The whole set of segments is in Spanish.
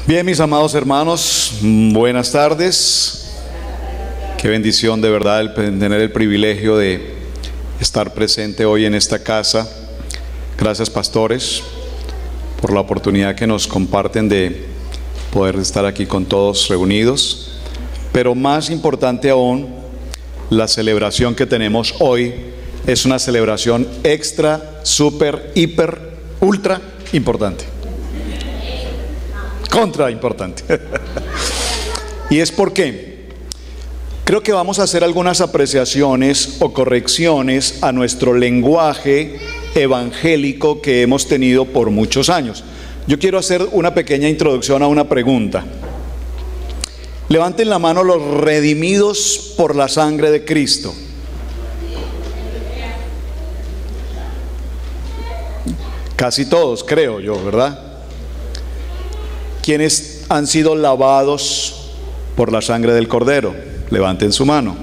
Bien, mis amados hermanos, buenas tardes. Qué bendición de verdad el tener el privilegio de estar presente hoy en esta casa. Gracias, pastores, por la oportunidad que nos comparten de poder estar aquí con todos reunidos. Pero más importante aún, la celebración que tenemos hoy es una celebración extra, súper, hiper, ultra importante. Contra importante. Y es porque creo que vamos a hacer algunas apreciaciones o correcciones a nuestro lenguaje evangélico que hemos tenido por muchos años. Yo quiero hacer una pequeña introducción a una pregunta. Levanten la mano los redimidos por la sangre de Cristo. Casi todos, creo yo, ¿verdad? ¿Quiénes han sido lavados por la sangre del Cordero? Levanten su mano.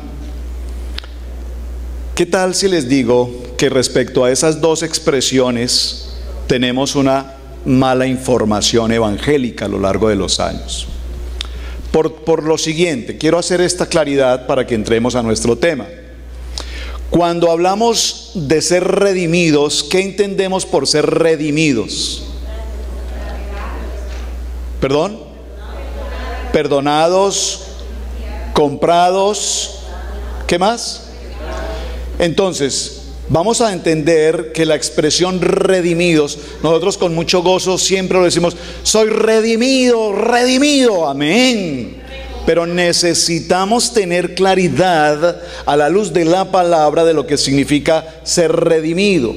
¿Qué tal si les digo que respecto a esas dos expresiones tenemos una mala información evangélica a lo largo de los años? Por lo siguiente, quiero hacer esta claridad para que entremos a nuestro tema. Cuando hablamos de ser redimidos, ¿qué entendemos por ser redimidos? ¿Perdón? Perdonados, comprados, ¿qué más? Entonces, vamos a entender que la expresión redimidos, nosotros con mucho gozo siempre lo decimos, soy redimido, redimido, amén. Pero necesitamos tener claridad a la luz de la palabra de lo que significa ser redimido.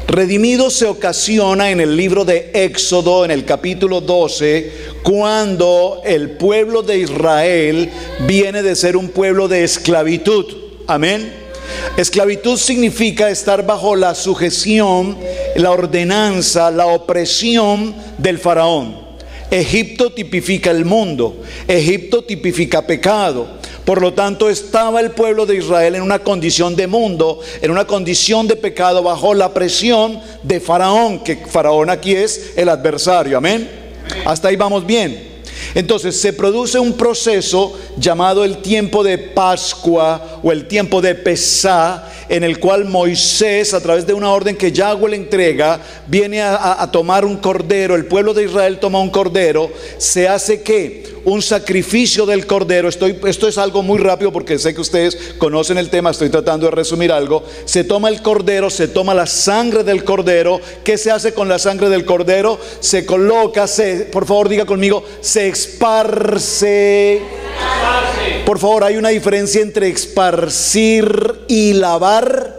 Redimido se ocasiona en el libro de Éxodo, en el capítulo 12, cuando el pueblo de Israel viene de ser un pueblo de esclavitud. Amén. Esclavitud significa estar bajo la sujeción, la ordenanza, la opresión del faraón. Egipto tipifica el mundo, Egipto tipifica pecado. Por lo tanto, estaba el pueblo de Israel en una condición de mundo, en una condición de pecado, bajo la presión de Faraón, que Faraón aquí es el adversario, amén. Hasta ahí vamos bien. Entonces se produce un proceso llamado el tiempo de Pascua o el tiempo de Pesá, en el cual Moisés, a través de una orden que Yahweh le entrega, viene a tomar un cordero. El pueblo de Israel toma un cordero. Se hace ¿qué? Un sacrificio del cordero. Esto es algo muy rápido porque sé que ustedes conocen el tema, estoy tratando de resumir algo. Se toma el cordero, se toma la sangre del cordero. ¿Qué se hace con la sangre del cordero? Se coloca, por favor diga conmigo, se esparce. Por favor, hay una diferencia entre esparcir y lavar.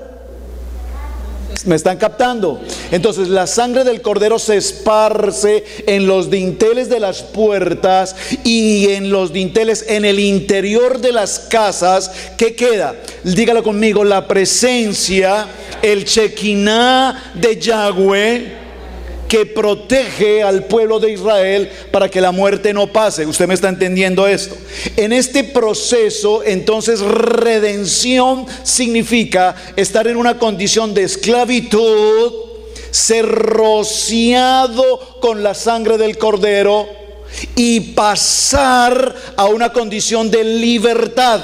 ¿Me están captando? Entonces la sangre del cordero se esparce en los dinteles de las puertas y en los dinteles en el interior de las casas. ¿Qué queda? Dígalo conmigo, la presencia, el Shekinah de Yahweh, que protege al pueblo de Israel para que la muerte no pase. ¿Usted me está entendiendo esto? En este proceso, entonces, redención significa estar en una condición de esclavitud, ser rociado con la sangre del cordero y pasar a una condición de libertad.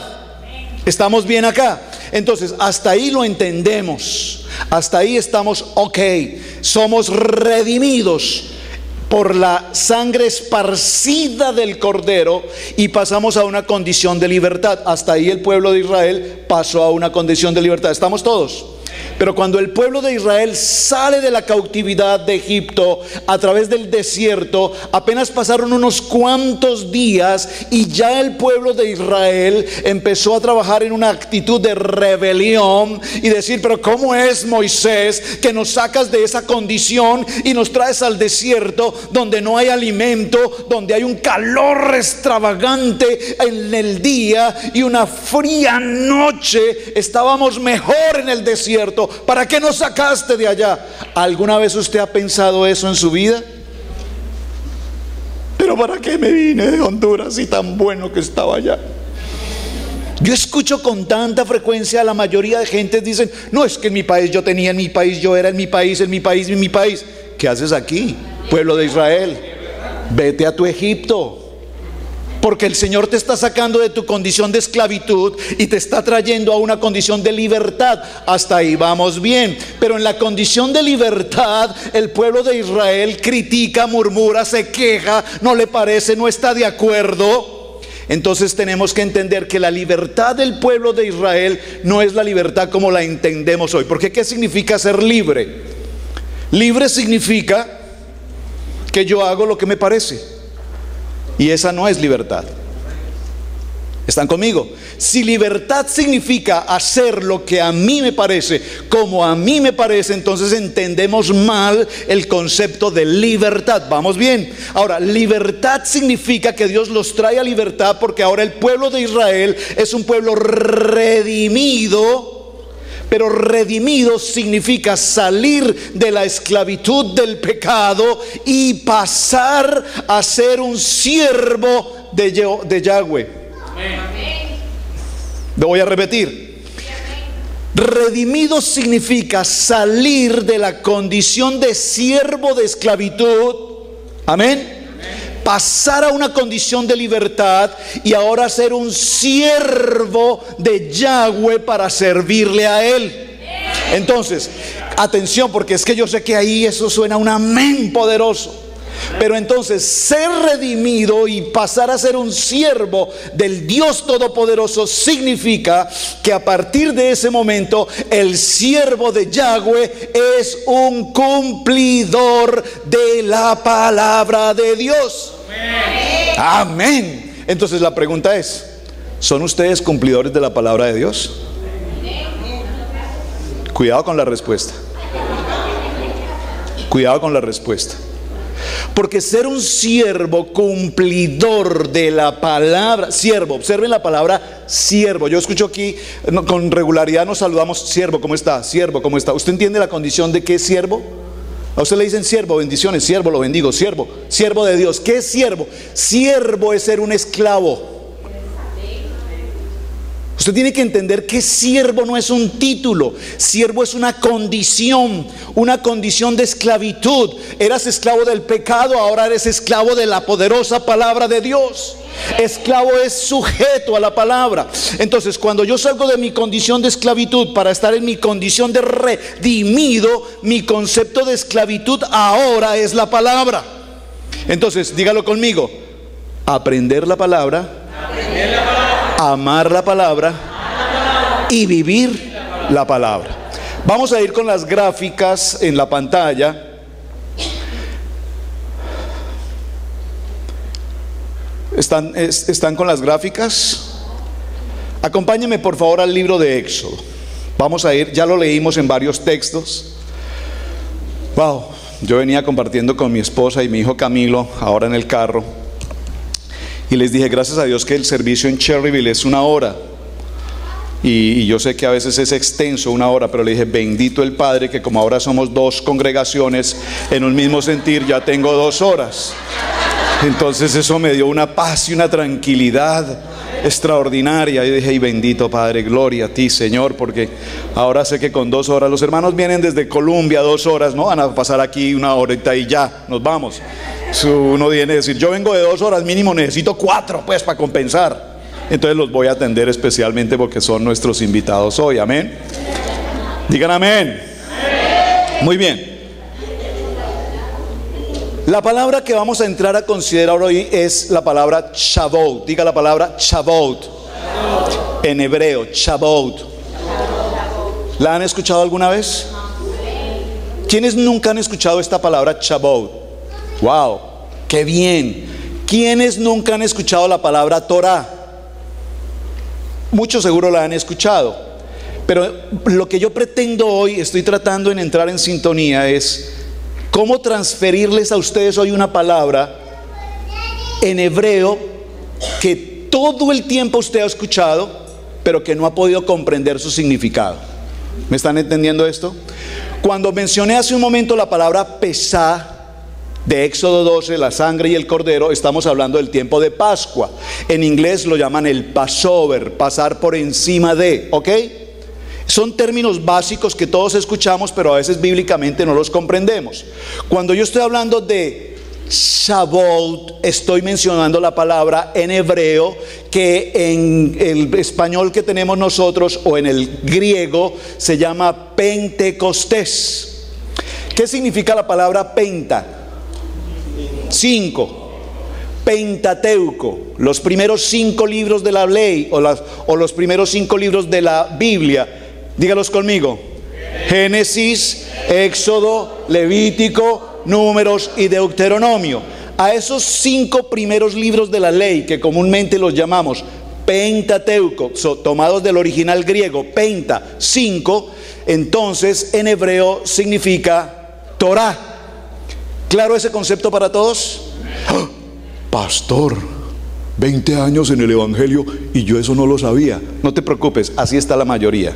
¿Estamos bien acá? Entonces, hasta ahí lo entendemos. Hasta ahí estamos ok. Somos redimidos por la sangre esparcida del cordero y pasamos a una condición de libertad. Hasta ahí el pueblo de Israel pasó a una condición de libertad. ¿Estamos todos? Pero cuando el pueblo de Israel sale de la cautividad de Egipto a través del desierto, apenas pasaron unos cuantos días y ya el pueblo de Israel empezó a trabajar en una actitud de rebelión y decir, pero ¿cómo es, Moisés, que nos sacas de esa condición y nos traes al desierto donde no hay alimento, donde hay un calor extravagante en el día y una fría noche? Estábamos mejor en el desierto. ¿Para qué nos sacaste de allá? ¿Alguna vez usted ha pensado eso en su vida? ¿Pero para qué me vine de Honduras y tan bueno que estaba allá? Yo escucho con tanta frecuencia a la mayoría de gente dicen, no, es que en mi país yo tenía, en mi país yo era, en mi país, en mi país, en mi país. ¿Qué haces aquí, pueblo de Israel? Vete a tu Egipto. Porque el Señor te está sacando de tu condición de esclavitud y te está trayendo a una condición de libertad. Hasta ahí vamos bien. Pero en la condición de libertad, el pueblo de Israel critica, murmura, se queja, no le parece, no está de acuerdo. Entonces tenemos que entender que la libertad del pueblo de Israel no es la libertad como la entendemos hoy. Porque ¿qué significa ser libre? Libre significa que yo hago lo que me parece. Y esa no es libertad. ¿Están conmigo? Si libertad significa hacer lo que a mí me parece, como a mí me parece, entonces entendemos mal el concepto de libertad. ¿Vamos bien? Ahora, libertad significa que Dios los trae a libertad, porque ahora el pueblo de Israel es un pueblo redimido. Pero redimido significa salir de la esclavitud del pecado y pasar a ser un siervo de Yahweh. Lo voy a repetir. Redimido significa salir de la condición de siervo de esclavitud. Amén. Pasar a una condición de libertad y ahora ser un siervo de Yahweh para servirle a Él. Entonces, atención, porque es que yo sé que ahí eso suena un amén poderoso. Pero entonces, ser redimido y pasar a ser un siervo del Dios Todopoderoso significa que a partir de ese momento el siervo de Yahweh es un cumplidor de la palabra de Dios. Amén. Entonces la pregunta es, ¿son ustedes cumplidores de la palabra de Dios? Cuidado con la respuesta. Cuidado con la respuesta. Porque ser un siervo cumplidor de la palabra, siervo, observen la palabra siervo. Yo escucho aquí, con regularidad nos saludamos, siervo, ¿cómo está? Siervo, ¿cómo está? ¿Usted entiende la condición de qué es siervo? A usted le dicen siervo, bendiciones, siervo, lo bendigo, siervo, siervo de Dios. ¿Qué es siervo? Siervo es ser un esclavo. Usted tiene que entender que siervo no es un título, siervo es una condición de esclavitud. Eras esclavo del pecado, ahora eres esclavo de la poderosa palabra de Dios. Esclavo es sujeto a la palabra. Entonces, cuando yo salgo de mi condición de esclavitud para estar en mi condición de redimido, mi concepto de esclavitud ahora es la palabra. Entonces, dígalo conmigo: aprender la palabra, amar la palabra y vivir la palabra. Vamos a ir con las gráficas en la pantalla. ¿Están con las gráficas? Acompáñenme por favor al libro de Éxodo. Vamos a ir, ya lo leímos en varios textos. Wow, yo venía compartiendo con mi esposa y mi hijo Camilo ahora en el carro. Y les dije, gracias a Dios que el servicio en Cherryville es 1 hora. Y yo sé que a veces es extenso 1 hora, pero le dije, bendito el Padre, que como ahora somos 2 congregaciones en un mismo sentir, ya tengo 2 horas. Entonces eso me dio una paz y una tranquilidad extraordinaria. Y dije, y bendito Padre, gloria a ti Señor, porque ahora sé que con 2 horas, los hermanos vienen desde Colombia 2 horas, no van a pasar aquí 1 horita y ya, nos vamos. Uno viene a decir, yo vengo de 2 horas, mínimo necesito 4 pues para compensar. Entonces los voy a atender especialmente porque son nuestros invitados hoy, amén. Digan amén. Muy bien. La palabra que vamos a entrar a considerar hoy es la palabra Shavuot. Diga la palabra Shavuot. En hebreo, Shavuot. ¿La han escuchado alguna vez? ¿Quiénes nunca han escuchado esta palabra Shavuot? Wow, qué bien. ¿Quiénes nunca han escuchado la palabra Torah? Muchos seguro la han escuchado. Pero lo que yo pretendo hoy, estoy tratando en entrar en sintonía, es cómo transferirles a ustedes hoy una palabra en hebreo que todo el tiempo usted ha escuchado, pero que no ha podido comprender su significado. ¿Me están entendiendo esto? Cuando mencioné hace un momento la palabra Pesá de Éxodo 12, la sangre y el cordero, estamos hablando del tiempo de Pascua. En inglés lo llaman el Passover, pasar por encima de, ¿ok? Son términos básicos que todos escuchamos, pero a veces bíblicamente no los comprendemos. Cuando yo estoy hablando de Shavuot, estoy mencionando la palabra en hebreo que en el español que tenemos nosotros o en el griego se llama Pentecostés. ¿Qué significa la palabra penta? 5. Pentateuco, los primeros 5 libros de la ley o los primeros 5 libros de la Biblia. Dígalos conmigo: Génesis, Éxodo, Levítico, Números y Deuteronomio. A esos 5 primeros libros de la ley, que comúnmente los llamamos Pentateuco, tomados del original griego, penta, 5, entonces en hebreo significa Torá. ¿Claro ese concepto para todos? ¡Oh! Pastor, 20 años en el Evangelio y yo eso no lo sabía. No te preocupes, así está la mayoría.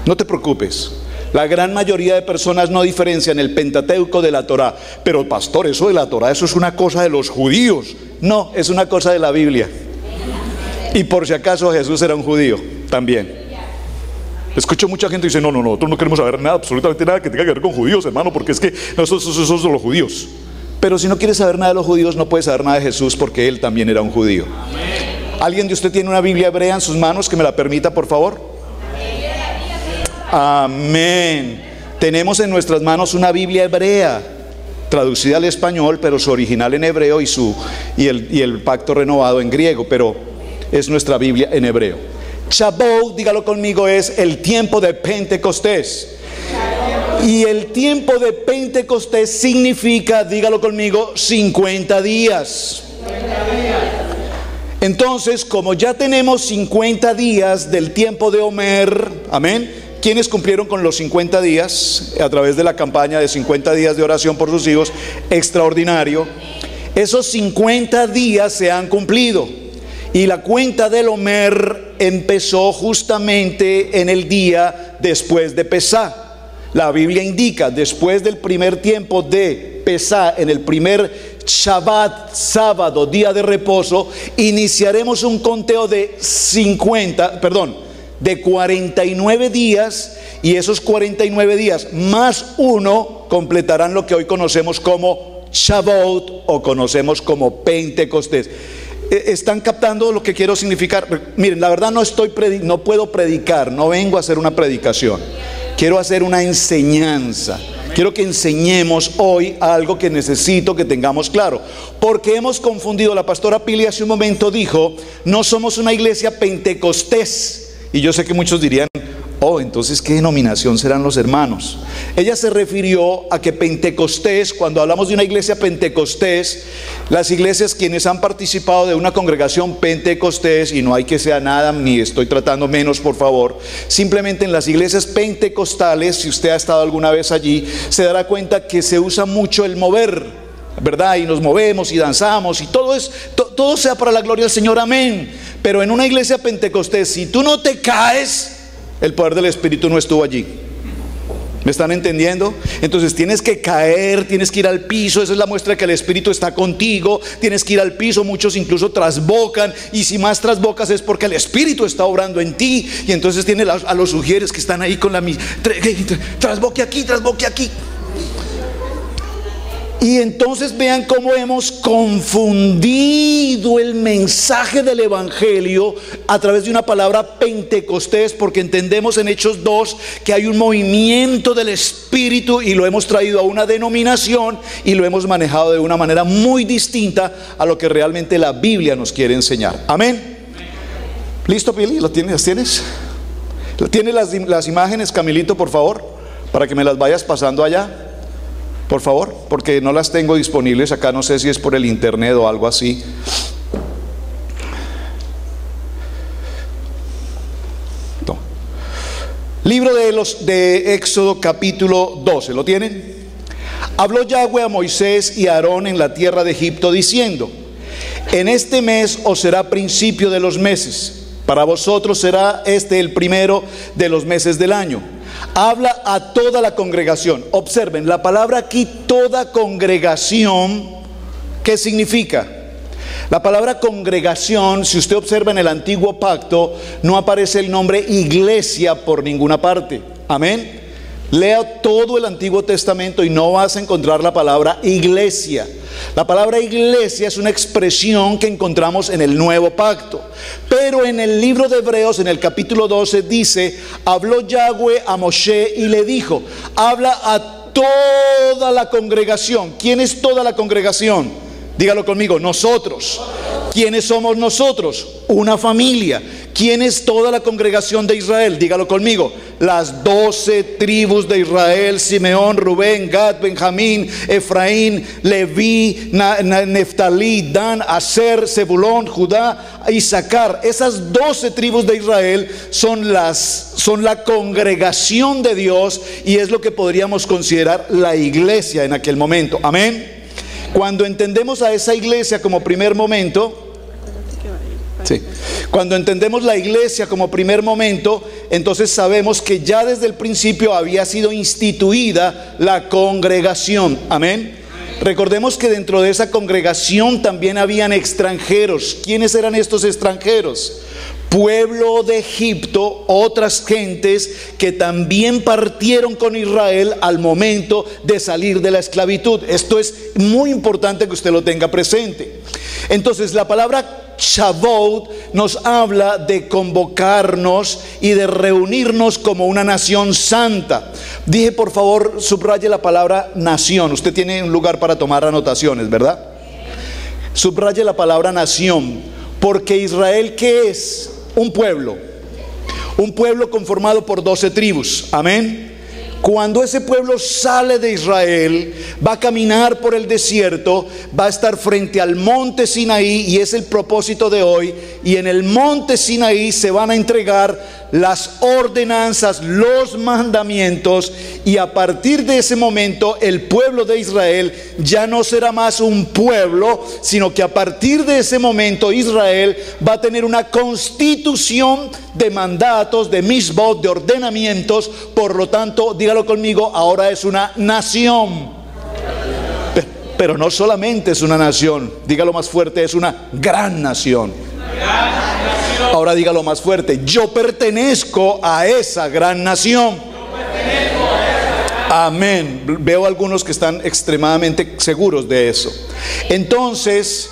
No te preocupes. La gran mayoría de personas no diferencian el Pentateuco de la Torá. Pero pastor, eso de la Torá, eso es una cosa de los judíos. No, es una cosa de la Biblia. Y por si acaso Jesús era un judío también. Escucho mucha gente que dice: no, nosotros no queremos saber nada, absolutamente nada que tenga que ver con judíos, hermano, porque es que esos son los judíos. Pero si no quieres saber nada de los judíos, no puedes saber nada de Jesús, porque Él también era un judío. Amén. ¿Alguien de usted tiene una Biblia hebrea en sus manos que me la permita, por favor? Amén. Tenemos en nuestras manos una Biblia hebrea, traducida al español, pero su original en hebreo y el pacto renovado en griego, pero es nuestra Biblia en hebreo. Shavuot, dígalo conmigo, es el tiempo de Pentecostés. Y el tiempo de Pentecostés significa, dígalo conmigo, 50 días. Entonces, como ya tenemos 50 días del tiempo de Omer, amén. ¿Quiénes cumplieron con los 50 días a través de la campaña de 50 días de oración por sus hijos? Extraordinario. Esos 50 días se han cumplido. Y la cuenta del Omer empezó justamente en el día después de Pesá. La Biblia indica, después del primer tiempo de Pesá, en el primer Shabbat, sábado, día de reposo, iniciaremos un conteo de 49 días, y esos 49 días más 1 completarán lo que hoy conocemos como Shavuot o conocemos como Pentecostés. ¿Están captando lo que quiero significar? Miren, la verdad no puedo predicar, no vengo a hacer una predicación. Quiero hacer una enseñanza. Quiero que enseñemos hoy algo que necesito que tengamos claro. Porque hemos confundido, la pastora Pili hace un momento dijo, no somos una iglesia pentecostés. Y yo sé que muchos dirían: oh, entonces ¿qué denominación serán los hermanos? Ella se refirió a que Pentecostés, cuando hablamos de una iglesia pentecostés, las iglesias quienes han participado de una congregación pentecostés, y no hay que sea nada, ni estoy tratando menos, por favor, simplemente en las iglesias pentecostales, si usted ha estado alguna vez allí, se dará cuenta que se usa mucho el mover, ¿verdad? Y nos movemos y danzamos y todo sea para la gloria del Señor, amén. Pero en una iglesia pentecostés, si tú no te caes, el poder del Espíritu no estuvo allí. ¿Me están entendiendo? Entonces tienes que caer, tienes que ir al piso. Esa es la muestra de que el Espíritu está contigo. Tienes que ir al piso. Muchos incluso trasbocan, y si más trasbocas es porque el Espíritu está obrando en ti. Y entonces tiene a los sugieres que están ahí con la trasboque aquí, trasboque aquí. Y entonces vean cómo hemos confundido el mensaje del Evangelio a través de una palabra Pentecostés, porque entendemos en Hechos 2 que hay un movimiento del Espíritu y lo hemos traído a una denominación y lo hemos manejado de una manera muy distinta a lo que realmente la Biblia nos quiere enseñar. Amén. ¿Listo, Pili? ¿Las tienes? ¿Tienes las imágenes, Camilito, por favor? Para que me las vayas pasando allá, por favor, porque no las tengo disponibles acá, no sé si es por el internet o algo así. No. Libro de Éxodo capítulo 12, ¿lo tienen? Habló Yahweh a Moisés y a Aarón en la tierra de Egipto diciendo: en este mes os será principio de los meses, para vosotros será este el primero de los meses del año. Habla a toda la congregación. Observen, la palabra aquí, toda congregación, ¿qué significa? La palabra congregación, si usted observa en el antiguo pacto, no aparece el nombre iglesia por ninguna parte. Amén. Lea todo el Antiguo Testamento y no vas a encontrar la palabra iglesia. La palabra iglesia es una expresión que encontramos en el Nuevo Pacto. Pero en el libro de Hebreos, en el capítulo 12, dice: habló Yahweh a Moshe y le dijo, habla a toda la congregación. ¿Quién es toda la congregación? Dígalo conmigo, nosotros. ¿Quiénes somos nosotros? Una familia. ¿Quién es toda la congregación de Israel? Dígalo conmigo, las 12 tribus de Israel: Simeón, Rubén, Gad, Benjamín, Efraín, Leví, Neftalí, Dan, Aser, Zebulón, Judá, Isaacar. Esas 12 tribus de Israel son la congregación de Dios, y es lo que podríamos considerar la iglesia en aquel momento. Amén. Cuando entendemos a esa iglesia como primer momento, cuando entendemos la iglesia como primer momento, entonces sabemos que ya desde el principio había sido instituida la congregación. Amén. Recordemos que dentro de esa congregación también habían extranjeros. ¿Quiénes eran estos extranjeros? Pueblo de Egipto, otras gentes que también partieron con Israel al momento de salir de la esclavitud. Esto es muy importante que usted lo tenga presente. Entonces, la palabra Shavuot nos habla de convocarnos y de reunirnos como una nación santa. Dije, por favor, subraye la palabra nación. Usted tiene un lugar para tomar anotaciones, ¿verdad? Subraye la palabra nación, porque Israel, ¿qué es? Un pueblo conformado por 12 tribus. Amén. Cuando ese pueblo sale de Israel, va a caminar por el desierto, va a estar frente al monte Sinaí, y es el propósito de hoy. Y en el monte Sinaí se van a entregar las ordenanzas, los mandamientos, y a partir de ese momento el pueblo de Israel ya no será más un pueblo, sino que a partir de ese momento Israel va a tener una constitución de mandatos, de mishbot, de ordenamientos. Por lo tanto, dígalo conmigo, ahora es una nación. Pero no solamente es una nación, dígalo más fuerte, es una gran nación. Ahora dígalo más fuerte: yo pertenezco a esa gran nación. Amén. Veo algunos que están extremadamente seguros de eso. Entonces,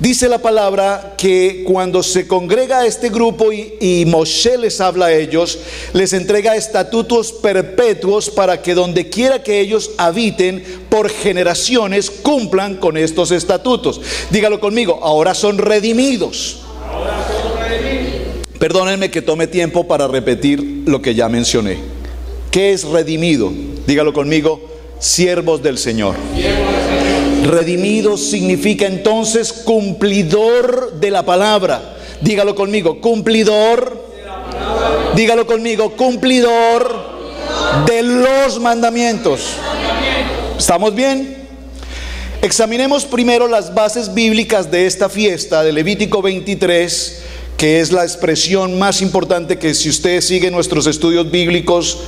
dice la palabra que cuando se congrega este grupo y Moshe les habla a ellos, les entrega estatutos perpetuos para que donde quiera que ellos habiten por generaciones cumplan con estos estatutos. Dígalo conmigo, ahora son redimidos. Perdónenme que tome tiempo para repetir lo que ya mencioné. ¿Qué es redimido? Dígalo conmigo: siervos del Señor. Redimido significa entonces cumplidor de la palabra. Dígalo conmigo: cumplidor. Dígalo conmigo: cumplidor de los mandamientos. ¿Estamos bien? Examinemos primero las bases bíblicas de esta fiesta de Levítico 23, que es la expresión más importante que, si usted sigue nuestros estudios bíblicos,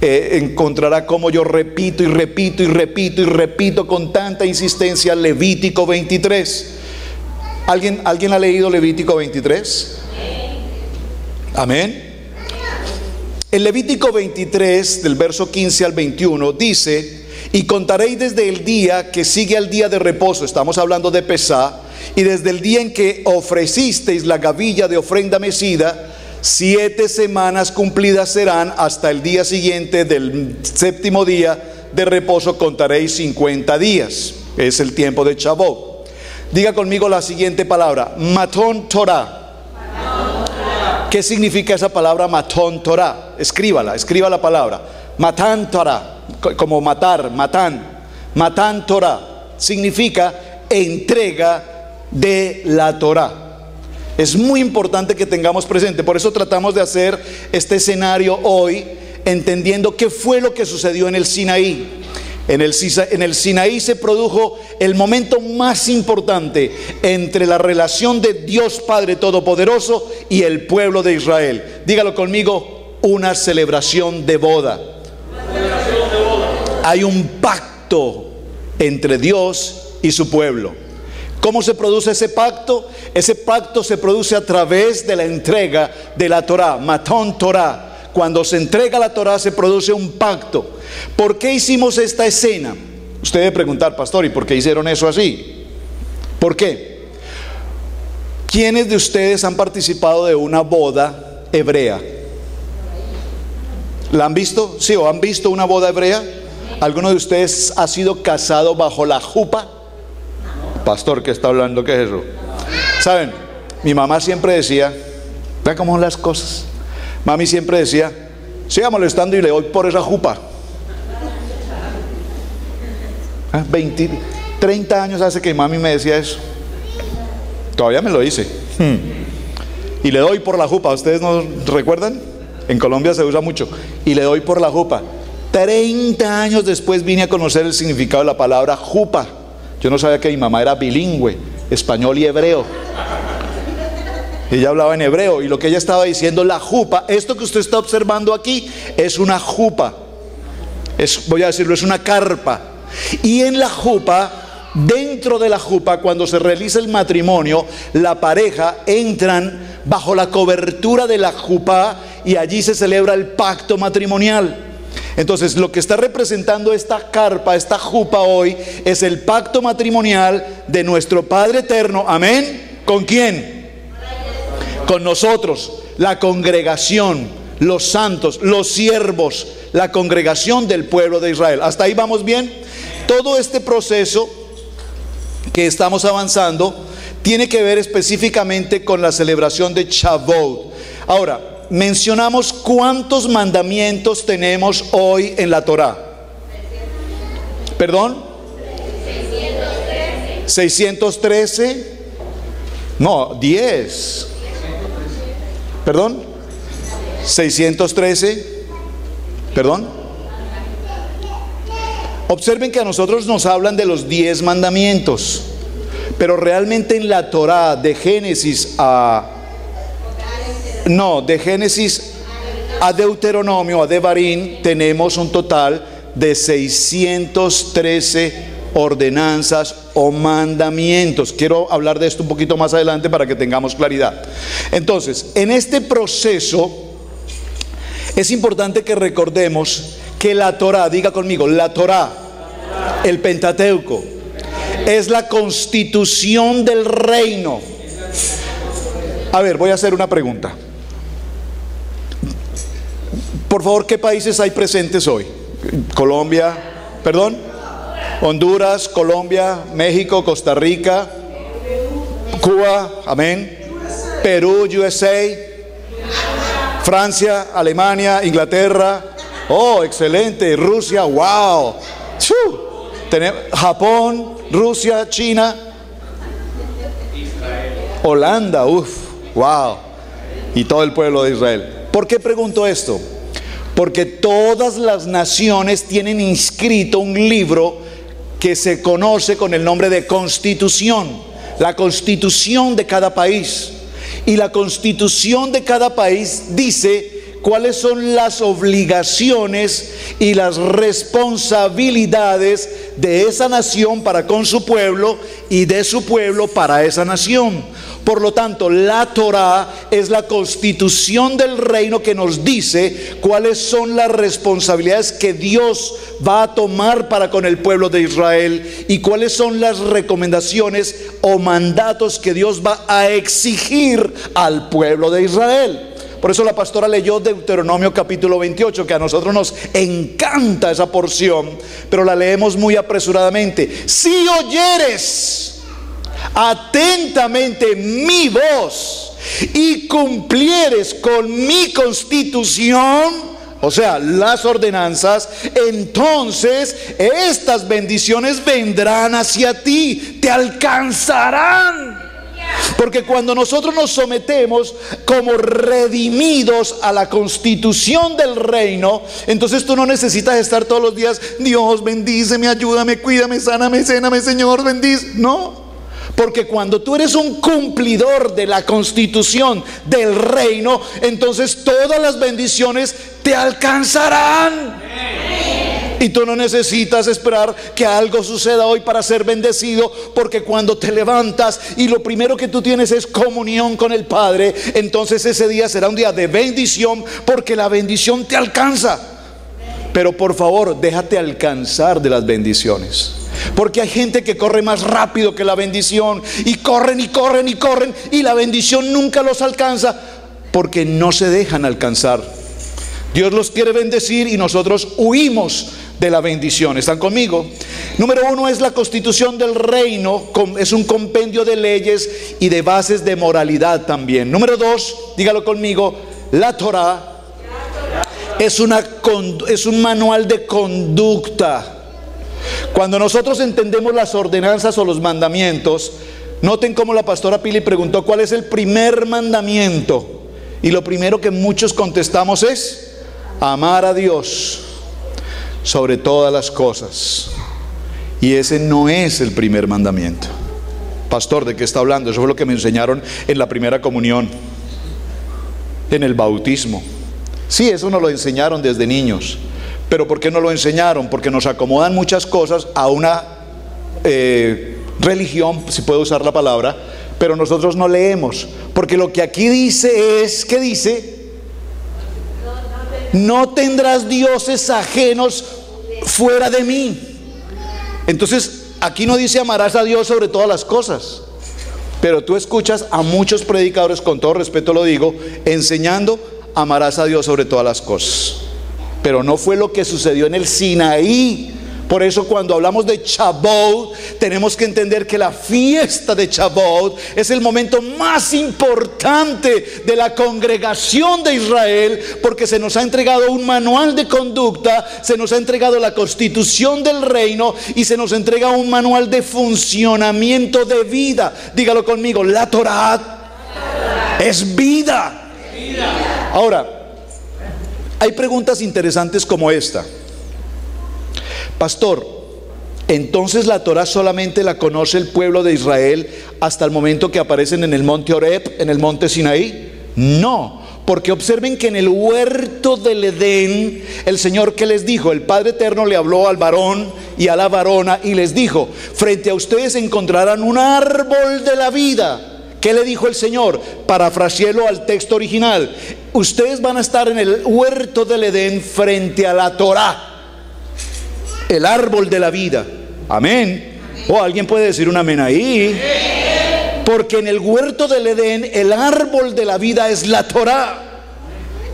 encontrará como yo repito y repito y repito y repito con tanta insistencia Levítico 23. ¿Alguien ha leído Levítico 23? Amén. El Levítico 23, del verso 15 al 21, dice: y contaréis desde el día que sigue al día de reposo, estamos hablando de Pesá, y desde el día en que ofrecisteis la gavilla de ofrenda mecida, 7 semanas cumplidas serán. Hasta el día siguiente del séptimo día de reposo contaréis 50 días. Es el tiempo de Shavuot. Diga conmigo la siguiente palabra: Matón Torah. ¿Qué significa esa palabra Matón Torah? Escriba la palabra Matán Torah, como matar, Matán Torah significa entrega de la Torah. Es muy importante que tengamos presente. Por eso tratamos de hacer este escenario hoy, entendiendo qué fue lo que sucedió en el Sinaí. En el Sinaí se produjo el momento más importante entre la relación de Dios Padre Todopoderoso y el pueblo de Israel. Dígalo conmigo: una celebración de boda. Hay un pacto entre Dios y su pueblo. ¿Cómo se produce ese pacto? Ese pacto se produce a través de la entrega de la Torah, Matón Torah. cuando se entrega la Torá, se produce un pacto. ¿Por qué hicimos esta escena? Usted debe preguntar, pastor, ¿y por qué hicieron eso así? ¿Por qué? ¿Quiénes de ustedes han participado de una boda hebrea? ¿La han visto? ¿Sí? ¿O han visto una boda hebrea? ¿Alguno de ustedes ha sido casado bajo la jupa? Pastor, ¿qué está hablando? ¿Qué es eso? ¿Saben? Mi mamá siempre decía, vean cómo son las cosas. Mami siempre decía, siga molestando y le doy por esa jupa. 30 años hace que mami me decía eso. Todavía me lo dice. Y le doy por la jupa. ¿Ustedes no recuerdan? En Colombia se usa mucho. Y le doy por la jupa. 30 años después vine a conocer el significado de la palabra jupa. Yo no sabía que mi mamá era bilingüe, español y hebreo. Ella hablaba en hebreo, y lo que ella estaba diciendo, la jupa, esto que usted está observando aquí, es una jupa. Voy a decirlo, es una carpa. Y en la jupa, dentro de la jupa, cuando se realiza el matrimonio, la pareja entran bajo la cobertura de la jupa y allí se celebra el pacto matrimonial. Entonces, lo que está representando esta carpa, esta jupa hoy, es el pacto matrimonial de nuestro Padre Eterno. Amén. ¿Con quién? Con nosotros, la congregación, los santos, los siervos, la congregación del pueblo de Israel. ¿Hasta ahí vamos bien? Todo este proceso que estamos avanzando tiene que ver específicamente con la celebración de Shavuot. Ahora, mencionamos cuántos mandamientos tenemos hoy en la Torá. ¿Perdón? 613. No, 10. ¿Perdón? 613. ¿Perdón? Observen que a nosotros nos hablan de los 10 mandamientos, pero realmente en la Torá, de Génesis a Deuteronomio, a Devarim, tenemos un total de 613 ordenanzas o mandamientos. Quiero hablar de esto un poquito más adelante para que tengamos claridad. Entonces, en este proceso es importante que recordemos que la Torá, diga conmigo, la Torá, el Pentateuco, es la constitución del reino. A ver, voy a hacer una pregunta. Por favor, ¿qué países hay presentes hoy? Colombia, perdón, Honduras, Colombia, México, Costa Rica, Cuba, amén, Perú, USA, Francia, Alemania, Inglaterra, oh, excelente, Rusia, wow, tenemos Japón, Rusia, China, Holanda, wow, y todo el pueblo de Israel. ¿Por qué pregunto esto? Porque todas las naciones tienen inscrito un libro que se conoce con el nombre de Constitución, la Constitución de cada país. Y la Constitución de cada país dice cuáles son las obligaciones y las responsabilidades de esa nación para con su pueblo y de su pueblo para esa nación. Por lo tanto, la Torá es la constitución del reino que nos dice cuáles son las responsabilidades que Dios va a tomar para con el pueblo de Israel y cuáles son las recomendaciones o mandatos que Dios va a exigir al pueblo de Israel. Por eso la pastora leyó Deuteronomio capítulo 28, que a nosotros nos encanta esa porción, pero la leemos muy apresuradamente. Si oyeres atentamente mi voz y cumplieres con mi constitución, o sea, las ordenanzas, entonces estas bendiciones vendrán hacia ti, te alcanzarán. Porque cuando nosotros nos sometemos como redimidos a la constitución del reino, entonces tú no necesitas estar todos los días, Dios bendíceme, ayúdame, cuídame, sáname, séname, Señor, bendice. No. Porque cuando tú eres un cumplidor de la constitución del reino, entonces todas las bendiciones te alcanzarán. Y tú no necesitas esperar que algo suceda hoy para ser bendecido, porque cuando te levantas y lo primero que tú tienes es comunión con el Padre, entonces ese día será un día de bendición, porque la bendición te alcanza. Pero por favor, déjate alcanzar de las bendiciones, porque hay gente que corre más rápido que la bendición, y corren y corren y corren, y la bendición nunca los alcanza, porque no se dejan alcanzar. Dios los quiere bendecir y nosotros huimos de la bendición. ¿Están conmigo? Número 1 es la constitución del reino. Es un compendio de leyes y de bases de moralidad también. Número 2, dígalo conmigo, la Torá es un manual de conducta. Cuando nosotros entendemos las ordenanzas o los mandamientos, noten cómo la pastora Pili preguntó cuál es el primer mandamiento, y lo primero que muchos contestamos es amar a Dios sobre todas las cosas. Y ese no es el primer mandamiento. Pastor, ¿de qué está hablando? Eso fue lo que me enseñaron en la primera comunión, en el bautismo. Sí, eso nos lo enseñaron desde niños. Pero ¿por qué no lo enseñaron? Porque nos acomodan muchas cosas a una religión, si puedo usar la palabra, pero nosotros no leemos. Porque lo que aquí dice es, ¿qué dice? No tendrás dioses ajenos fuera de mí. Entonces, aquí no dice amarás a Dios sobre todas las cosas. Pero tú escuchas a muchos predicadores, con todo respeto lo digo, enseñando amarás a Dios sobre todas las cosas. Pero no fue lo que sucedió en el Sinaí. Por eso cuando hablamos de Shavuot, tenemos que entender que la fiesta de Shavuot es el momento más importante de la congregación de Israel, porque se nos ha entregado un manual de conducta, se nos ha entregado la constitución del reino y se nos entrega un manual de funcionamiento de vida. Dígalo conmigo, la Torá es vida. Ahora, hay preguntas interesantes como esta. Pastor, ¿entonces la Torá solamente la conoce el pueblo de Israel hasta el momento que aparecen en el monte Horeb, en el monte Sinaí? No, porque observen que en el huerto del Edén, el Señor, ¿qué les dijo? El Padre Eterno le habló al varón y a la varona y les dijo: frente a ustedes encontrarán un árbol de la vida. ¿Qué le dijo el Señor? Parafraseélo al texto original: ustedes van a estar en el huerto del Edén frente a la Torá, el árbol de la vida. Amén. O alguien puede decir un amén ahí. Porque en el huerto del Edén el árbol de la vida es la Torá,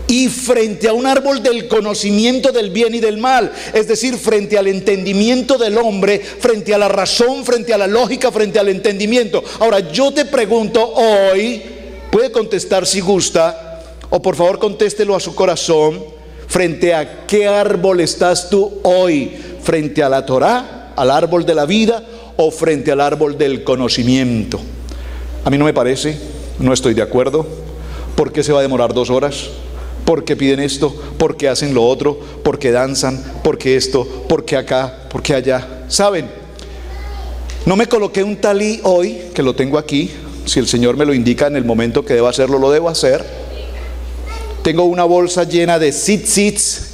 y frente a un árbol del conocimiento del bien y del mal, es decir, frente al entendimiento del hombre, frente a la razón, frente a la lógica, frente al entendimiento. Ahora yo te pregunto hoy, puede contestar si gusta, o por favor contéstelo a su corazón: ¿frente a qué árbol estás tú hoy? ¿Frente a la Torá, al árbol de la vida, o frente al árbol del conocimiento? A mí no me parece, no estoy de acuerdo. ¿Por qué se va a demorar 2 horas? ¿Por qué piden esto? ¿Por qué hacen lo otro? ¿Por qué danzan? ¿Por qué esto? ¿Por qué acá? ¿Por qué allá? ¿Saben? No me coloqué un talí hoy, que lo tengo aquí. Si el Señor me lo indica en el momento que deba hacerlo, lo debo hacer. Tengo una bolsa llena de tzitzits.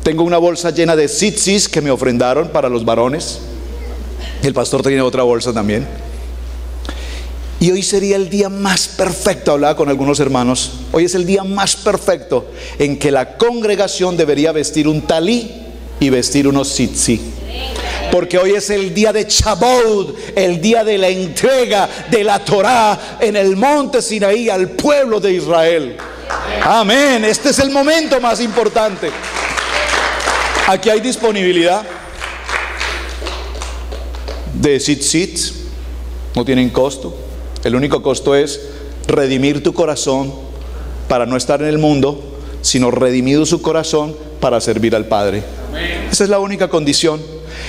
Tengo una bolsa llena de tzitzis que me ofrendaron para los varones. El pastor tiene otra bolsa también. Y hoy sería el día más perfecto, hablaba con algunos hermanos, hoy es el día más perfecto en que la congregación debería vestir un talí y vestir unos tzitzit. Porque hoy es el día de Shavuot, el día de la entrega de la Torá en el monte Sinaí al pueblo de Israel. Amén. Este es el momento más importante. Aquí hay disponibilidad de tzitzit, no tienen costo. El único costo es redimir tu corazón para no estar en el mundo, sino redimido su corazón para servir al Padre. Esa es la única condición.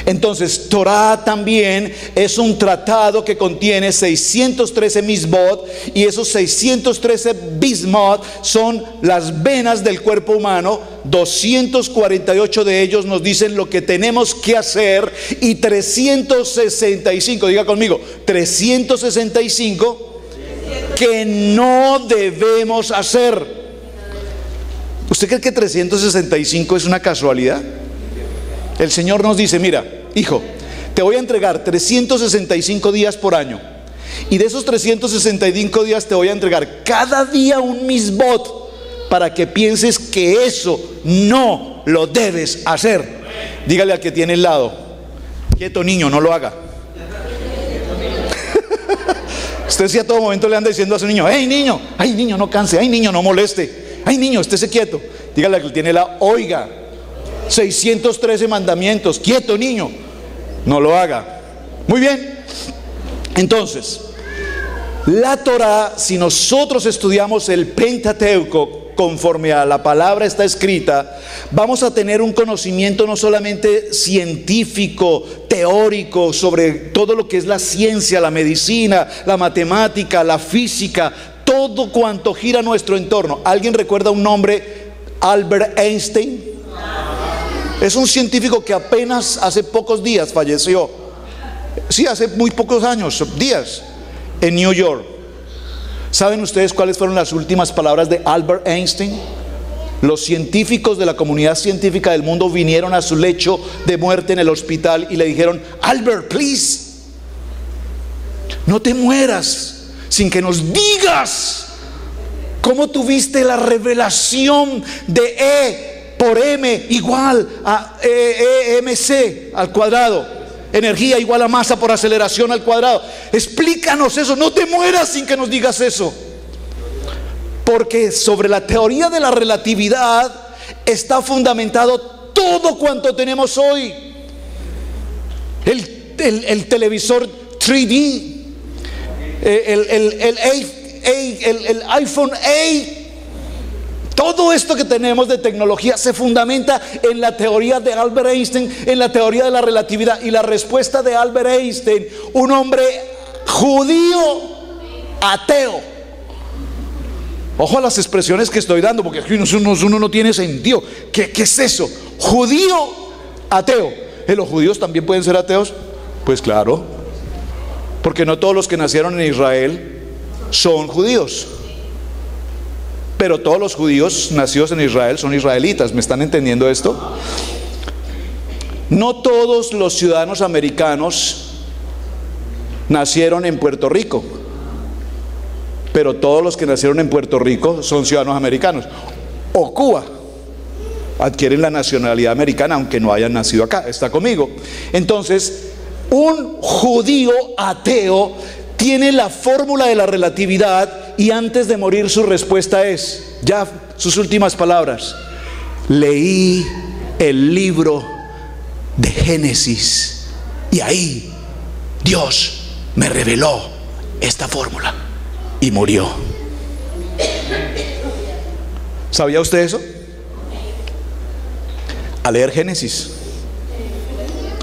Entonces, Torá también es un tratado que contiene 613 misbot, y esos 613 bismot son las venas del cuerpo humano. 248 de ellos nos dicen lo que tenemos que hacer, y 365, diga conmigo, 365 que no debemos hacer. ¿Usted cree que 365 es una casualidad? El Señor nos dice, mira, hijo, te voy a entregar 365 días por año. Y de esos 365 días te voy a entregar cada día un misbot para que pienses que eso no lo debes hacer. Dígale al que tiene al lado, quieto niño, no lo haga. Usted sí a todo momento le anda diciendo a su niño, hey niño, ay niño no canse, ay niño no moleste, ay niño estése quieto. Dígale al que tiene al lado, oiga, 613 mandamientos, quieto niño, no lo haga. Muy bien, entonces la Torá, si nosotros estudiamos el Pentateuco conforme a la palabra está escrita, vamos a tener un conocimiento no solamente científico, teórico, sobre todo lo que es la ciencia, la medicina, la matemática, la física, todo cuanto gira nuestro entorno. ¿Alguien recuerda un nombre? Albert Einstein. Es un científico que apenas hace pocos días falleció. Sí, hace muy pocos años, días, en New York. ¿Saben ustedes cuáles fueron las últimas palabras de Albert Einstein? Los científicos de la comunidad científica del mundo vinieron a su lecho de muerte en el hospital y le dijeron, Albert, please, no te mueras sin que nos digas cómo tuviste la revelación de E por M igual a EMC al cuadrado. Energía igual a masa por aceleración al cuadrado. Explícanos eso, no te mueras sin que nos digas eso. Porque sobre la teoría de la relatividad está fundamentado todo cuanto tenemos hoy. El televisor 3D, el iPhone 8. Todo esto que tenemos de tecnología se fundamenta en la teoría de Albert Einstein, en la teoría de la relatividad. Y la respuesta de Albert Einstein, un hombre judío ateo. Ojo a las expresiones que estoy dando, porque aquí uno no tiene sentido. ¿Qué es eso? Judío ateo. ¿Los judíos también pueden ser ateos? Pues claro, porque no todos los que nacieron en Israel son judíos. Pero todos los judíos nacidos en Israel son israelitas. ¿Me están entendiendo esto? No todos los ciudadanos americanos nacieron en Puerto Rico, pero todos los que nacieron en Puerto Rico son ciudadanos americanos. O Cuba, adquieren la nacionalidad americana aunque no hayan nacido acá. ¿Está conmigo? Entonces, un judío ateo tiene la fórmula de la relatividad y antes de morir su respuesta es, ya sus últimas palabras, leí el libro de Génesis y ahí Dios me reveló esta fórmula y murió. ¿Sabía usted eso? A leer Génesis,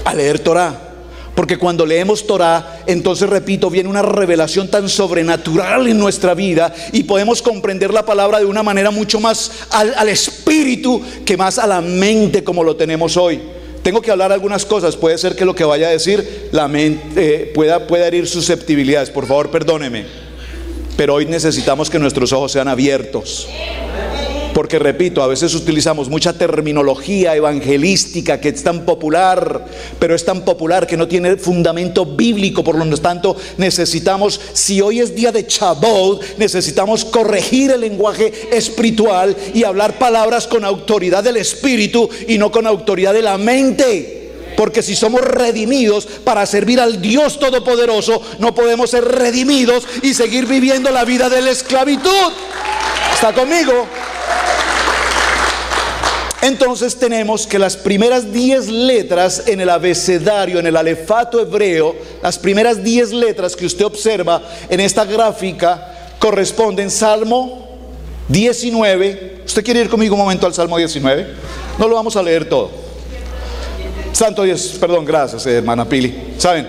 a leer Torá. Porque cuando leemos Torá, entonces repito, viene una revelación tan sobrenatural en nuestra vida y podemos comprender la palabra de una manera mucho más al espíritu que más a la mente como lo tenemos hoy. Tengo que hablar algunas cosas, puede ser que lo que vaya a decir la mente pueda herir susceptibilidades, por favor perdóneme. Pero hoy necesitamos que nuestros ojos sean abiertos. Porque repito, a veces utilizamos mucha terminología evangelística que es tan popular, pero es tan popular que no tiene fundamento bíblico. Por lo tanto, necesitamos, si hoy es día de Shavuot, necesitamos corregir el lenguaje espiritual y hablar palabras con autoridad del espíritu y no con autoridad de la mente. Porque si somos redimidos para servir al Dios Todopoderoso, no podemos ser redimidos y seguir viviendo la vida de la esclavitud. ¿Está conmigo? Entonces tenemos que las primeras 10 letras en el abecedario, en el alefato hebreo, las primeras 10 letras que usted observa en esta gráfica corresponden Salmo 19. ¿Usted quiere ir conmigo un momento al Salmo 19? No lo vamos a leer todo. Santo Dios, perdón, gracias hermana Pili. ¿Saben?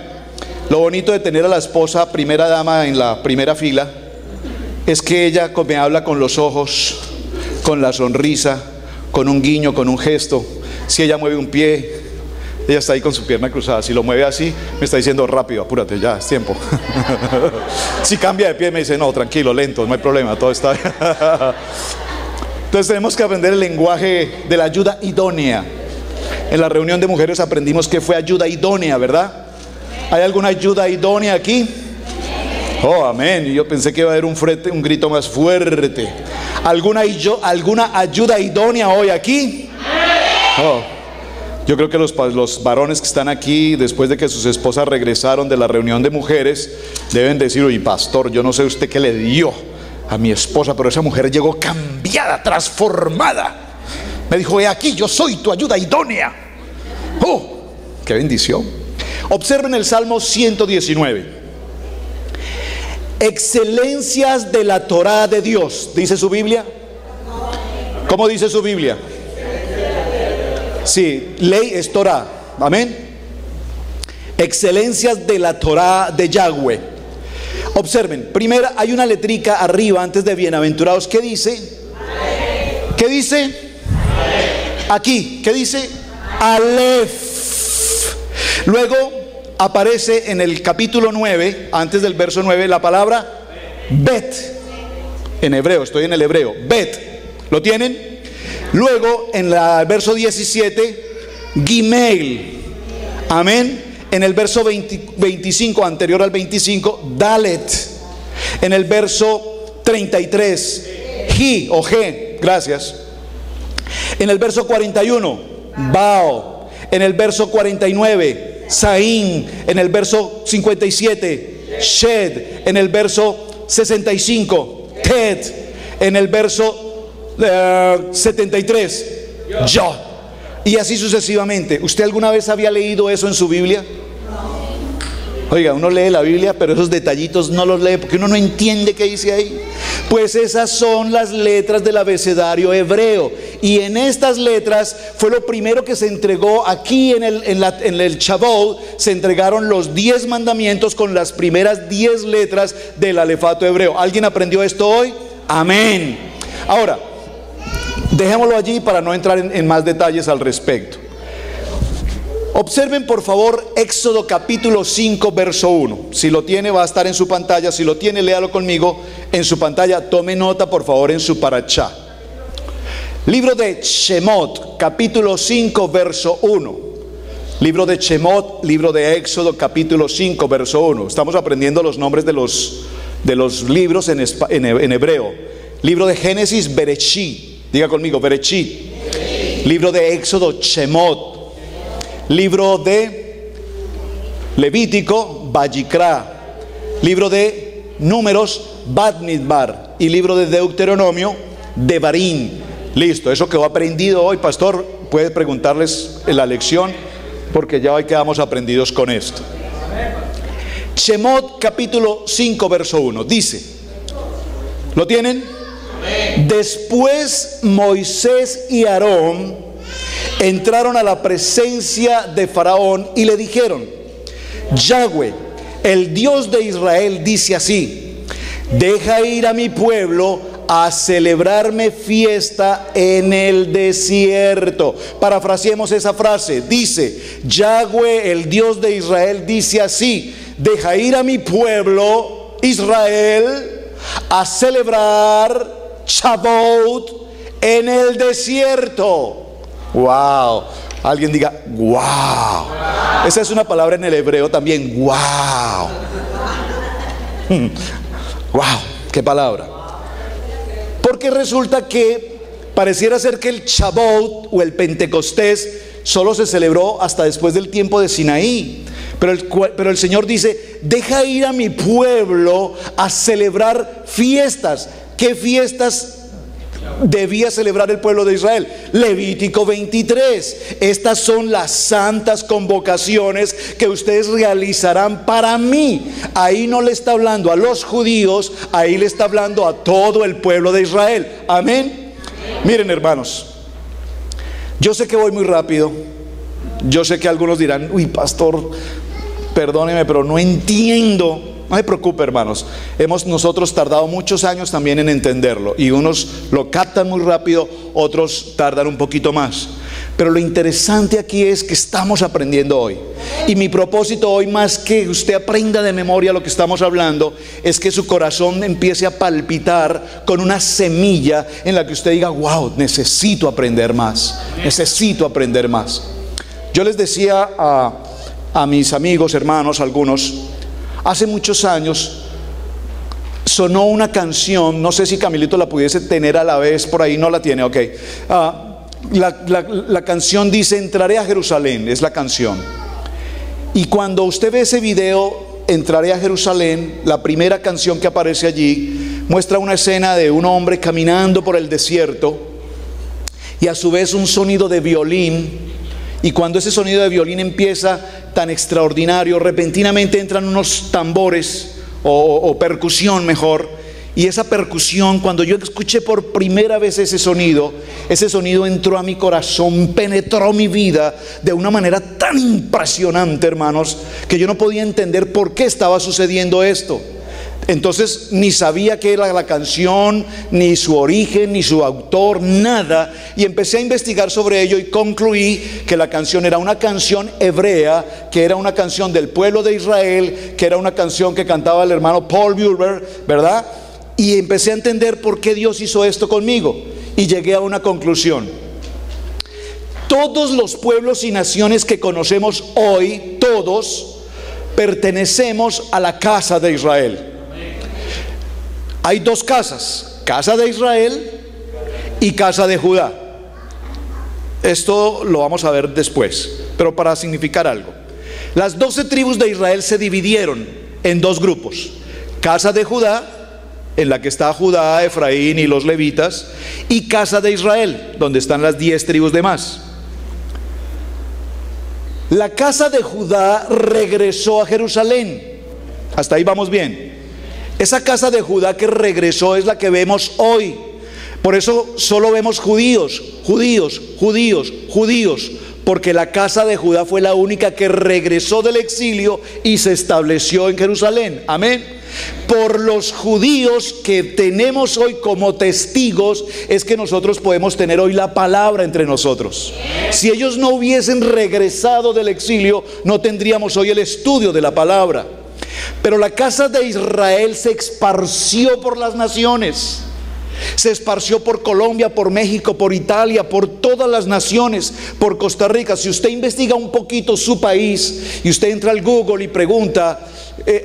Lo bonito de tener a la esposa primera dama en la primera fila es que ella me habla con los ojos, con la sonrisa, con un guiño, con un gesto. Si ella mueve un pie, ella está ahí con su pierna cruzada. Si lo mueve así, me está diciendo rápido, apúrate, ya es tiempo. Si cambia de pie, me dice no, tranquilo, lento, no hay problema, todo está bien. Entonces tenemos que aprender el lenguaje de la ayuda idónea. En la reunión de mujeres aprendimos que fue ayuda idónea, ¿verdad? ¿Hay alguna ayuda idónea aquí? Oh, amén. Yo pensé que iba a haber un grito más fuerte. ¿Alguna ayuda idónea hoy aquí? Oh, yo creo que los varones que están aquí, después de que sus esposas regresaron de la reunión de mujeres, deben decir: oye, pastor, yo no sé usted qué le dio a mi esposa, pero esa mujer llegó cambiada, transformada. Me dijo: he aquí, yo soy tu ayuda idónea. ¡Oh, qué bendición! Observen el Salmo 119. Excelencias de la Torá de Dios. ¿Dice su Biblia? ¿Cómo dice su Biblia? Sí, ley es Torá. Amén. Excelencias de la Torá de Yahweh. Observen, primero hay una letrica arriba antes de bienaventurados. ¿Qué dice? ¿Qué dice? Aquí, ¿qué dice? Aleph. Luego aparece en el capítulo 9, antes del verso 9, la palabra Bet. En hebreo, estoy en el hebreo. Bet. ¿Lo tienen? Luego en el verso 17, Gimel. Amén. En el verso 25, anterior al 25, Dalet. En el verso 33, Ji o G. Gracias. En el verso 41, Bao. En el verso 49, Saín. En el verso 57, Shed. En el verso 65, Tet. En el verso 73, Yo. Y así sucesivamente. ¿Usted alguna vez había leído eso en su Biblia? Oiga, uno lee la Biblia, pero esos detallitos no los lee porque uno no entiende qué dice ahí. Pues esas son las letras del abecedario hebreo. Y en estas letras fue lo primero que se entregó aquí en el Shavuot. Se entregaron los 10 mandamientos con las primeras 10 letras del alefato hebreo. ¿Alguien aprendió esto hoy? Amén. Ahora, dejémoslo allí para no entrar en más detalles al respecto. Observen por favor Éxodo capítulo 5 verso 1. Si lo tiene va a estar en su pantalla. Si lo tiene, léalo conmigo en su pantalla. Tome nota por favor en su parachá. Libro de Shemot capítulo 5 verso 1. Libro de Shemot, libro de Éxodo capítulo 5 verso 1. Estamos aprendiendo los nombres de los libros en hebreo. Libro de Génesis, Bereshit. Diga conmigo, Bereshit. Libro de Éxodo, Shemot. Libro de Levítico, Vayikra. Libro de Números, Bamidbar. Y libro de Deuteronomio, Devarim. Listo, eso quedó aprendido hoy, pastor. Puede preguntarles en la lección, porque ya hoy quedamos aprendidos con esto. Shemot capítulo 5 verso 1 dice, ¿lo tienen? Después Moisés y Aarón entraron a la presencia de Faraón y le dijeron: Yahweh, el Dios de Israel, dice así: deja ir a mi pueblo a celebrarme fiesta en el desierto. Parafraseemos esa frase. Dice: Yahweh, el Dios de Israel, dice así: deja ir a mi pueblo Israel a celebrar Shavuot en el desierto. Wow. Alguien diga wow. Esa es una palabra en el hebreo también. Wow. Wow. Qué palabra. Porque resulta que pareciera ser que el Shavuot o el Pentecostés solo se celebró hasta después del tiempo de Sinaí. Pero el Señor dice: deja ir a mi pueblo a celebrar fiestas. ¿Qué fiestas debía celebrar el pueblo de Israel? Levítico 23. Estas son las santas convocaciones que ustedes realizarán para mí. Ahí no le está hablando a los judíos, ahí le está hablando a todo el pueblo de Israel. Amén. Miren, hermanos, yo sé que voy muy rápido. Yo sé que algunos dirán: uy, pastor, perdóneme, pero no entiendo. No se preocupe, hermanos. Hemos nosotros tardado muchos años también en entenderlo. Y unos lo captan muy rápido, otros tardan un poquito más. Pero lo interesante aquí es que estamos aprendiendo hoy. Y mi propósito hoy, más que usted aprenda de memoria lo que estamos hablando, es que su corazón empiece a palpitar con una semilla en la que usted diga: wow, necesito aprender más, necesito aprender más. Yo les decía a mis amigos, hermanos, algunos, hace muchos años sonó una canción, no sé si Camilito la pudiese tener a la vez por ahí. No la tiene, ok. La canción dice: entraré a Jerusalén, es la canción. Y cuando usted ve ese video, entraré a Jerusalén, la primera canción que aparece allí muestra una escena de un hombre caminando por el desierto, y a su vez un sonido de violín. Y cuando ese sonido de violín empieza tan extraordinario, repentinamente entran unos tambores o percusión mejor. Y esa percusión, cuando yo escuché por primera vez ese sonido entró a mi corazón, penetró mi vida de una manera tan impresionante, hermanos, que yo no podía entender por qué estaba sucediendo esto. Entonces ni sabía qué era la canción, ni su origen, ni su autor, nada. Y empecé a investigar sobre ello y concluí que la canción era una canción hebrea, que era una canción del pueblo de Israel, que era una canción que cantaba el hermano Paul Buller, ¿verdad? Y empecé a entender por qué Dios hizo esto conmigo. Y llegué a una conclusión: todos los pueblos y naciones que conocemos hoy, todos pertenecemos a la casa de Israel. Hay dos casas: casa de Israel y casa de Judá. Esto lo vamos a ver después, pero para significar algo. Las 12 tribus de Israel se dividieron en dos grupos: casa de Judá, en la que está Judá, Efraín y los levitas, y casa de Israel, donde están las 10 tribus demás. La casa de Judá regresó a Jerusalén. Hasta ahí vamos bien. Esa casa de Judá que regresó es la que vemos hoy. Por eso solo vemos judíos, judíos, judíos, judíos, porque la casa de Judá fue la única que regresó del exilio y se estableció en Jerusalén. Amén. Por los judíos que tenemos hoy como testigos es que nosotros podemos tener hoy la palabra entre nosotros. Si ellos no hubiesen regresado del exilio, no tendríamos hoy el estudio de la palabra. Pero la casa de Israel se esparció por las naciones. Se esparció por Colombia, por México, por Italia, por todas las naciones, por Costa Rica. Si usted investiga un poquito su país y usted entra al Google y pregunta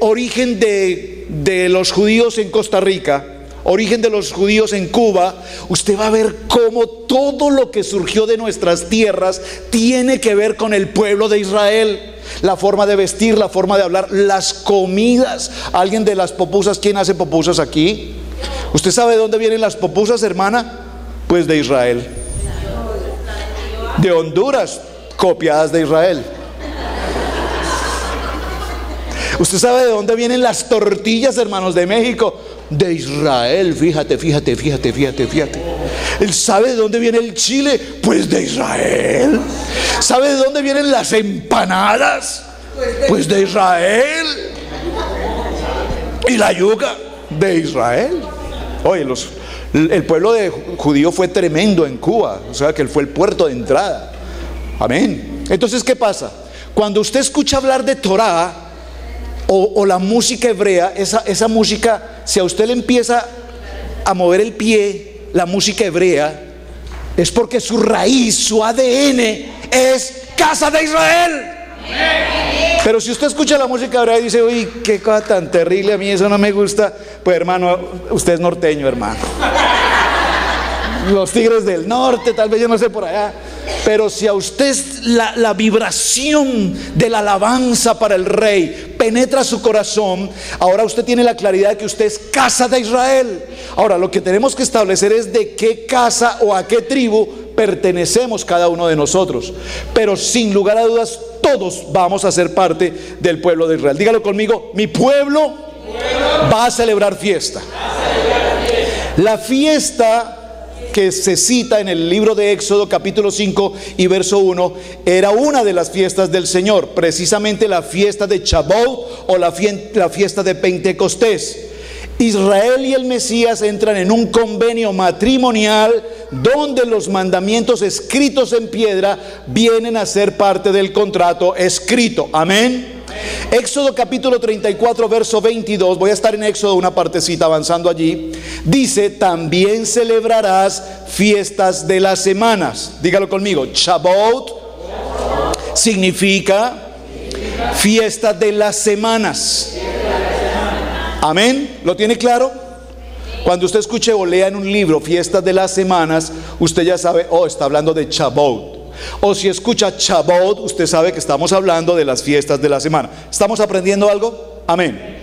origen de los judíos en Costa Rica, origen de los judíos en Cuba, usted va a ver cómo todo lo que surgió de nuestras tierras tiene que ver con el pueblo de Israel. La forma de vestir, la forma de hablar, las comidas. ¿Alguien de las pupusas? ¿Quién hace pupusas aquí? ¿Usted sabe de dónde vienen las pupusas, hermana? Pues de Israel. De Honduras, copiadas de Israel. ¿Usted sabe de dónde vienen las tortillas, hermanos, de México? De Israel. Fíjate. ¿Él sabe de dónde viene el chile? Pues de Israel. ¿Sabe de dónde vienen las empanadas? Pues de Israel. ¿Y la yuca? De Israel. Oye, el pueblo de judío fue tremendo en Cuba. O sea que él fue el puerto de entrada. Amén. Entonces, ¿qué pasa? Cuando usted escucha hablar de Torah o la música hebrea, esa música, si a usted le empieza a mover el pie, la música hebrea, es porque su raíz, su ADN es casa de Israel. Pero si usted escucha la música hebrea y dice: uy, qué cosa tan terrible, a mí eso no me gusta, pues hermano, usted es norteño, hermano. Los Tigres del Norte, tal vez, yo no sé, por allá. Pero si a usted la vibración de la alabanza para el rey penetra su corazón, ahora usted tiene la claridad de que usted es casa de Israel. Ahora, lo que tenemos que establecer es de qué casa o a qué tribu pertenecemos cada uno de nosotros. Pero sin lugar a dudas, todos vamos a ser parte del pueblo de Israel. Dígalo conmigo: mi pueblo va a celebrar fiesta. La fiesta que se cita en el libro de Éxodo capítulo 5 y verso 1 era una de las fiestas del Señor, precisamente la fiesta de Shavuot o la fiesta de Pentecostés. Israel y el Mesías entran en un convenio matrimonial donde los mandamientos escritos en piedra vienen a ser parte del contrato escrito. Amén. Éxodo capítulo 34 verso 22, voy a estar en Éxodo una partecita avanzando allí, dice: también celebrarás fiestas de las semanas. Dígalo conmigo, Shavuot significa fiestas de las semanas. Amén, ¿lo tiene claro? Cuando usted escuche o lea en un libro fiestas de las semanas, usted ya sabe, oh, está hablando de Shavuot. O si escucha Shavuot, usted sabe que estamos hablando de las fiestas de la semana. ¿Estamos aprendiendo algo? Amén.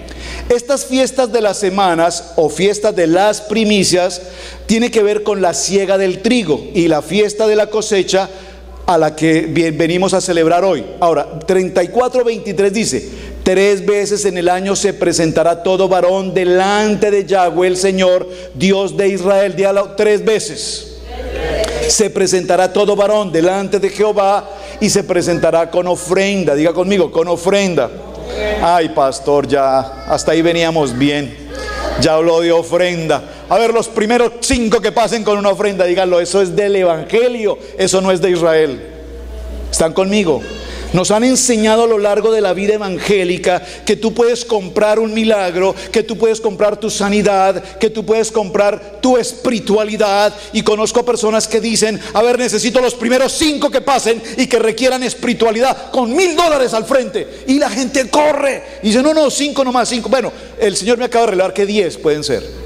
Estas fiestas de las semanas o fiestas de las primicias tiene que ver con la siega del trigo y la fiesta de la cosecha a la que venimos a celebrar hoy. Ahora, 34:23 dice: 3 veces en el año se presentará todo varón delante de Yahweh el Señor, Dios de Israel. Dígalo, 3 veces. Se presentará todo varón delante de Jehová y se presentará con ofrenda. Diga conmigo, con ofrenda. Ay, pastor, ya hasta ahí veníamos bien. Ya habló de ofrenda. A ver, los primeros 5 que pasen con una ofrenda, díganlo, eso es del evangelio, eso no es de Israel. ¿Están conmigo? Nos han enseñado a lo largo de la vida evangélica que tú puedes comprar un milagro, que tú puedes comprar tu sanidad, que tú puedes comprar tu espiritualidad. Y conozco personas que dicen: a ver, necesito los primeros 5 que pasen y que requieran espiritualidad, con $1000 al frente. Y la gente corre y dice: no, 5 nomás, 5. Bueno, el Señor me acaba de revelar que 10 pueden ser.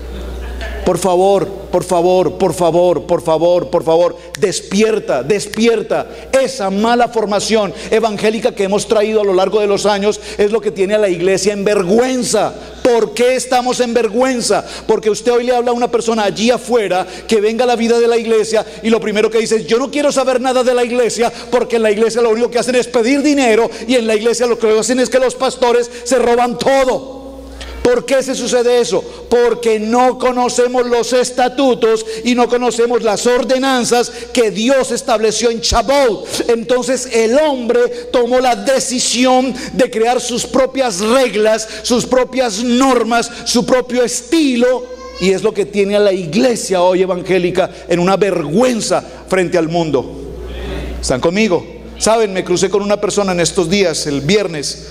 Por favor, por favor, por favor, por favor, por favor, despierta, despierta. Esa mala formación evangélica que hemos traído a lo largo de los años es lo que tiene a la iglesia en vergüenza. ¿Por qué estamos en vergüenza? Porque usted hoy le habla a una persona allí afuera que venga a la vida de la iglesia y lo primero que dice es: yo no quiero saber nada de la iglesia, porque en la iglesia lo único que hacen es pedir dinero, y en la iglesia lo que hacen es que los pastores se roban todo. ¿Por qué se sucede eso? Porque no conocemos los estatutos y no conocemos las ordenanzas que Dios estableció en Shavuot. Entonces el hombre tomó la decisión de crear sus propias reglas, sus propias normas, su propio estilo, y es lo que tiene a la iglesia hoy evangélica en una vergüenza frente al mundo. ¿Están conmigo? Saben, me crucé con una persona en estos días, el viernes,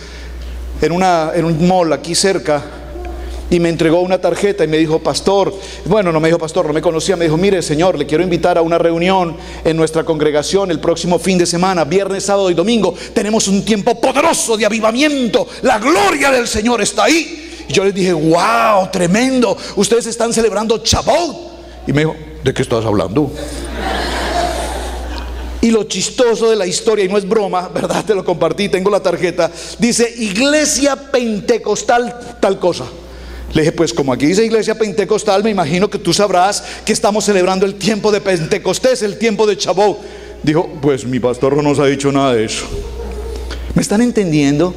en un mall aquí cerca, y me entregó una tarjeta y me dijo: pastor, bueno, no me dijo pastor, no me conocía, me dijo: mire señor, le quiero invitar a una reunión en nuestra congregación el próximo fin de semana, viernes, sábado y domingo. Tenemos un tiempo poderoso de avivamiento, la gloria del Señor está ahí. Y yo les dije: wow, tremendo, ustedes están celebrando Shavuot. Y me dijo: ¿de qué estás hablando? Y lo chistoso de la historia, y no es broma, ¿verdad? Te lo compartí, tengo la tarjeta, dice: iglesia pentecostal tal cosa. Le dije: pues como aquí dice iglesia pentecostal, me imagino que tú sabrás que estamos celebrando el tiempo de Pentecostés, el tiempo de Shavuot. Dijo: pues mi pastor no nos ha dicho nada de eso. ¿Me están entendiendo?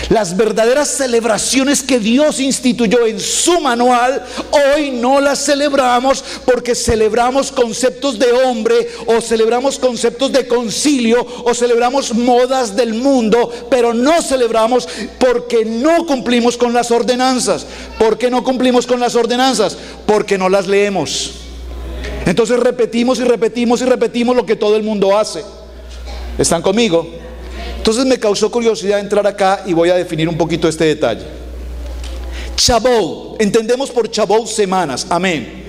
Las verdaderas celebraciones que Dios instituyó en su manual, hoy no las celebramos porque celebramos conceptos de hombre, o celebramos conceptos de concilio, o celebramos modas del mundo, pero no celebramos porque no cumplimos con las ordenanzas. ¿Por qué no cumplimos con las ordenanzas? Porque no las leemos. Entonces repetimos y repetimos y repetimos lo que todo el mundo hace. ¿Están conmigo? Entonces me causó curiosidad entrar acá y voy a definir un poquito este detalle. Shavuot, entendemos por Shavuot semanas, amén.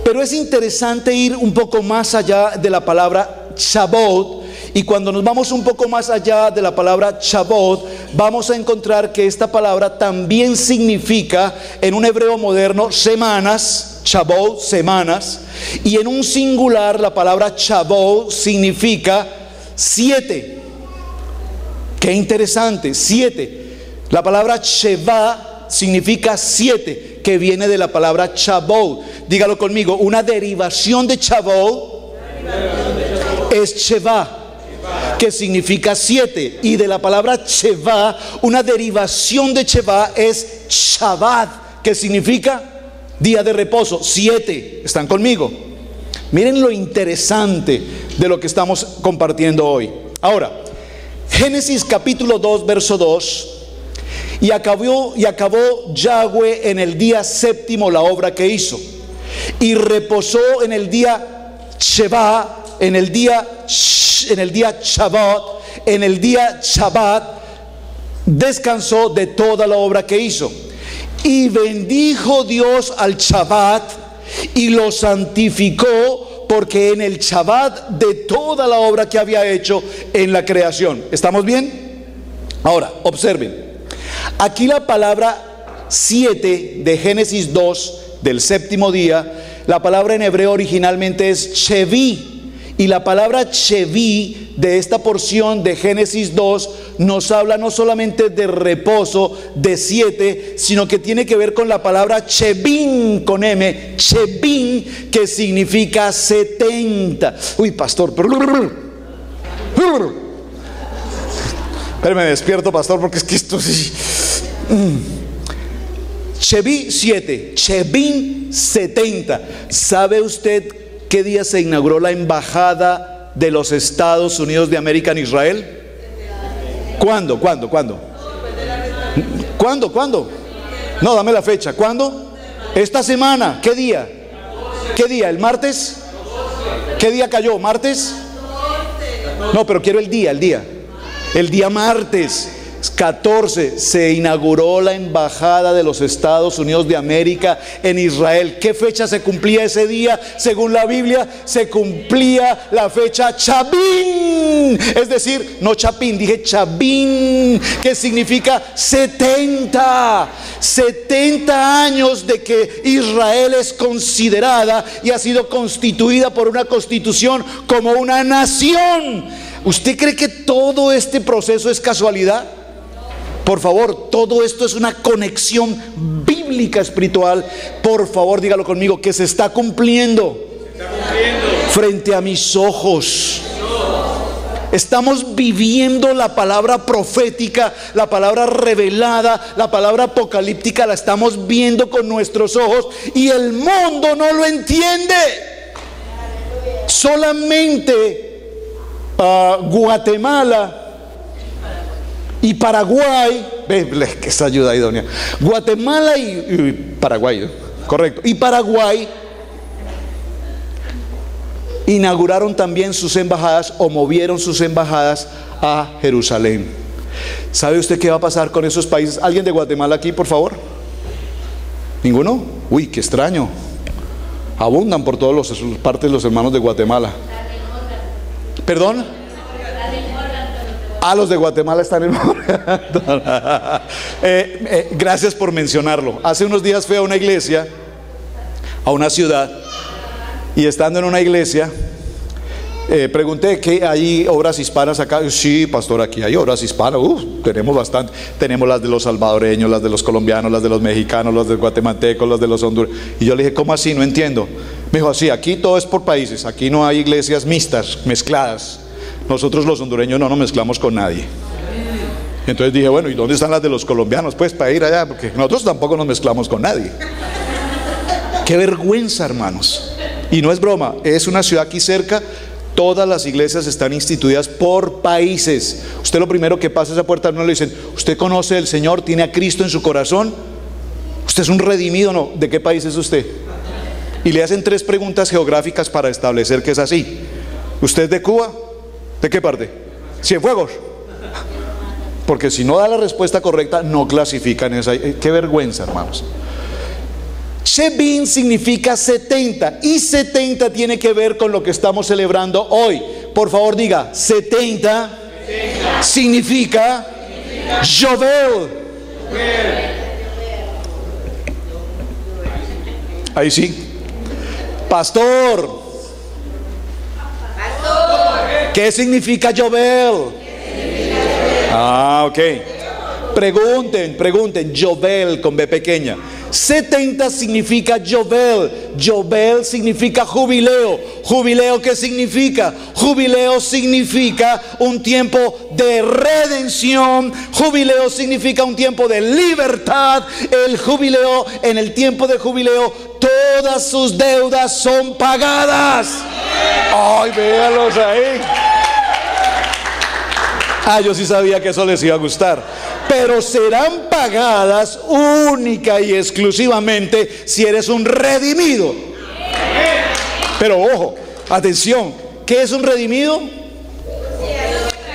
Pero es interesante ir un poco más allá de la palabra Shavuot, y cuando nos vamos un poco más allá de la palabra Shavuot, vamos a encontrar que esta palabra también significa, en un hebreo moderno, semanas. Shavuot, semanas, y en un singular la palabra Shavuot significa 7. Qué interesante, 7. La palabra Sheva significa 7, que viene de la palabra Shavuot. Dígalo conmigo, una derivación de Shavuot es Sheva, que significa 7. Y de la palabra Sheva, una derivación de Sheva es Shabbat, que significa día de reposo, 7. ¿Están conmigo? Miren lo interesante de lo que estamos compartiendo hoy. Ahora, Génesis capítulo 2, verso 2. Y acabó Yahweh en el día séptimo la obra que hizo. Y reposó en el día Sheva, en el día Shabbat, descansó de toda la obra que hizo. Y bendijo Dios al Shabbat y lo santificó, porque en el Shabbat de toda la obra que había hecho en la creación. ¿Estamos bien? Ahora, observen. Aquí la palabra 7 de Génesis 2, del séptimo día, la palabra en hebreo originalmente es Shevi. Y la palabra Shevi de esta porción de Génesis 2 nos habla no solamente de reposo, de 7, sino que tiene que ver con la palabra Chevin con M, Chevin, que significa 70. Uy, pastor, pero me despierto, pastor, porque es que esto sí. Cheví 7, Chevin 70. ¿Sabe usted qué día se inauguró la embajada de los Estados Unidos de América en Israel? ¿Cuándo? No, dame la fecha. ¿Cuándo? Esta semana. ¿Qué día? ¿El martes? ¿Qué día cayó? ¿Martes? No, pero quiero el día. El día martes 14 se inauguró la embajada de los Estados Unidos de América en Israel. ¿Qué fecha se cumplía ese día? Según la Biblia, se cumplía la fecha Chabín. Es decir, no Chapín, dije Chabín, que significa 70. 70 años de que Israel es considerada y ha sido constituida por una constitución como una nación. ¿Usted cree que todo este proceso es casualidad? Por favor, todo esto es una conexión bíblica espiritual. Por favor, dígalo conmigo, que se está cumpliendo frente a mis ojos. Estamos viviendo la palabra profética, la palabra revelada, la palabra apocalíptica, la estamos viendo con nuestros ojos y el mundo no lo entiende. Solamente Guatemala y Paraguay, que esa ayuda idónea. Guatemala y Paraguay, correcto. Y Paraguay inauguraron también sus embajadas o movieron sus embajadas a Jerusalén. ¿Sabe usted qué va a pasar con esos países? ¿Alguien de Guatemala aquí, por favor? ¿Ninguno? Uy, qué extraño. Abundan por todas las partes los hermanos de Guatemala. ¿Perdón? Los de Guatemala están en gracias por mencionarlo. Hace unos días fui a una iglesia, a una ciudad, y estando en una iglesia pregunté que hay obras hispanas acá. Sí, pastor, aquí hay obras hispanas. Tenemos bastante. Tenemos las de los salvadoreños, las de los colombianos, las de los mexicanos, las de los guatemaltecos, las de los hondureños. Y yo le dije, ¿cómo así? No entiendo. Me dijo, sí, aquí todo es por países. Aquí no hay iglesias mixtas, mezcladas. Nosotros los hondureños no nos mezclamos con nadie. Entonces dije, bueno, ¿y dónde están las de los colombianos? Pues para ir allá, porque nosotros tampoco nos mezclamos con nadie. Qué vergüenza, hermanos. Y no es broma, es una ciudad aquí cerca. Todas las iglesias están instituidas por países. Usted lo primero que pasa a esa puerta, no le dicen, ¿usted conoce al Señor? ¿Tiene a Cristo en su corazón? ¿Usted es un redimido? No. ¿De qué país es usted? Y le hacen 3 preguntas geográficas para establecer que es así. ¿Usted es de Cuba? ¿De qué parte? Cienfuegos. Porque si no da la respuesta correcta, no clasifican esa. Qué vergüenza, hermanos. Shebin significa 70 y 70 tiene que ver con lo que estamos celebrando hoy. Por favor, diga, 70 significa Yovel. Ahí sí. Pastor, ¿qué significa Yovel? Ok. Pregunten, Yovel con B pequeña. 70 significa Yovel. Yovel significa jubileo. ¿Jubileo qué significa? Jubileo significa un tiempo de redención. Jubileo significa un tiempo de libertad. El jubileo, en el tiempo de jubileo, todas sus deudas son pagadas. Ay, véanlos ahí. Yo sí sabía que eso les iba a gustar. pero serán pagadas única y exclusivamente si eres un redimido. Pero ojo, atención, ¿qué es un redimido?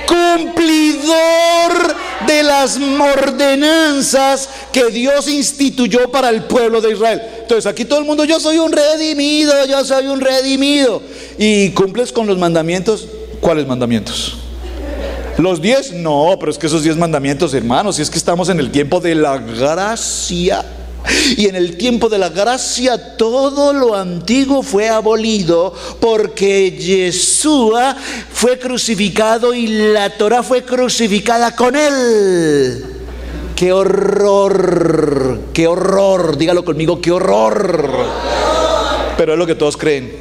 Cumplidor de las ordenanzas que Dios instituyó para el pueblo de Israel. Entonces aquí todo el mundo, yo soy un redimido, yo soy un redimido. ¿Y cumples con los mandamientos? ¿Cuáles mandamientos? ¿Los 10? No, pero es que esos 10 mandamientos, hermanos, si es que estamos en el tiempo de la gracia. Y en el tiempo de la gracia todo lo antiguo fue abolido, porque Yeshua fue crucificado y la Torah fue crucificada con él. ¡Qué horror! ¡Qué horror! Dígalo conmigo, ¡qué horror! Pero es lo que todos creen.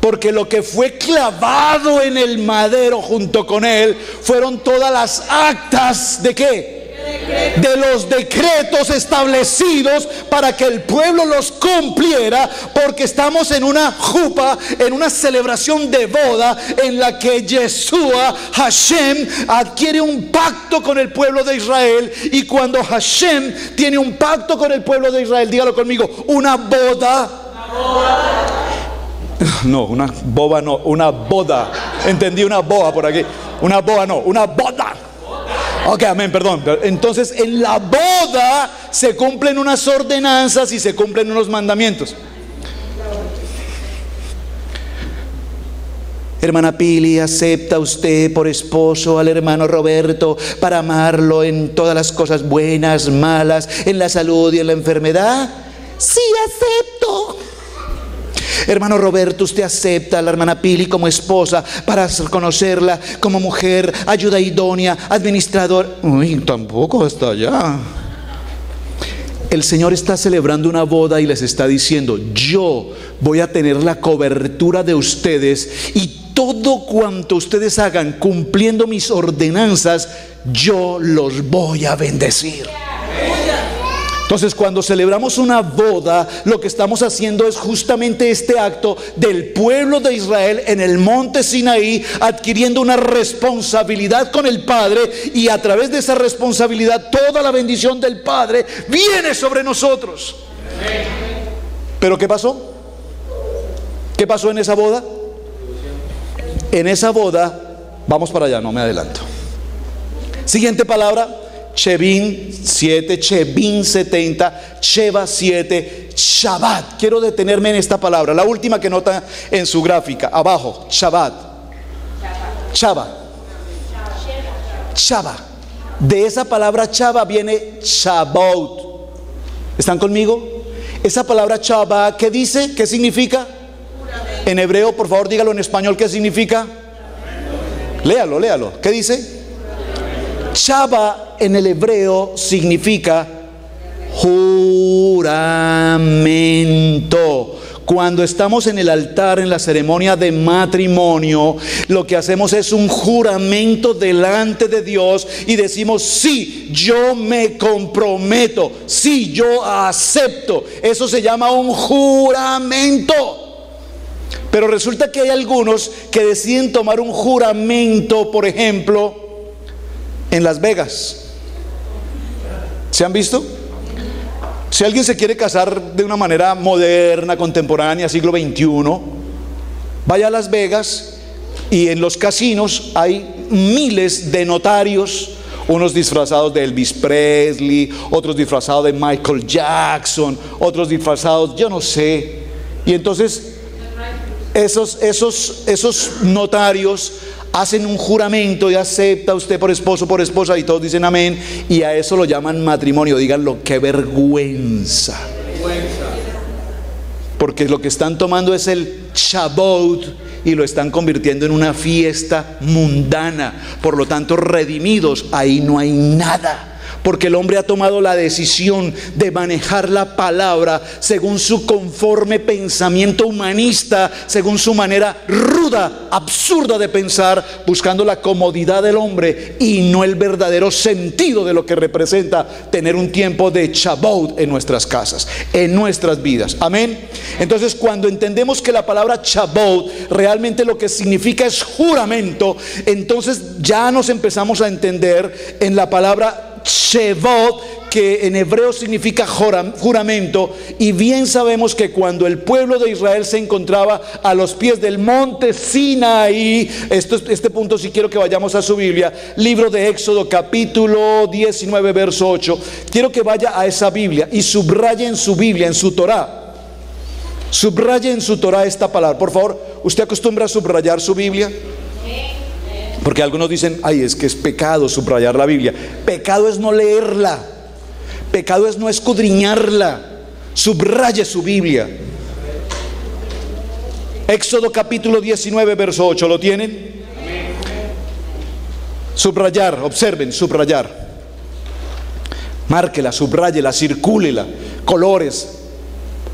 Porque lo que fue clavado en el madero junto con él fueron todas las actas ¿de qué? De los decretos establecidos para que el pueblo los cumpliera, porque estamos en una jupa, en una celebración de boda en la que Yeshua, Hashem, adquiere un pacto con el pueblo de Israel. Y cuando Hashem tiene un pacto con el pueblo de Israel, dígalo conmigo, una boda. No, una boba no, una boda. Entendí una boa por aquí. Una boa no, una boda. Ok, amén, perdón. Entonces en la boda se cumplen unas ordenanzas y se cumplen unos mandamientos. Hermana Pili, ¿acepta usted por esposo al hermano Roberto para amarlo en todas las cosas buenas, malas, en la salud y en la enfermedad? Sí, acepto. Hermano Roberto, ¿usted acepta a la hermana Pili como esposa para conocerla como mujer, ayuda idónea, administrador? Uy, tampoco hasta allá. El Señor está celebrando una boda y les está diciendo, yo voy a tener la cobertura de ustedes, y todo cuanto ustedes hagan cumpliendo mis ordenanzas, yo los voy a bendecir. Entonces, cuando celebramos una boda, lo que estamos haciendo es justamente este acto del pueblo de Israel en el monte Sinaí, adquiriendo una responsabilidad con el Padre, y a través de esa responsabilidad toda la bendición del Padre viene sobre nosotros. ¿Pero qué pasó? ¿Qué pasó en esa boda? En esa boda, vamos para allá, no me adelanto. Siguiente palabra. Chevin 7, Chevin 70, Sheva 7, Shabbat. Quiero detenerme en esta palabra, la última que nota en su gráfica, abajo, Shabbat. Shaba. Shaba. De esa palabra Shaba viene Shabbat. ¿Están conmigo? Esa palabra Shabbat, ¿qué dice? ¿Qué significa? En hebreo, por favor, dígalo en español, ¿qué significa? Léalo, léalo. ¿Qué dice? Shaba en el hebreo significa juramento. Cuando estamos en el altar, en la ceremonia de matrimonio, lo que hacemos es un juramento delante de Dios y decimos, sí, yo me comprometo, sí, yo acepto. Eso se llama un juramento. Pero resulta que hay algunos que deciden tomar un juramento, por ejemplo, en Las Vegas. ¿Se han visto? Si alguien se quiere casar de una manera moderna, contemporánea, siglo XXI, vaya a Las Vegas, y en los casinos hay miles de notarios, unos disfrazados de Elvis Presley, otros disfrazados de Michael Jackson, otros disfrazados, yo no sé. Y entonces esos notarios hacen un juramento y acepta usted por esposo, por esposa, y todos dicen amén, y a eso lo llaman matrimonio. Díganlo, qué vergüenza. Porque lo que están tomando es el Shabbat y lo están convirtiendo en una fiesta mundana. Por lo tanto, redimidos, ahí no hay nada. porque el hombre ha tomado la decisión de manejar la palabra según su conforme pensamiento humanista, según su manera ruda, absurda de pensar, buscando la comodidad del hombre y no el verdadero sentido de lo que representa tener un tiempo de Shavuot en nuestras casas, en nuestras vidas. Amén. Entonces, cuando entendemos que la palabra Shavuot realmente lo que significa es juramento, entonces ya nos empezamos a entender en la palabra Shevot, que en hebreo significa juramento, y bien sabemos que cuando el pueblo de Israel se encontraba a los pies del monte Sinaí, este punto sí quiero que vayamos a su Biblia, libro de Éxodo capítulo 19 verso 8, quiero que vaya a esa Biblia y subraye en su Biblia, en su Torá. Subraye en su Torá esta palabra, por favor. ¿Usted acostumbra a subrayar su Biblia? Porque algunos dicen, ay, es que es pecado subrayar la Biblia. Pecado es no leerla, pecado es no escudriñarla. Subraye su Biblia. Éxodo capítulo 19 verso 8, ¿lo tienen? Subrayar, observen, subrayar. Márquela, subráyela, circúlela, colores,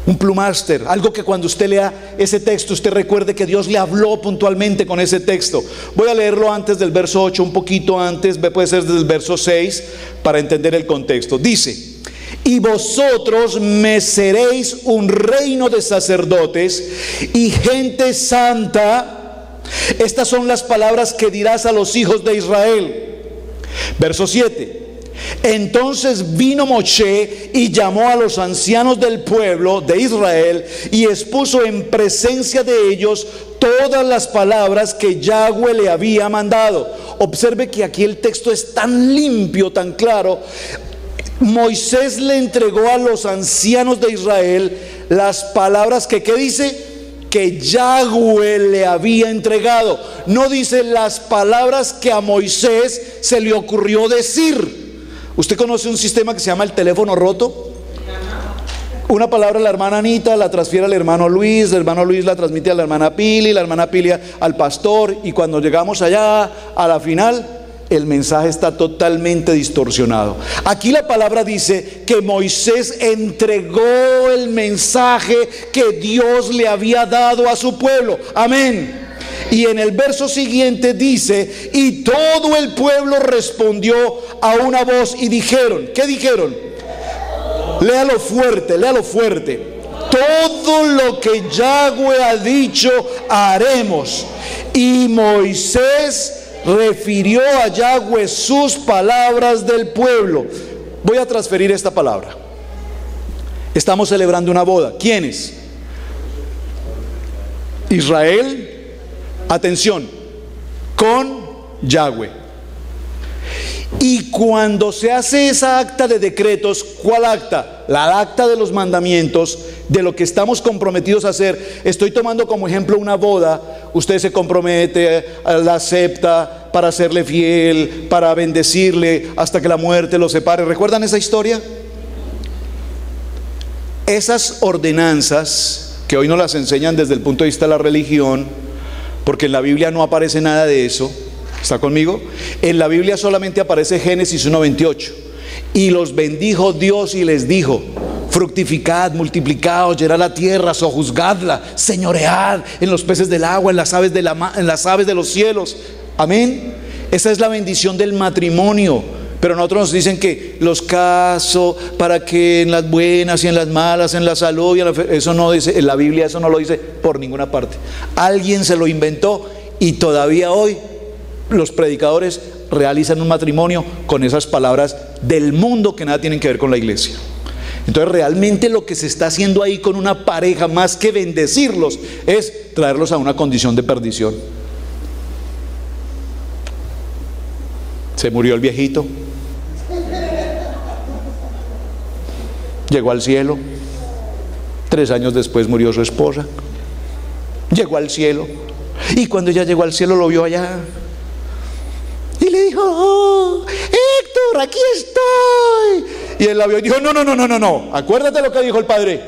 un plumáster, algo que cuando usted lea ese texto usted recuerde que Dios le habló puntualmente con ese texto. Voy a leerlo antes del verso 8, un poquito antes, puede ser desde el verso 6 para entender el contexto. Dice: y vosotros me seréis un reino de sacerdotes y gente santa. Estas son las palabras que dirás a los hijos de Israel. Verso 7. Entonces vino Moshe y llamó a los ancianos del pueblo de Israel y expuso en presencia de ellos todas las palabras que Yahweh le había mandado. Observe que aquí el texto es tan limpio, tan claro. Moisés le entregó a los ancianos de Israel las palabras que, ¿qué dice? Que Yahweh le había entregado. No dice las palabras que a Moisés se le ocurrió decir. ¿Usted conoce un sistema que se llama el teléfono roto? Una palabra la hermana Anita la transfiere al hermano Luis la transmite a la hermana Pili al pastor, y cuando llegamos allá a la final el mensaje está totalmente distorsionado. Aquí la palabra dice que Moisés entregó el mensaje que Dios le había dado a su pueblo. Amén. Y en el verso siguiente dice: y todo el pueblo respondió a una voz y dijeron, ¿qué dijeron? Léalo fuerte, léalo fuerte. Todo lo que Yahweh ha dicho haremos. Y Moisés refirió a Yahweh sus palabras del pueblo. Voy a transferir esta palabra. Estamos celebrando una boda. ¿Quiénes? Israel. Atención, con Yahweh. Y cuando se hace esa acta de decretos, ¿cuál acta? La acta de los mandamientos, de lo que estamos comprometidos a hacer. Estoy tomando como ejemplo una boda. Usted se compromete, la acepta para serle fiel, para bendecirle hasta que la muerte lo separe. ¿Recuerdan esa historia? Esas ordenanzas, que hoy no las enseñan desde el punto de vista de la religión, porque en la Biblia no aparece nada de eso. ¿Está conmigo? En la Biblia solamente aparece Génesis 1:28. Y los bendijo Dios y les dijo: fructificad, multiplicaos, llenad la tierra, sojuzgadla, señoread en los peces del agua, en las aves de los cielos. Amén. Esa es la bendición del matrimonio. Pero nosotros nos dicen que los caso para que en las buenas y en las malas, en la salud y en eso no dice, en la Biblia eso no lo dice por ninguna parte. Alguien se lo inventó y todavía hoy los predicadores realizan un matrimonio con esas palabras del mundo que nada tienen que ver con la iglesia. Entonces realmente lo que se está haciendo ahí con una pareja, más que bendecirlos, es traerlos a una condición de perdición. Se murió el viejito, llegó al cielo. 3 años después murió su esposa. Llegó al cielo. Y cuando ella llegó al cielo lo vio allá. Y le dijo: oh, Héctor, aquí estoy. Y él la vio y dijo: no. Acuérdate lo que dijo el padre.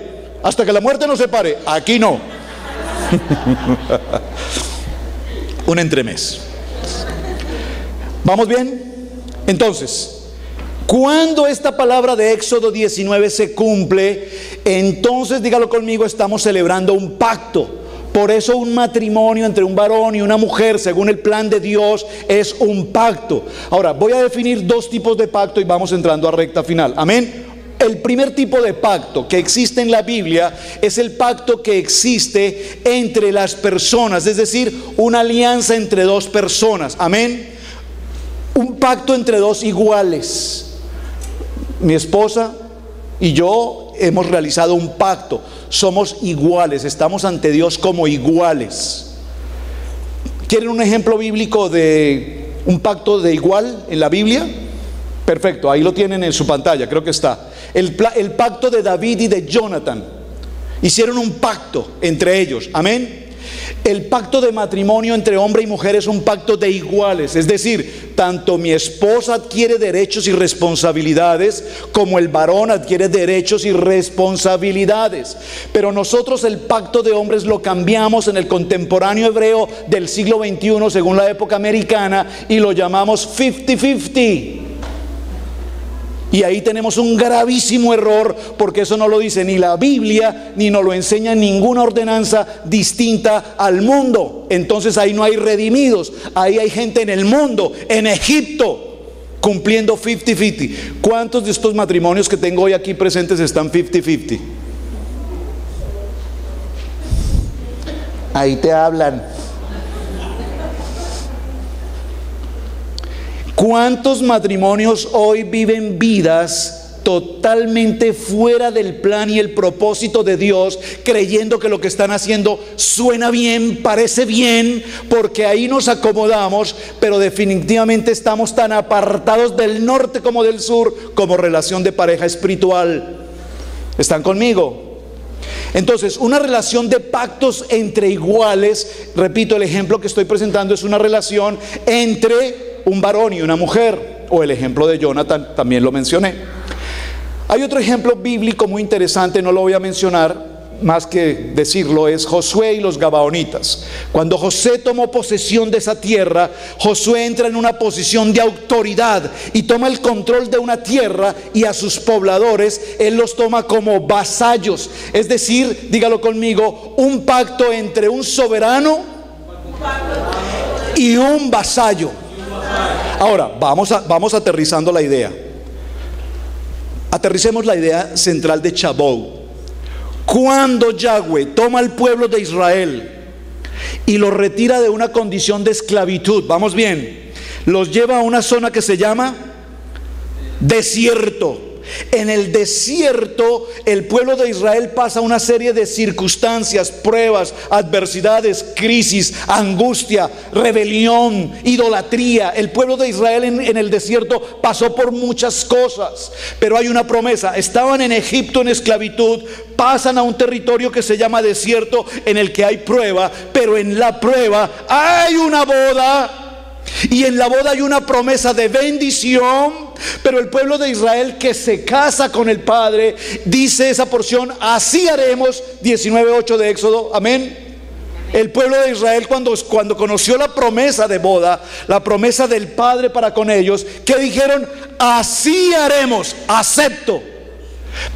Hasta que la muerte nos separe. Aquí no. Un entremés. ¿Vamos bien? Entonces, Cuando esta palabra de Éxodo 19 se cumple, entonces dígalo conmigo, estamos celebrando un pacto. Por eso un matrimonio entre un varón y una mujer, según el plan de Dios, es un pacto. Ahora, voy a definir dos tipos de pacto y vamos entrando a recta final. Amén. El primer tipo de pacto que existe en la Biblia es el pacto que existe entre las personas, es decir, una alianza entre dos personas. Amén. Un pacto entre dos iguales. Mi esposa y yo hemos realizado un pacto. Somos iguales, estamos ante Dios como iguales. ¿Quieren un ejemplo bíblico de un pacto de igual en la Biblia? Perfecto, ahí lo tienen en su pantalla, creo que está. El pacto de David y de Jonathan. Hicieron un pacto entre ellos, amén. El pacto de matrimonio entre hombre y mujer es un pacto de iguales, es decir, tanto mi esposa adquiere derechos y responsabilidades como el varón adquiere derechos y responsabilidades. Pero nosotros el pacto de hombres lo cambiamos en el contemporáneo hebreo del siglo XXI según la época americana y lo llamamos 50-50. Y ahí tenemos un gravísimo error, porque eso no lo dice ni la Biblia, ni nos lo enseña ninguna ordenanza distinta al mundo. Entonces ahí no hay redimidos, ahí hay gente en el mundo, en Egipto, cumpliendo 50-50. ¿Cuántos de estos matrimonios que tengo hoy aquí presentes están 50-50? Ahí te hablan. ¿Cuántos matrimonios hoy viven vidas totalmente fuera del plan y el propósito de Dios, creyendo que lo que están haciendo suena bien, parece bien, porque ahí nos acomodamos, pero definitivamente estamos tan apartados del norte como del sur como relación de pareja espiritual? ¿Están conmigo? Entonces, una relación de pactos entre iguales, repito, el ejemplo que estoy presentando es una relación entre un varón y una mujer, o el ejemplo de Jonathan, también lo mencioné. Hay otro ejemplo bíblico muy interesante, no lo voy a mencionar, más que decirlo, es Josué y los Gabaonitas. Cuando José tomó posesión de esa tierra, Josué entra en una posición de autoridad y toma el control de una tierra, y a sus pobladores él los toma como vasallos, es decir, dígalo conmigo, un pacto entre un soberano y un vasallo. Ahora, vamos aterrizando la idea. Aterricemos la idea central de Chabot. Cuando Yahweh toma al pueblo de Israel y los retira de una condición de esclavitud, vamos bien, los lleva a una zona que se llama desierto. En el desierto el pueblo de Israel pasa una serie de circunstancias, pruebas, adversidades, crisis, angustia, rebelión, idolatría. El pueblo de Israel en el desierto pasó por muchas cosas, pero hay una promesa. Estaban en Egipto en esclavitud, pasan a un territorio que se llama desierto, en el que hay prueba, pero en la prueba hay una boda. Y en la boda hay una promesa de bendición, pero el pueblo de Israel que se casa con el Padre, dice esa porción, así haremos, 19:8 de Éxodo, amén. El pueblo de Israel cuando conoció la promesa de boda, la promesa del Padre para con ellos, ¿qué dijeron? Así haremos, acepto.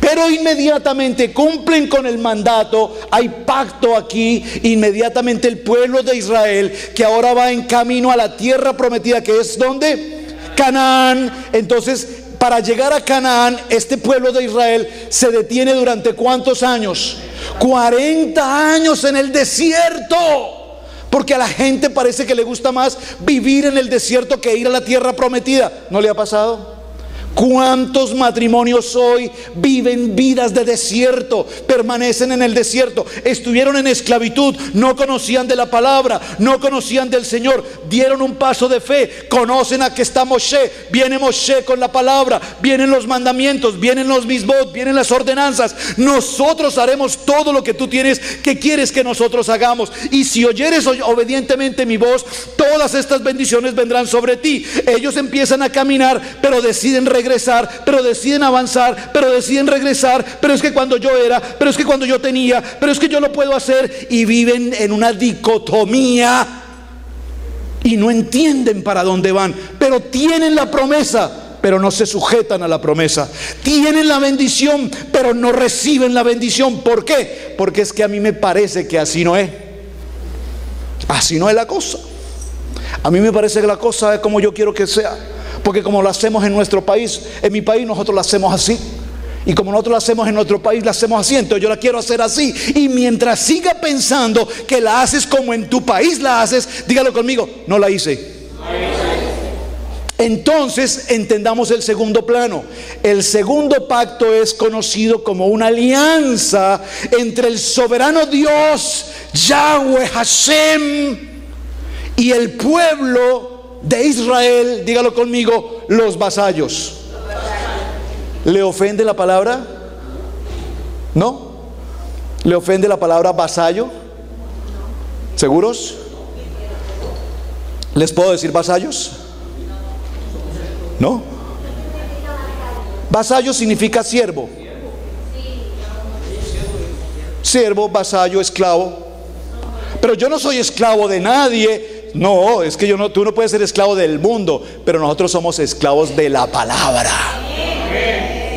Pero inmediatamente cumplen con el mandato, hay pacto aquí. Inmediatamente el pueblo de Israel, que ahora va en camino a la tierra prometida, que es ¿dónde? Canaán. Entonces, para llegar a Canaán, este pueblo de Israel se detiene durante ¿cuántos años? 40 años en el desierto. Porque a la gente parece que le gusta más vivir en el desierto que ir a la tierra prometida. ¿No le ha pasado? ¿Cuántos matrimonios hoy viven vidas de desierto? Permanecen en el desierto. Estuvieron en esclavitud, no conocían de la palabra, no conocían del Señor, dieron un paso de fe, conocen a que está Moshe, viene Moshe con la palabra, vienen los mandamientos, vienen los misbot, vienen las ordenanzas. Nosotros haremos todo lo que tú tienes, que quieres que nosotros hagamos, y si oyeres obedientemente mi voz, todas estas bendiciones vendrán sobre ti. Ellos empiezan a caminar, pero deciden regresar, pero deciden avanzar, pero deciden regresar, pero es que cuando yo era, pero es que cuando yo tenía, pero es que yo lo puedo hacer, y viven en una dicotomía y no entienden para dónde van, pero tienen la promesa, pero no se sujetan a la promesa. Tienen la bendición, pero no reciben la bendición. ¿Por qué? Porque es que a mí me parece que así no es. Así no es la cosa. A mí me parece que la cosa es como yo quiero que sea. Porque como lo hacemos en nuestro país, en mi país nosotros lo hacemos así. Y como nosotros lo hacemos en nuestro país, la hacemos así. Entonces yo la quiero hacer así. Y mientras siga pensando que la haces como en tu país la haces, dígalo conmigo, no la hice. Entonces entendamos el segundo plano. El segundo pacto es conocido como una alianza entre el soberano Dios, Yahweh Hashem, y el pueblo de Israel, dígalo conmigo, los vasallos. ¿Le ofende la palabra? ¿No? ¿Le ofende la palabra vasallo? ¿Seguros? ¿Les puedo decir vasallos? ¿No? Vasallo significa siervo. Siervo, vasallo, esclavo. Pero yo no soy esclavo de nadie. No, es que tú no puedes ser esclavo del mundo, pero nosotros somos esclavos de la palabra.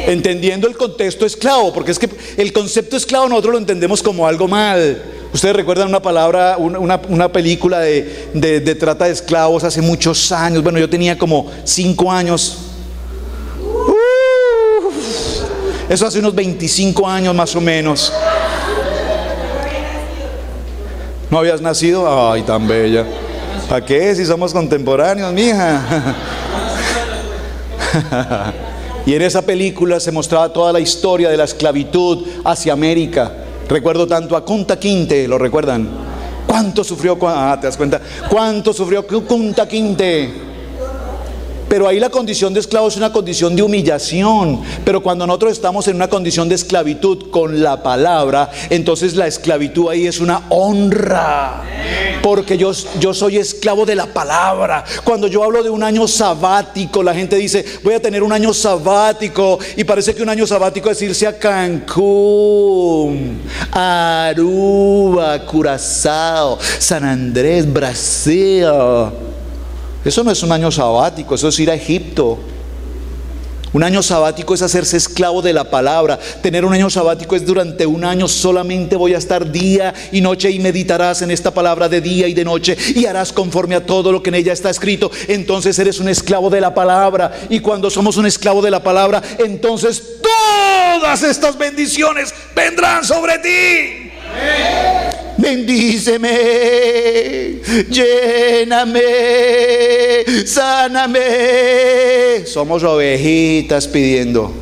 Entendiendo el contexto esclavo, porque es que el concepto esclavo nosotros lo entendemos como algo mal. Ustedes recuerdan una película de trata de esclavos hace muchos años. Bueno, yo tenía como 5 años. Eso hace unos 25 años más o menos. ¿No habías nacido? Ay, tan bella. ¿Para qué? Si somos contemporáneos, mija. Y en esa película se mostraba toda la historia de la esclavitud hacia América. Recuerdo tanto a Kunta Kinte, ¿lo recuerdan? ¿Cuánto sufrió? ¿Te das cuenta? ¿Cuánto sufrió Kunta Kinte? Pero ahí la condición de esclavo es una condición de humillación. Pero cuando nosotros estamos en una condición de esclavitud con la palabra, entonces la esclavitud ahí es una honra. Porque yo soy esclavo de la palabra. Cuando yo hablo de un año sabático, la gente dice, voy a tener un año sabático. Y parece que un año sabático es irse a Cancún, Aruba, Curazao, San Andrés, Brasil. Eso no es un año sabático, eso es ir a Egipto. Un año sabático es hacerse esclavo de la palabra. Tener un año sabático es durante un año solamente voy a estar día y noche y meditarás en esta palabra de día y de noche y harás conforme a todo lo que en ella está escrito. Entonces eres un esclavo de la palabra, y cuando somos un esclavo de la palabra, entonces todas estas bendiciones vendrán sobre ti. Bendíceme, lléname, sáname. Somos ovejitas pidiendo.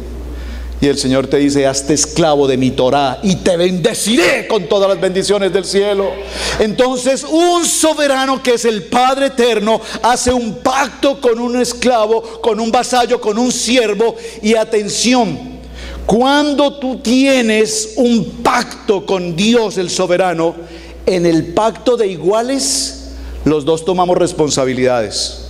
Y el Señor te dice, hazte esclavo de mi Torá y te bendeciré con todas las bendiciones del cielo. Entonces un soberano que es el Padre eterno hace un pacto con un esclavo, con un vasallo, con un siervo. Y atención, cuando tú tienes un pacto con Dios el soberano, en el pacto de iguales, los dos tomamos responsabilidades.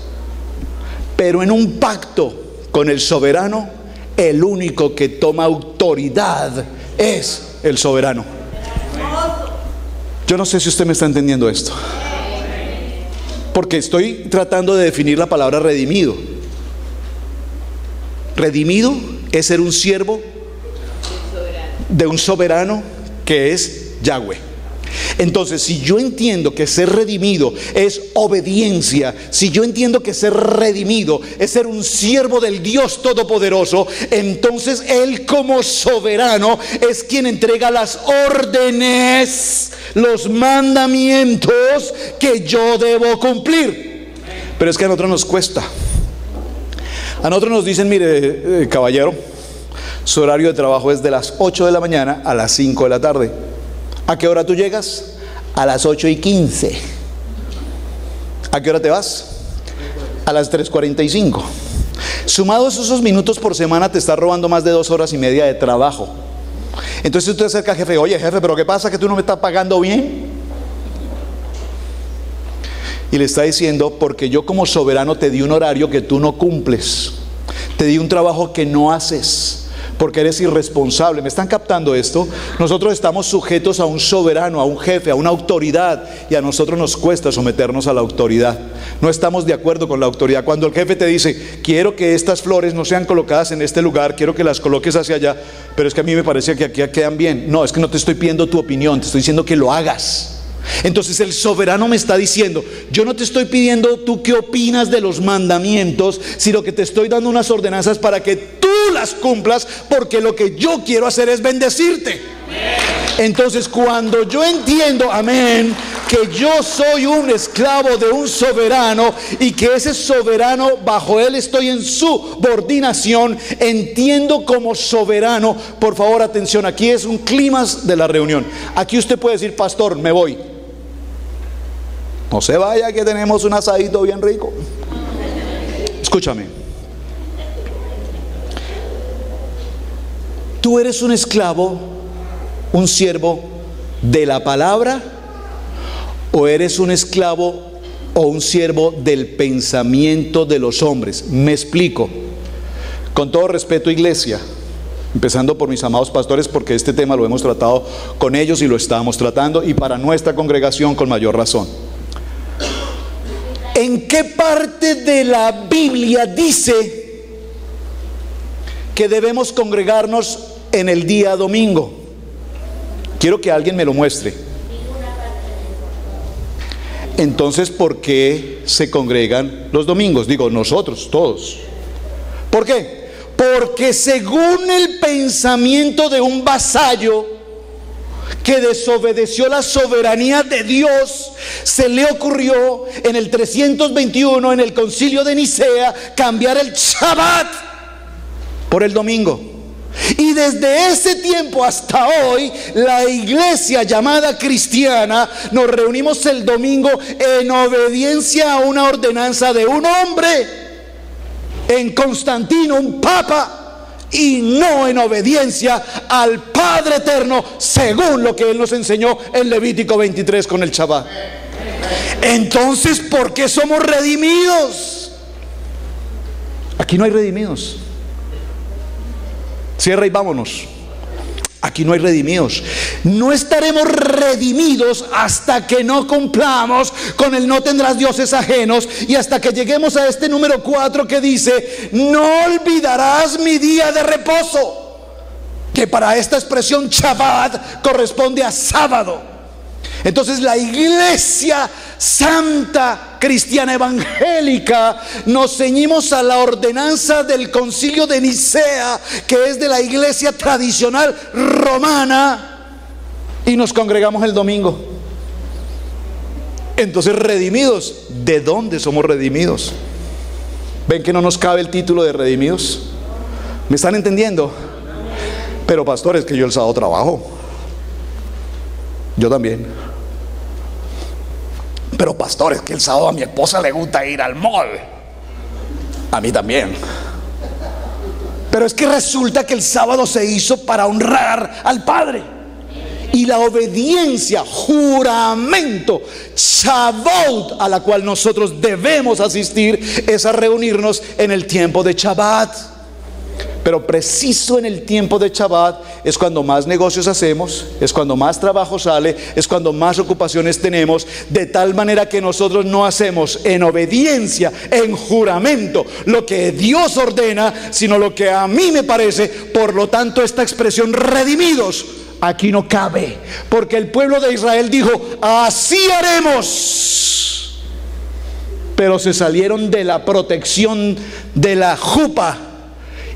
Pero en un pacto con el soberano, el único que toma autoridad es el soberano. Yo no sé si usted me está entendiendo esto, porque estoy tratando de definir la palabra redimido. Redimido es ser un siervo de un soberano que es Yahweh. Entonces, si yo entiendo que ser redimido es obediencia, si yo entiendo que ser redimido es ser un siervo del Dios Todopoderoso, entonces Él como soberano es quien entrega las órdenes, los mandamientos que yo debo cumplir. Pero es que a nosotros nos cuesta. A nosotros nos dicen, mire, caballero, su horario de trabajo es de las 8 de la mañana a las 5 de la tarde. ¿A qué hora tú llegas? A las 8:15. ¿A qué hora te vas? A las 3:45. Sumados esos minutos por semana te está robando más de 2 horas y media de trabajo. Entonces tú te acercas al jefe, oye jefe, pero ¿qué pasa que tú no me estás pagando bien? Y le está diciendo, porque yo como soberano te di un horario que tú no cumples, te di un trabajo que no haces. porque eres irresponsable. ¿Me están captando esto? Nosotros estamos sujetos a un soberano, a un jefe, a una autoridad, y a nosotros nos cuesta someternos a la autoridad. No estamos de acuerdo con la autoridad. Cuando el jefe te dice, quiero que estas flores no sean colocadas en este lugar, quiero que las coloques hacia allá, pero es que a mí me parece que aquí quedan bien. No, es que no te estoy pidiendo tu opinión, te estoy diciendo que lo hagas. Entonces el soberano me está diciendo, yo no te estoy pidiendo tú qué opinas de los mandamientos, sino que te estoy dando unas ordenanzas para que tú las cumplas, porque lo que yo quiero hacer es bendecirte. Entonces cuando yo entiendo, amén, que yo soy un esclavo de un soberano y que ese soberano, bajo él estoy en subordinación, entiendo como soberano. Por favor, atención, aquí es un clímax de la reunión. Aquí usted puede decir, pastor, me voy. No se vaya, que tenemos un asadito bien rico. Escúchame. Tú eres un esclavo, un siervo de la palabra, o eres un esclavo o un siervo del pensamiento de los hombres. Me explico. Con todo respeto, iglesia, empezando por mis amados pastores, porque este tema lo hemos tratado con ellos y lo estábamos tratando, y para nuestra congregación con mayor razón. ¿En qué parte de la Biblia dice que debemos congregarnos en el día domingo? Quiero que alguien me lo muestre. Entonces, ¿por qué se congregan los domingos? Digo, nosotros, todos. ¿Por qué? Porque según el pensamiento de un vasallo que desobedeció la soberanía de Dios, se le ocurrió en el 321, en el concilio de Nicea, cambiar el Shabbat por el domingo. Y desde ese tiempo hasta hoy, la iglesia llamada cristiana nos reunimos el domingo en obediencia a una ordenanza de un hombre, en Constantino, un papa, y no en obediencia al Padre eterno, según lo que él nos enseñó en Levítico 23 con el Shabbat. Entonces, ¿por qué somos redimidos? Aquí no hay redimidos. Cierra y vámonos. Aquí no hay redimidos. No estaremos redimidos hasta que no cumplamos con el no tendrás dioses ajenos, y hasta que lleguemos a este número 4 que dice, no olvidarás mi día de reposo, que para esta expresión Shabbat corresponde a sábado. Entonces la iglesia santa cristiana evangélica nos ceñimos a la ordenanza del concilio de Nicea, que es de la iglesia tradicional romana, y nos congregamos el domingo. Entonces, redimidos, ¿de dónde somos redimidos? ¿Ven que no nos cabe el título de redimidos? ¿Me están entendiendo? Pero pastores, que yo el sábado trabajo. Yo también. Pero pastores, que el sábado a mi esposa le gusta ir al mall. A mí también. Pero es que resulta que el sábado se hizo para honrar al Padre. Y la obediencia, juramento, Shabbat, a la cual nosotros debemos asistir, es a reunirnos en el tiempo de Shabbat. Pero preciso en el tiempo de Shabbat es cuando más negocios hacemos, es cuando más trabajo sale, es cuando más ocupaciones tenemos, de tal manera que nosotros no hacemos en obediencia, en juramento, lo que Dios ordena, sino lo que a mí me parece. Por lo tanto, esta expresión redimidos aquí no cabe, porque el pueblo de Israel dijo, así haremos. Pero se salieron de la protección de la jupa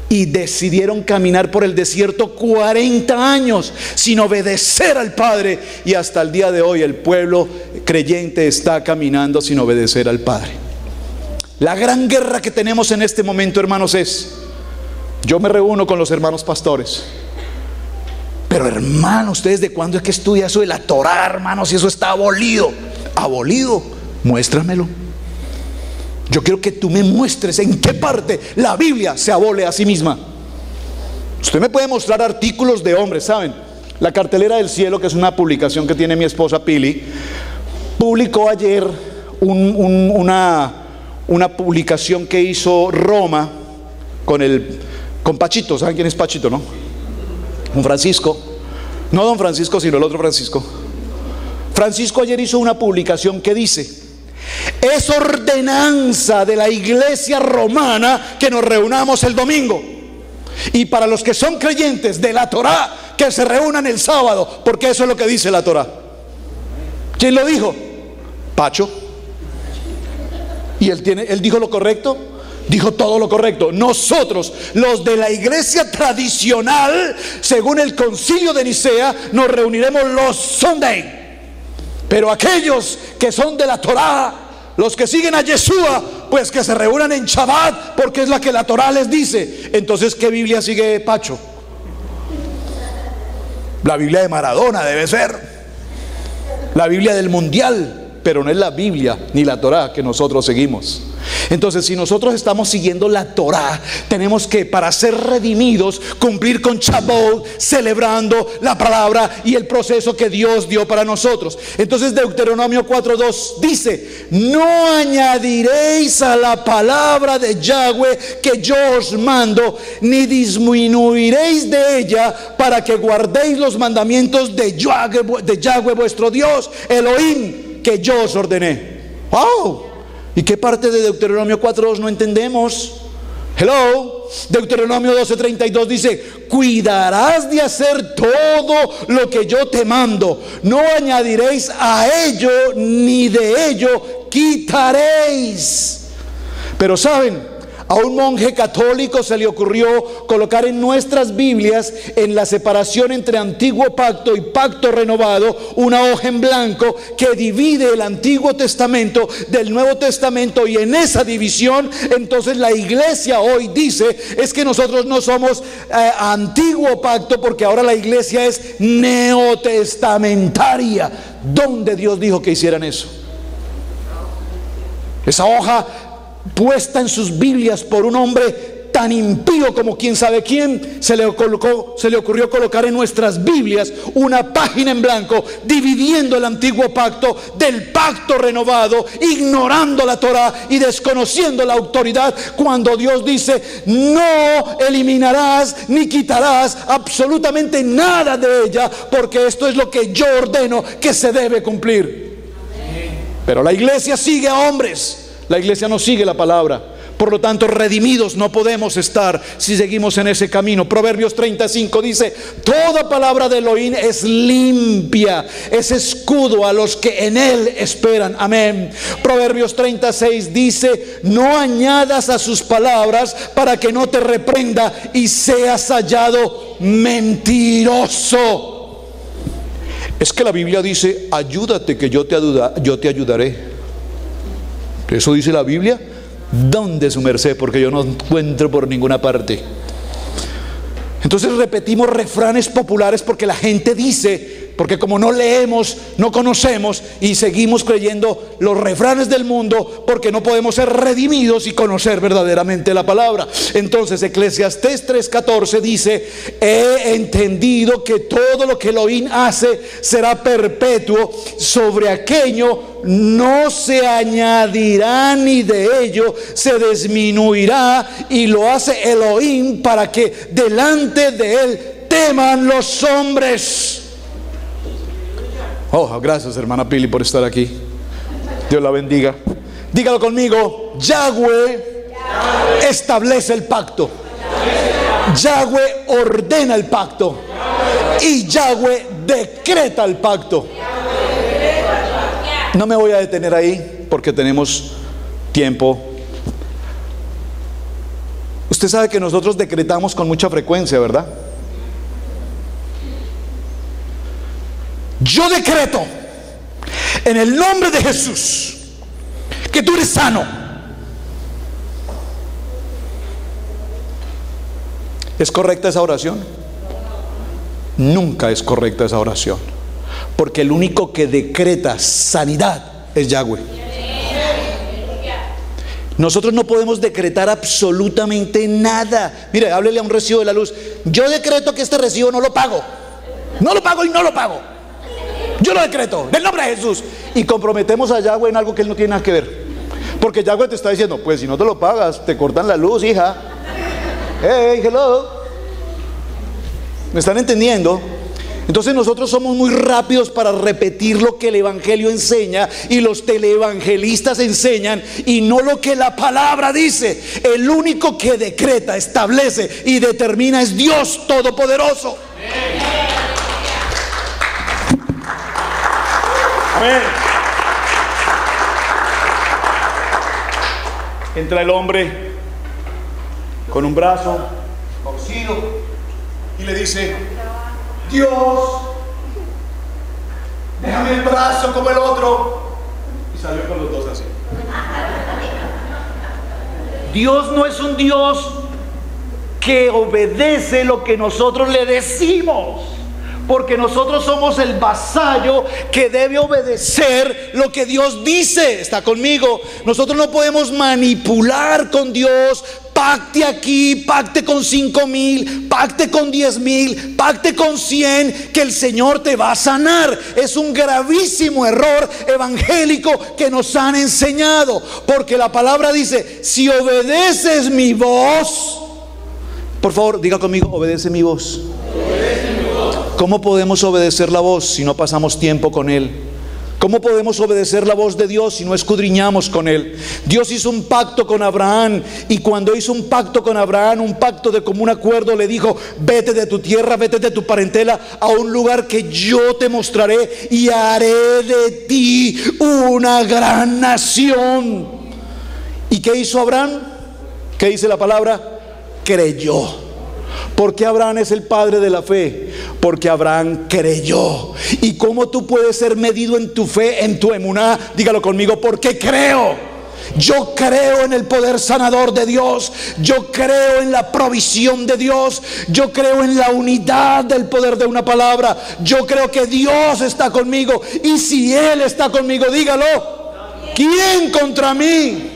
y decidieron caminar por el desierto 40 años sin obedecer al Padre, y hasta el día de hoy el pueblo creyente está caminando sin obedecer al Padre. La gran guerra que tenemos en este momento, hermanos, es, yo me reúno con los hermanos pastores, pero hermano, ¿ustedes de cuándo es que estudia eso de la Torá, hermanos? Si eso está abolido. Abolido, muéstramelo. Yo quiero que tú me muestres en qué parte la Biblia se abole a sí misma. Usted me puede mostrar artículos de hombres, ¿saben? La Cartelera del Cielo, que es una publicación que tiene mi esposa Pili, publicó ayer una publicación que hizo Roma con el con Pachito. ¿Saben quién es Pachito, no? Don Francisco. No don Francisco, sino el otro Francisco. Francisco ayer hizo una publicación que dice: es ordenanza de la iglesia romana que nos reunamos el domingo, y para los que son creyentes de la Torá, que se reúnan el sábado, porque eso es lo que dice la Torá. ¿Quién lo dijo? Pacho. ¿Y él dijo lo correcto? Dijo todo lo correcto. Nosotros, los de la iglesia tradicional, según el concilio de Nicea, nos reuniremos los Sunday. Pero aquellos que son de la Torá, los que siguen a Yeshua, pues que se reúnan en Shabbat, porque es la que la Torá les dice. Entonces, ¿qué Biblia sigue Pacho? La Biblia de Maradona debe ser, la Biblia del Mundial, pero no es la Biblia ni la Torá que nosotros seguimos. Entonces, si nosotros estamos siguiendo la Torá, tenemos que, para ser redimidos, cumplir con Shavuot, celebrando la palabra y el proceso que Dios dio para nosotros. Entonces, Deuteronomio 4:2 dice: no añadiréis a la palabra de Yahweh que yo os mando, ni disminuiréis de ella, para que guardéis los mandamientos de Yahweh vuestro Dios, Elohim, que yo os ordené. ¡Wow! ¿Y qué parte de Deuteronomio 4:2 no entendemos? Hello. Deuteronomio 12:32 dice: cuidarás de hacer todo lo que yo te mando, no añadiréis a ello ni de ello quitaréis. Pero saben, a un monje católico se le ocurrió colocar en nuestras Biblias, en la separación entre Antiguo Pacto y Pacto Renovado, una hoja en blanco que divide el Antiguo Testamento del Nuevo Testamento, y en esa división, entonces la iglesia hoy dice, es que nosotros no somos Antiguo Pacto, porque ahora la iglesia es neotestamentaria. ¿Dónde Dios dijo que hicieran eso? Esa hoja puesta en sus Biblias por un hombre tan impío como quién sabe quién, se le ocurrió colocar en nuestras Biblias una página en blanco, dividiendo el Antiguo Pacto del Pacto Renovado, ignorando la Torá y desconociendo la autoridad, cuando Dios dice: no eliminarás ni quitarás absolutamente nada de ella, porque esto es lo que yo ordeno que se debe cumplir. Pero la iglesia sigue a hombres, la iglesia no sigue la palabra. Por lo tanto, redimidos no podemos estar si seguimos en ese camino. Proverbios 35 dice: toda palabra de Elohim es limpia, es escudo a los que en él esperan. Amén. Proverbios 36 dice: no añadas a sus palabras para que no te reprenda y seas hallado mentiroso. Es que la Biblia dice: ayúdate que yo te ayudaré. Eso dice la Biblia. ¿Dónde, su merced? Porque yo no encuentro por ninguna parte. Entonces repetimos refranes populares porque la gente dice, porque como no leemos, no conocemos, y seguimos creyendo los refranes del mundo, porque no podemos ser redimidos y conocer verdaderamente la palabra. Entonces Eclesiastés 3:14 dice: he entendido que todo lo que Elohim hace será perpetuo, sobre aquello no se añadirá ni de ello se disminuirá, y lo hace Elohim para que delante de él teman los hombres. Oh, gracias hermana Pili por estar aquí. Dios la bendiga. Dígalo conmigo: Yahweh establece el pacto, Yahweh ordena el pacto, y Yahweh decreta el pacto. No me voy a detener ahí porque tenemos tiempo. Usted sabe que nosotros decretamos con mucha frecuencia, ¿verdad? Yo decreto en el nombre de Jesús que tú eres sano. ¿Es correcta esa oración? Nunca es correcta esa oración, porque el único que decreta sanidad es Yahweh. Nosotros no podemos decretar absolutamente nada. Mire, háblele a un recibo de la luz: yo decreto que este recibo no lo pago. No lo pago y no lo pago. Yo lo decreto, en el nombre de Jesús. Y comprometemos a Yahweh en algo que él no tiene nada que ver. Porque Yahweh te está diciendo: pues si no te lo pagas, te cortan la luz, hija. Hey, hello. ¿Me están entendiendo? Entonces nosotros somos muy rápidos para repetir lo que el Evangelio enseña y los teleevangelistas enseñan y no lo que la palabra dice. El único que decreta, establece y determina es Dios Todopoderoso. Amén. Entra el hombre con un brazo torcido y le dice: Dios, déjame el brazo como el otro. Y salió con los dos así. Dios no es un Dios que obedece lo que nosotros le decimos, porque nosotros somos el vasallo que debe obedecer lo que Dios dice. ¿Está conmigo? Nosotros no podemos manipular con Dios. Pacte aquí, pacte con 5,000, pacte con 10,000, pacte con 100, que el Señor te va a sanar. Es un gravísimo error evangélico que nos han enseñado, porque la palabra dice: si obedeces mi voz, por favor, diga conmigo: obedece mi voz. ¿Cómo podemos obedecer la voz si no pasamos tiempo con Él? ¿Cómo podemos obedecer la voz de Dios si no escudriñamos con Él? Dios hizo un pacto con Abraham, y cuando hizo un pacto con Abraham, un pacto de común acuerdo, le dijo: vete de tu tierra, vete de tu parentela a un lugar que yo te mostraré y haré de ti una gran nación. ¿Y qué hizo Abraham? ¿Qué dice la palabra? Creyó. ¿Por qué Abraham es el padre de la fe? Porque Abraham creyó. ¿Y cómo tú puedes ser medido en tu fe, en tu emuná? Dígalo conmigo: porque creo. Yo creo en el poder sanador de Dios. Yo creo en la provisión de Dios. Yo creo en la unidad del poder de una palabra. Yo creo que Dios está conmigo. Y si Él está conmigo, dígalo: ¿quién contra mí?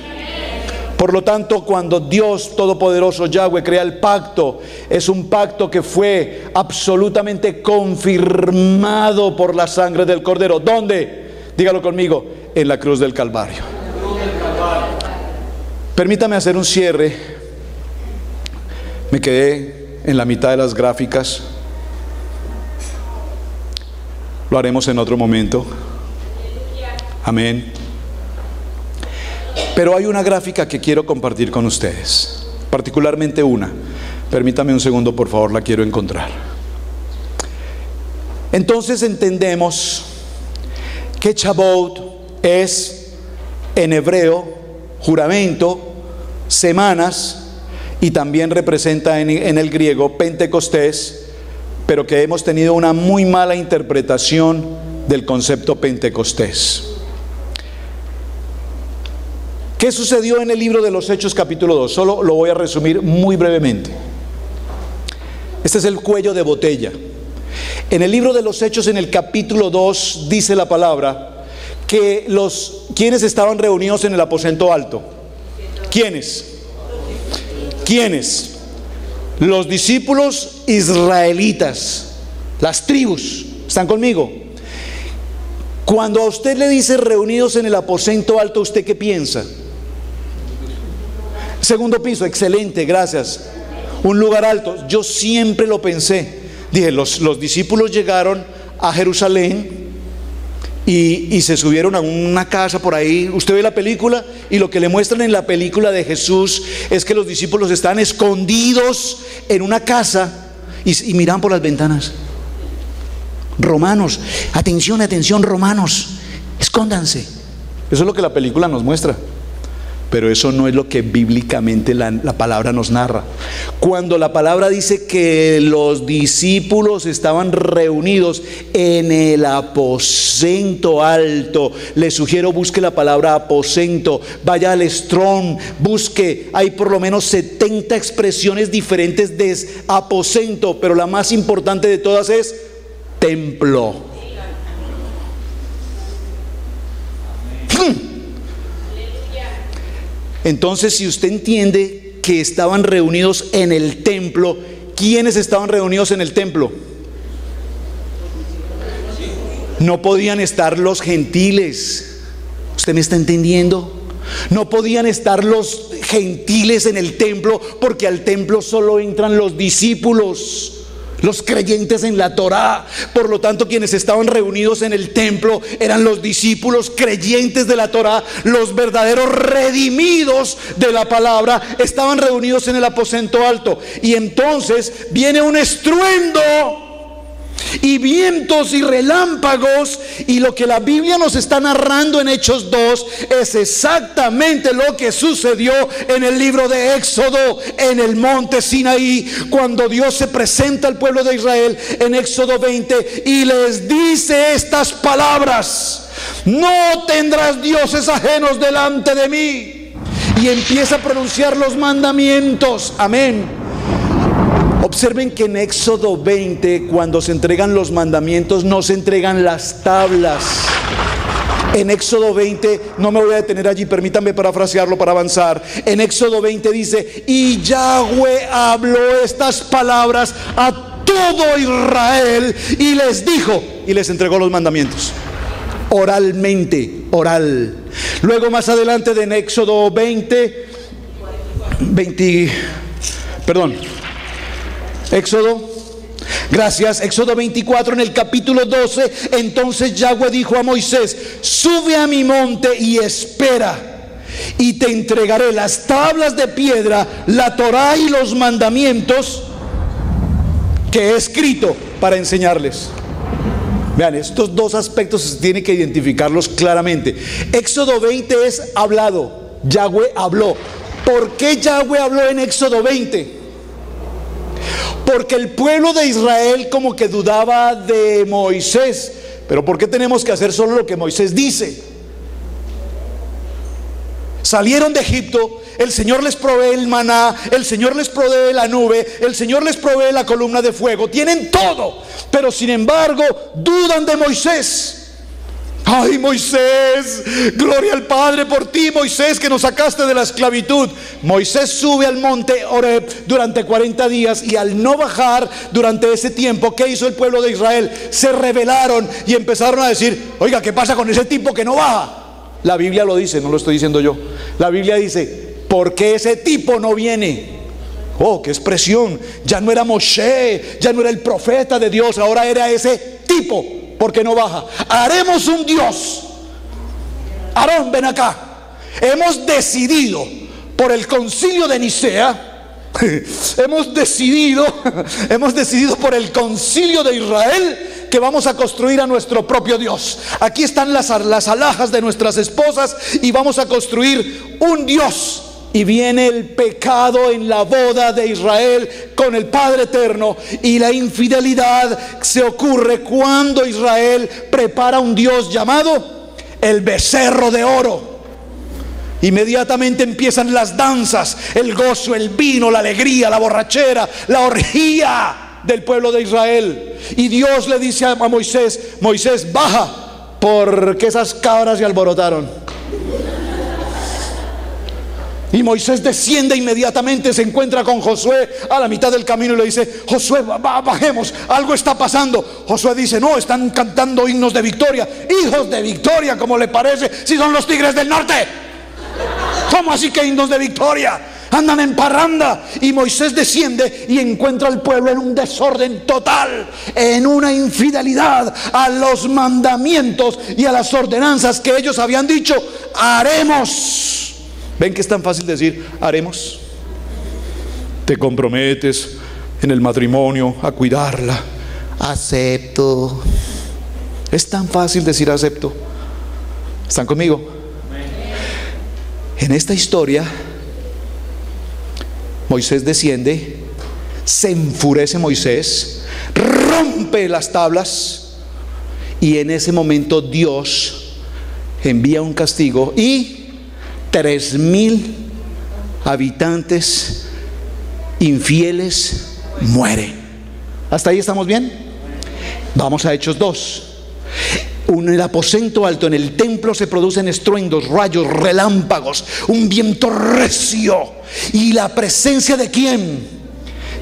Por lo tanto, cuando Dios Todopoderoso, Yahweh, crea el pacto, es un pacto que fue absolutamente confirmado por la sangre del Cordero. ¿Dónde? Dígalo conmigo: en la cruz del Calvario. Permítame hacer un cierre. Me quedé en la mitad de las gráficas. Lo haremos en otro momento. Amén. Pero hay una gráfica que quiero compartir con ustedes, particularmente una. Permítame un segundo, por favor, la quiero encontrar. Entonces entendemos que Shavuot es, en hebreo, juramento, semanas, y también representa en el griego Pentecostés, pero que hemos tenido una muy mala interpretación del concepto Pentecostés. ¿Qué sucedió en el libro de los Hechos capítulo 2? Solo lo voy a resumir muy brevemente. Este es el cuello de botella. En el libro de los Hechos, en el capítulo 2, dice la palabra que ¿quiénes estaban reunidos en el aposento alto? ¿Quiénes? ¿Quiénes? Los discípulos israelitas, las tribus. ¿Están conmigo? Cuando a usted le dice reunidos en el aposento alto, ¿usted qué piensa? Segundo piso, excelente, gracias. Un lugar alto. Yo siempre lo pensé. Dije, los discípulos llegaron a Jerusalén y se subieron a una casa por ahí. Usted ve la película y lo que le muestran en la película de Jesús es que los discípulos están escondidos en una casa y miran por las ventanas. Romanos, atención, atención, romanos, escóndanse. Eso es lo que la película nos muestra. Pero eso no es lo que bíblicamente la palabra nos narra. Cuando la palabra dice que los discípulos estaban reunidos en el aposento alto, les sugiero busque la palabra aposento, vaya al Strong, busque, hay por lo menos 70 expresiones diferentes de aposento, pero la más importante de todas es templo. Entonces, si usted entiende que estaban reunidos en el templo, ¿quiénes estaban reunidos en el templo? No podían estar los gentiles. ¿Usted me está entendiendo? No podían estar los gentiles en el templo, porque al templo solo entran los discípulos, los creyentes en la Torá. Por lo tanto, quienes estaban reunidos en el templo eran los discípulos creyentes de la Torá, los verdaderos redimidos de la palabra, estaban reunidos en el aposento alto. Y entonces viene un estruendo y vientos y relámpagos, y lo que la Biblia nos está narrando en Hechos 2 es exactamente lo que sucedió en el libro de Éxodo, en el monte Sinaí, cuando Dios se presenta al pueblo de Israel en Éxodo 20 y les dice estas palabras: no tendrás dioses ajenos delante de mí. Y empieza a pronunciar los mandamientos. Amén. Observen que en Éxodo 20, cuando se entregan los mandamientos, no se entregan las tablas. En Éxodo 20, no me voy a detener allí, permítanme parafrasearlo para avanzar. En Éxodo 20 dice: y Yahweh habló estas palabras a todo Israel y les dijo, y les entregó los mandamientos oralmente, oral. Luego más adelante en Éxodo 20, Éxodo 24, en el capítulo 12, entonces Yahweh dijo a Moisés: sube a mi monte y espera, y te entregaré las tablas de piedra, la Torá y los mandamientos que he escrito para enseñarles. Vean, estos dos aspectos tienen que identificarlos claramente. Éxodo 20 es hablado, Yahweh habló. ¿Por qué Yahweh habló en Éxodo 20? Porque el pueblo de Israel como que dudaba de Moisés. Pero ¿por qué tenemos que hacer solo lo que Moisés dice? Salieron de Egipto, el Señor les provee el maná, el Señor les provee la nube, el Señor les provee la columna de fuego, tienen todo, pero sin embargo dudan de Moisés. Ay, Moisés, gloria al Padre por ti, Moisés, que nos sacaste de la esclavitud. Moisés sube al monte Horeb durante 40 días y al no bajar durante ese tiempo, ¿qué hizo el pueblo de Israel? Se rebelaron y empezaron a decir: oiga, ¿qué pasa con ese tipo que no baja? La Biblia lo dice, no lo estoy diciendo yo. La Biblia dice: ¿por qué ese tipo no viene? Oh, qué expresión. Ya no era Moshe, ya no era el profeta de Dios, ahora era ese tipo. ¿Por qué no baja? Haremos un Dios. Aarón, ven acá. Hemos decidido por el concilio de Nicea, hemos decidido por el concilio de Israel que vamos a construir a nuestro propio Dios. Aquí están las alhajas de nuestras esposas y vamos a construir un Dios. Y viene el pecado en la boda de Israel con el Padre Eterno, y la infidelidad se ocurre cuando Israel prepara un Dios llamado el becerro de oro. Inmediatamente empiezan las danzas, el gozo, el vino, la alegría, la borrachera, la orgía del pueblo de Israel. Y Dios le dice a Moisés: Moisés, baja, porque esas cabras se alborotaron. Y Moisés desciende inmediatamente, se encuentra con Josué a la mitad del camino y le dice: Josué, bajemos, algo está pasando. Josué dice: no, están cantando himnos de victoria. Hijos de victoria, ¿cómo le parece? Si son los tigres del norte. ¿Cómo así que himnos de victoria? Andan en parranda. Y Moisés desciende y encuentra al pueblo en un desorden total, en una infidelidad a los mandamientos y a las ordenanzas que ellos habían dicho: haremos. ¿Ven que es tan fácil decir haremos? Te comprometes en el matrimonio a cuidarla. Acepto. Es tan fácil decir acepto. ¿Están conmigo? En esta historia, Moisés desciende, se enfurece Moisés, rompe las tablas, y en ese momento Dios envía un castigo y 3,000 habitantes infieles mueren. ¿Hasta ahí estamos bien? Vamos a Hechos 2. En el aposento alto, en el templo, se producen estruendos, rayos, relámpagos, un viento recio. ¿Y la presencia de quién?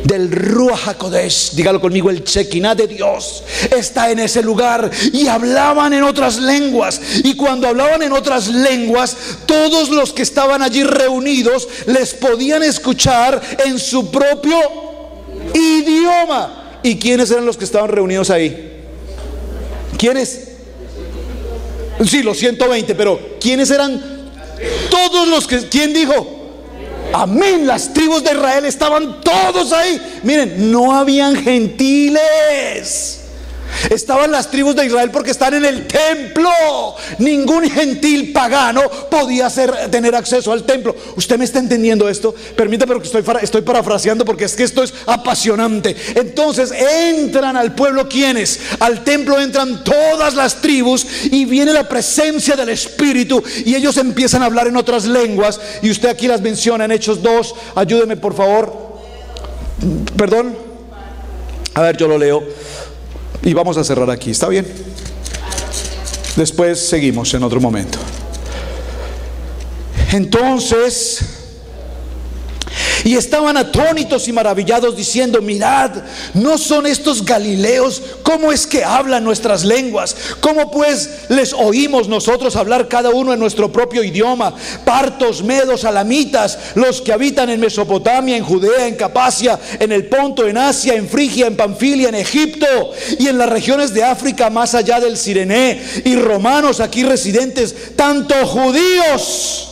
del Ruach HaKodesh, dígalo conmigo, el Shekinah de Dios está en ese lugar, y hablaban en otras lenguas. Y cuando hablaban en otras lenguas, todos los que estaban allí reunidos les podían escuchar en su propio idioma. ¿Y quiénes eran los que estaban reunidos ahí? ¿Quiénes? Sí, los 120, pero ¿quiénes eran? Todos los que, ¿quién dijo? Amén, las tribus de Israel estaban todos ahí. Miren, no habían gentiles. Estaban las tribus de Israel porque están en el templo. Ningún gentil pagano podía tener acceso al templo. ¿Usted me está entendiendo esto? Permítame, porque estoy parafraseando, porque es que esto es apasionante. Entonces entran al pueblo, ¿quiénes? Al templo entran todas las tribus, y viene la presencia del Espíritu, y ellos empiezan a hablar en otras lenguas. Y usted aquí las menciona en Hechos 2. Ayúdeme por favor. Perdón. A ver, yo lo leo. Y vamos a cerrar aquí, ¿está bien? Después seguimos en otro momento. Entonces, y estaban atónitos y maravillados, diciendo: mirad, ¿no son estos galileos? ¿Cómo es que hablan nuestras lenguas? ¿Cómo pues les oímos nosotros hablar cada uno en nuestro propio idioma? Partos, medos, alamitas, los que habitan en Mesopotamia, en Judea, en Capacia, en el Ponto, en Asia, en Frigia, en Panfilia, en Egipto y en las regiones de África más allá del Cirené, y romanos aquí residentes, tanto judíos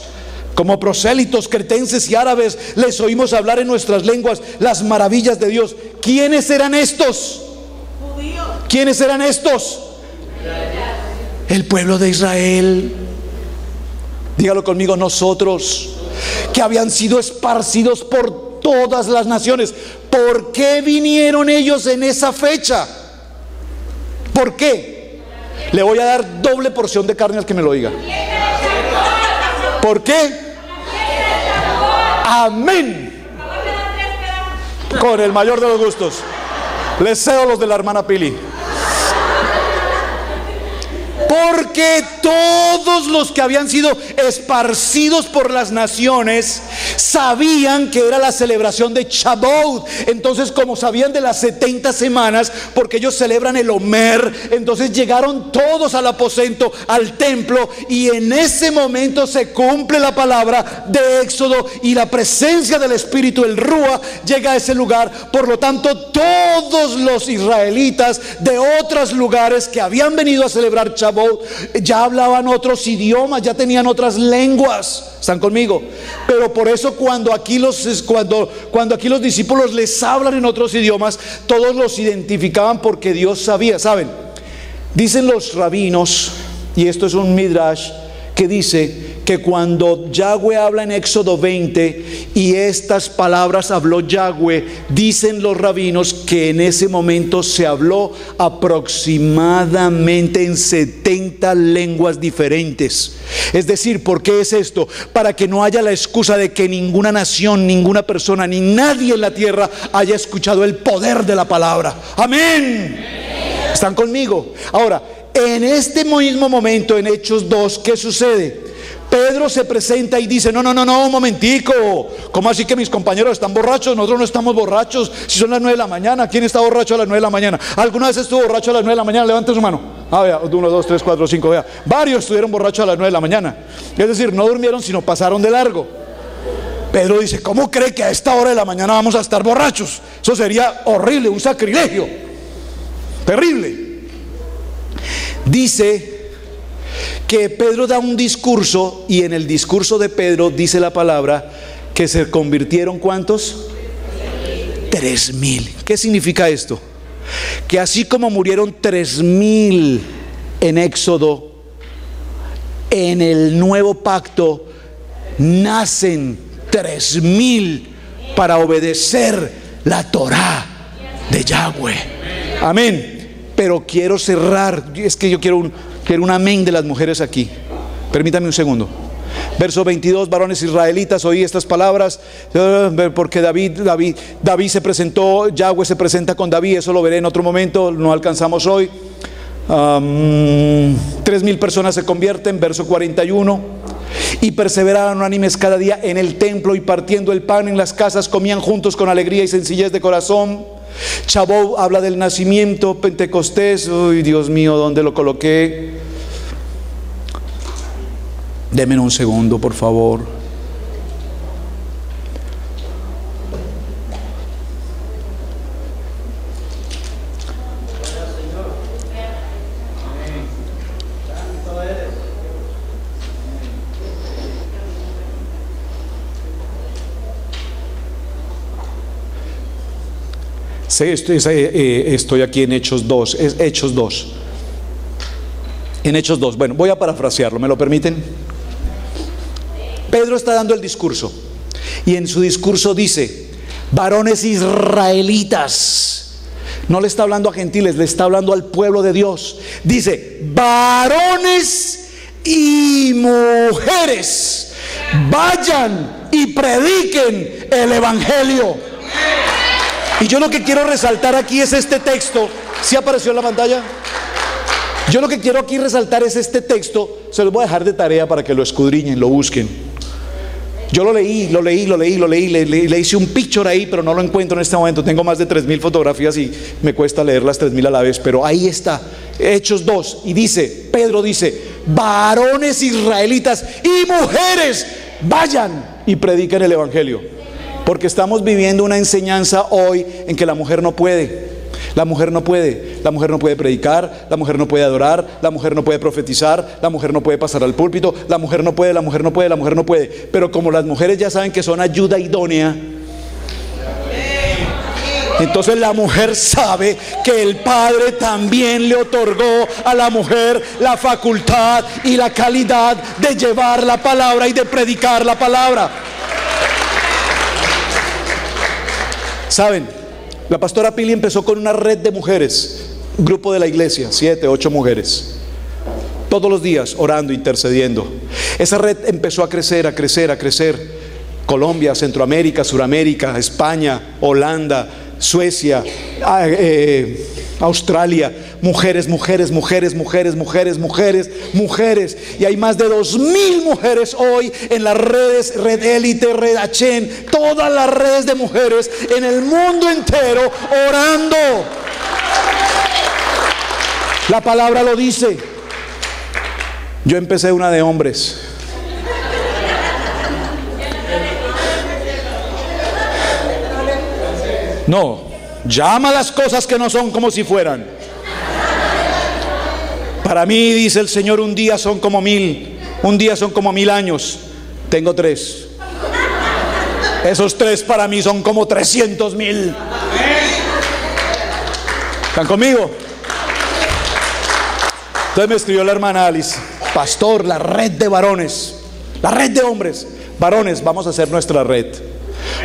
como prosélitos, cretenses y árabes, les oímos hablar en nuestras lenguas las maravillas de Dios. ¿Quiénes eran estos? Judíos. ¿Quiénes eran estos? El pueblo de Israel. Dígalo conmigo, nosotros, que habían sido esparcidos por todas las naciones. ¿Por qué vinieron ellos en esa fecha? ¿Por qué? Le voy a dar doble porción de carne al que me lo diga. ¿Por qué? Amén. Con el mayor de los gustos. Les cedo los de la hermana Pili. Porque todos los que habían sido esparcidos por las naciones sabían que era la celebración de Shavuot. Entonces, como sabían de las 70 semanas, porque ellos celebran el Omer, entonces llegaron todos al aposento, al templo, y en ese momento se cumple la palabra de Éxodo, y la presencia del Espíritu, el Ruach, llega a ese lugar. Por lo tanto, todos los israelitas de otros lugares que habían venido a celebrar Shavuot ya hablaban otros idiomas, ya tenían otras lenguas. ¿Están conmigo? Pero por eso cuando aquí los discípulos les hablan en otros idiomas, todos los identificaban porque Dios sabía. ¿Saben? Dicen los rabinos, y esto es un midrash, que dice que cuando Yahweh habla en Éxodo 20 y estas palabras habló Yahweh, dicen los rabinos que en ese momento se habló aproximadamente en 70 lenguas diferentes. Es decir, ¿por qué es esto? Para que no haya la excusa de que ninguna nación, ninguna persona, ni nadie en la tierra haya escuchado el poder de la palabra. Amén. ¿Están conmigo? Ahora, en este mismo momento, en Hechos 2, ¿qué sucede? Pedro se presenta y dice: no, un momentico. ¿Cómo así que mis compañeros están borrachos? Nosotros no estamos borrachos. Si son las 9 de la mañana, ¿quién está borracho a las 9 de la mañana? ¿Alguna vez estuvo borracho a las 9 de la mañana? Levante su mano. Vea, 1, 2, 3, 4, 5, vea. Varios estuvieron borrachos a las 9 de la mañana. Es decir, no durmieron, sino pasaron de largo. Pedro dice: ¿cómo cree que a esta hora de la mañana vamos a estar borrachos? Eso sería horrible, un sacrilegio. Terrible. Dice que Pedro da un discurso, y en el discurso de Pedro dice la palabra que se convirtieron, ¿cuántos? 3,000. ¿Qué significa esto? Que así como murieron 3,000 en Éxodo, en el nuevo pacto nacen 3,000 para obedecer la Torá de Yahweh. Amén. Pero quiero cerrar, es que yo quiero un amén de las mujeres aquí. Permítame un segundo. Verso 22: varones israelitas, oí estas palabras, porque David se presentó, Yahweh se presenta con David. Eso lo veré en otro momento, no alcanzamos hoy. 3.000 personas se convierten, verso 41. Y perseveraban unánimes cada día en el templo y partiendo el pan en las casas comían juntos con alegría y sencillez de corazón. Chabot habla del nacimiento, Pentecostés. Uy, Dios mío, ¿dónde lo coloqué? Denme un segundo, por favor. Sí, estoy aquí en Hechos 2, es Hechos 2. En Hechos 2, bueno, voy a parafrasearlo, ¿me lo permiten? Pedro está dando el discurso y en su discurso dice: varones israelitas. No le está hablando a gentiles, le está hablando al pueblo de Dios. Dice: varones y mujeres, vayan y prediquen el evangelio. Y yo lo que quiero resaltar aquí es este texto. ¿Sí apareció en la pantalla? Yo lo que quiero aquí resaltar es este texto. Se los voy a dejar de tarea para que lo escudriñen, lo busquen. Yo lo leí, le hice un picture ahí, pero no lo encuentro en este momento. Tengo más de 3.000 fotografías y me cuesta leer las 3.000 a la vez, pero ahí está, Hechos 2, y dice, Pedro dice: varones israelitas y mujeres, vayan y prediquen el evangelio. Porque estamos viviendo una enseñanza hoy en que la mujer no puede. La mujer no puede. La mujer no puede predicar, la mujer no puede adorar, la mujer no puede profetizar, la mujer no puede pasar al púlpito, la mujer no puede, la mujer no puede, la mujer no puede. Pero como las mujeres ya saben que son ayuda idónea, entonces la mujer sabe que el Padre también le otorgó a la mujer la facultad y la calidad de llevar la palabra y de predicar la palabra. ¿Saben? La pastora Pili empezó con una red de mujeres, un grupo de la iglesia, 7, 8 mujeres, todos los días orando, intercediendo. Esa red empezó a crecer, a crecer, a crecer. Colombia, Centroamérica, Suramérica, España, Holanda, Suecia, Australia. Mujeres, mujeres, mujeres, mujeres, mujeres, mujeres, mujeres. Y hay más de 2.000 mujeres hoy en las redes, Red Élite, Red Achen, todas las redes de mujeres en el mundo entero orando. La palabra lo dice. Yo empecé una de hombres. No, llama las cosas que no son como si fueran. Para mí, dice el Señor, un día son como 1000, un día son como 1000 años. Tengo 3. Esos 3 para mí son como 300.000. ¿Están conmigo? Entonces me escribió la hermana Alice: pastor, la red de varones, la red de hombres, varones, vamos a hacer nuestra red.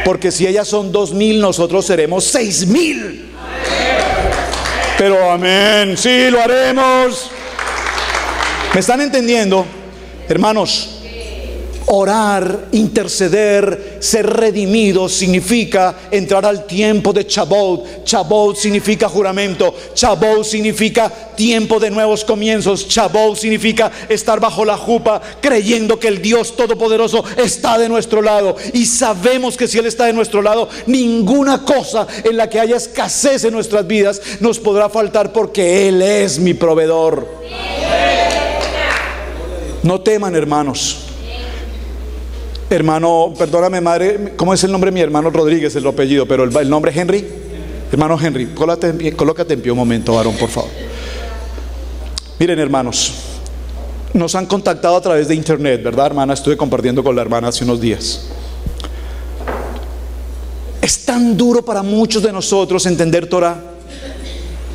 Porque si ellas son 2.000, nosotros seremos 6.000. Pero amén, sí, lo haremos. ¿Me están entendiendo, hermanos? Orar, interceder, ser redimido significa entrar al tiempo de Chabot. Chabot significa juramento. Chabot significa tiempo de nuevos comienzos. Chabot significa estar bajo la jupa, creyendo que el Dios Todopoderoso está de nuestro lado. Y sabemos que si Él está de nuestro lado, ninguna cosa en la que haya escasez en nuestras vidas nos podrá faltar, porque Él es mi proveedor. No teman, hermanos. Hermano, perdóname madre, ¿cómo es el nombre de mi hermano? Rodríguez, el apellido, pero el nombre Henry. Hermano Henry, colócate en pie un momento, varón, por favor. Miren, hermanos, nos han contactado a través de internet, ¿verdad, hermana? Estuve compartiendo con la hermana hace unos días. Es tan duro para muchos de nosotros entender Torah.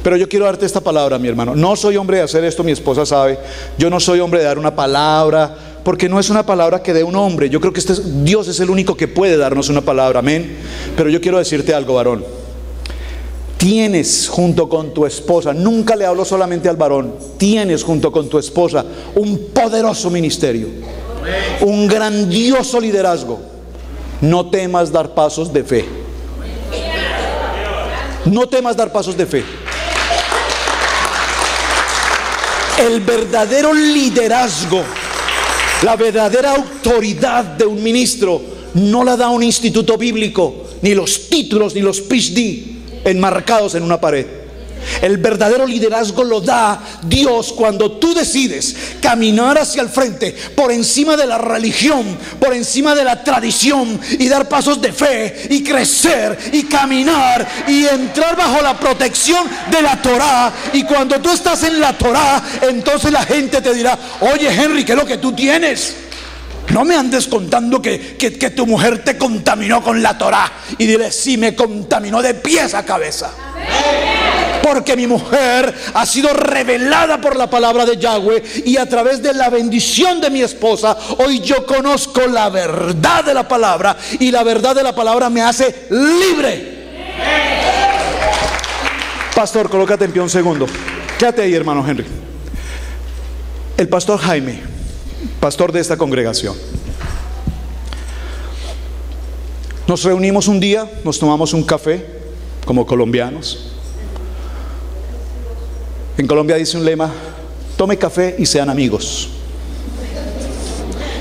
Pero yo quiero darte esta palabra, mi hermano. No soy hombre de hacer esto, mi esposa sabe. Yo no soy hombre de dar una palabra, porque no es una palabra que dé un hombre. Yo creo que Dios es el único que puede darnos una palabra, amén. Pero yo quiero decirte algo, varón. Tienes junto con tu esposa, nunca le hablo solamente al varón, tienes junto con tu esposa un poderoso ministerio, un grandioso liderazgo. No temas dar pasos de fe. No temas dar pasos de fe. El verdadero liderazgo, la verdadera autoridad de un ministro no la da un instituto bíblico, ni los títulos, ni los PhD enmarcados en una pared. El verdadero liderazgo lo da Dios cuando tú decides caminar hacia el frente, por encima de la religión, por encima de la tradición, y dar pasos de fe y crecer y caminar y entrar bajo la protección de la Torá. Y cuando tú estás en la Torá, entonces la gente te dirá: oye, Henry, ¿qué es lo que tú tienes? No me andes contando que tu mujer te contaminó con la Torá. Y dile: sí, me contaminó de pies a cabeza. Porque mi mujer ha sido revelada por la palabra de Yahweh, y a través de la bendición de mi esposa, hoy yo conozco la verdad de la palabra, y la verdad de la palabra me hace libre. Pastor, colócate en pie un segundo. Quédate ahí, hermano Henry. El pastor Jaime, pastor de esta congregación, nos reunimos un día, nos tomamos un café como colombianos. En Colombia dice un lema: tome café y sean amigos.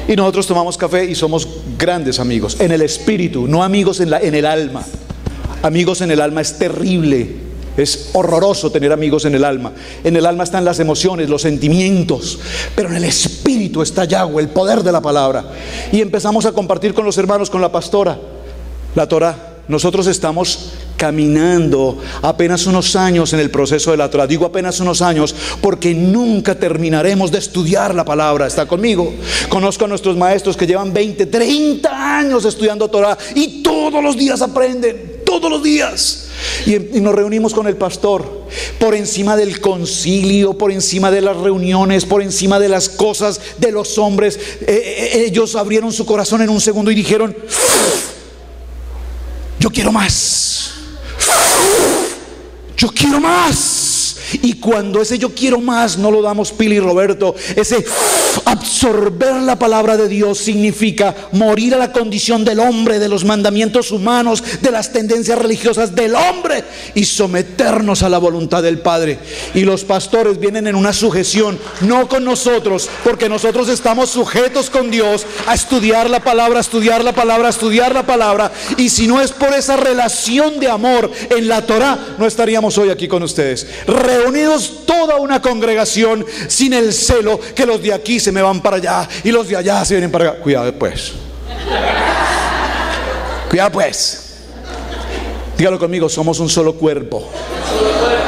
Y nosotros tomamos café y somos grandes amigos en el espíritu, no amigos en el alma. Amigos en el alma es terrible, es horroroso tener amigos en el alma. En el alma están las emociones, los sentimientos, pero en el espíritu está Yahweh, el poder de la palabra. Y empezamos a compartir con los hermanos, con la pastora, la Torá. Nosotros estamos caminando apenas unos años en el proceso de la Torá. Digo apenas unos años porque nunca terminaremos de estudiar la palabra. ¿Está conmigo? Conozco a nuestros maestros que llevan 20, 30 años estudiando Torá y todos los días aprenden, todos los días. Y nos reunimos con el pastor, por encima del concilio, por encima de las reuniones, por encima de las cosas de los hombres. Ellos abrieron su corazón en un segundo y dijeron: yo quiero más, yo quiero más. Y cuando ese yo quiero más no lo damos Pili y Roberto, ese absorber la palabra de Dios significa morir a la condición del hombre, de los mandamientos humanos, de las tendencias religiosas del hombre, y someternos a la voluntad del Padre. Y los pastores vienen en una sujeción, no con nosotros, porque nosotros estamos sujetos con Dios a estudiar la palabra, estudiar la palabra, estudiar la palabra. Y si no es por esa relación de amor en la Torá, no estaríamos hoy aquí con ustedes, reunidos toda una congregación, sin el celo que los de aquí se me van para allá y los de allá se vienen para acá. Cuidado pues, cuidado pues. Dígalo conmigo: somos un solo cuerpo,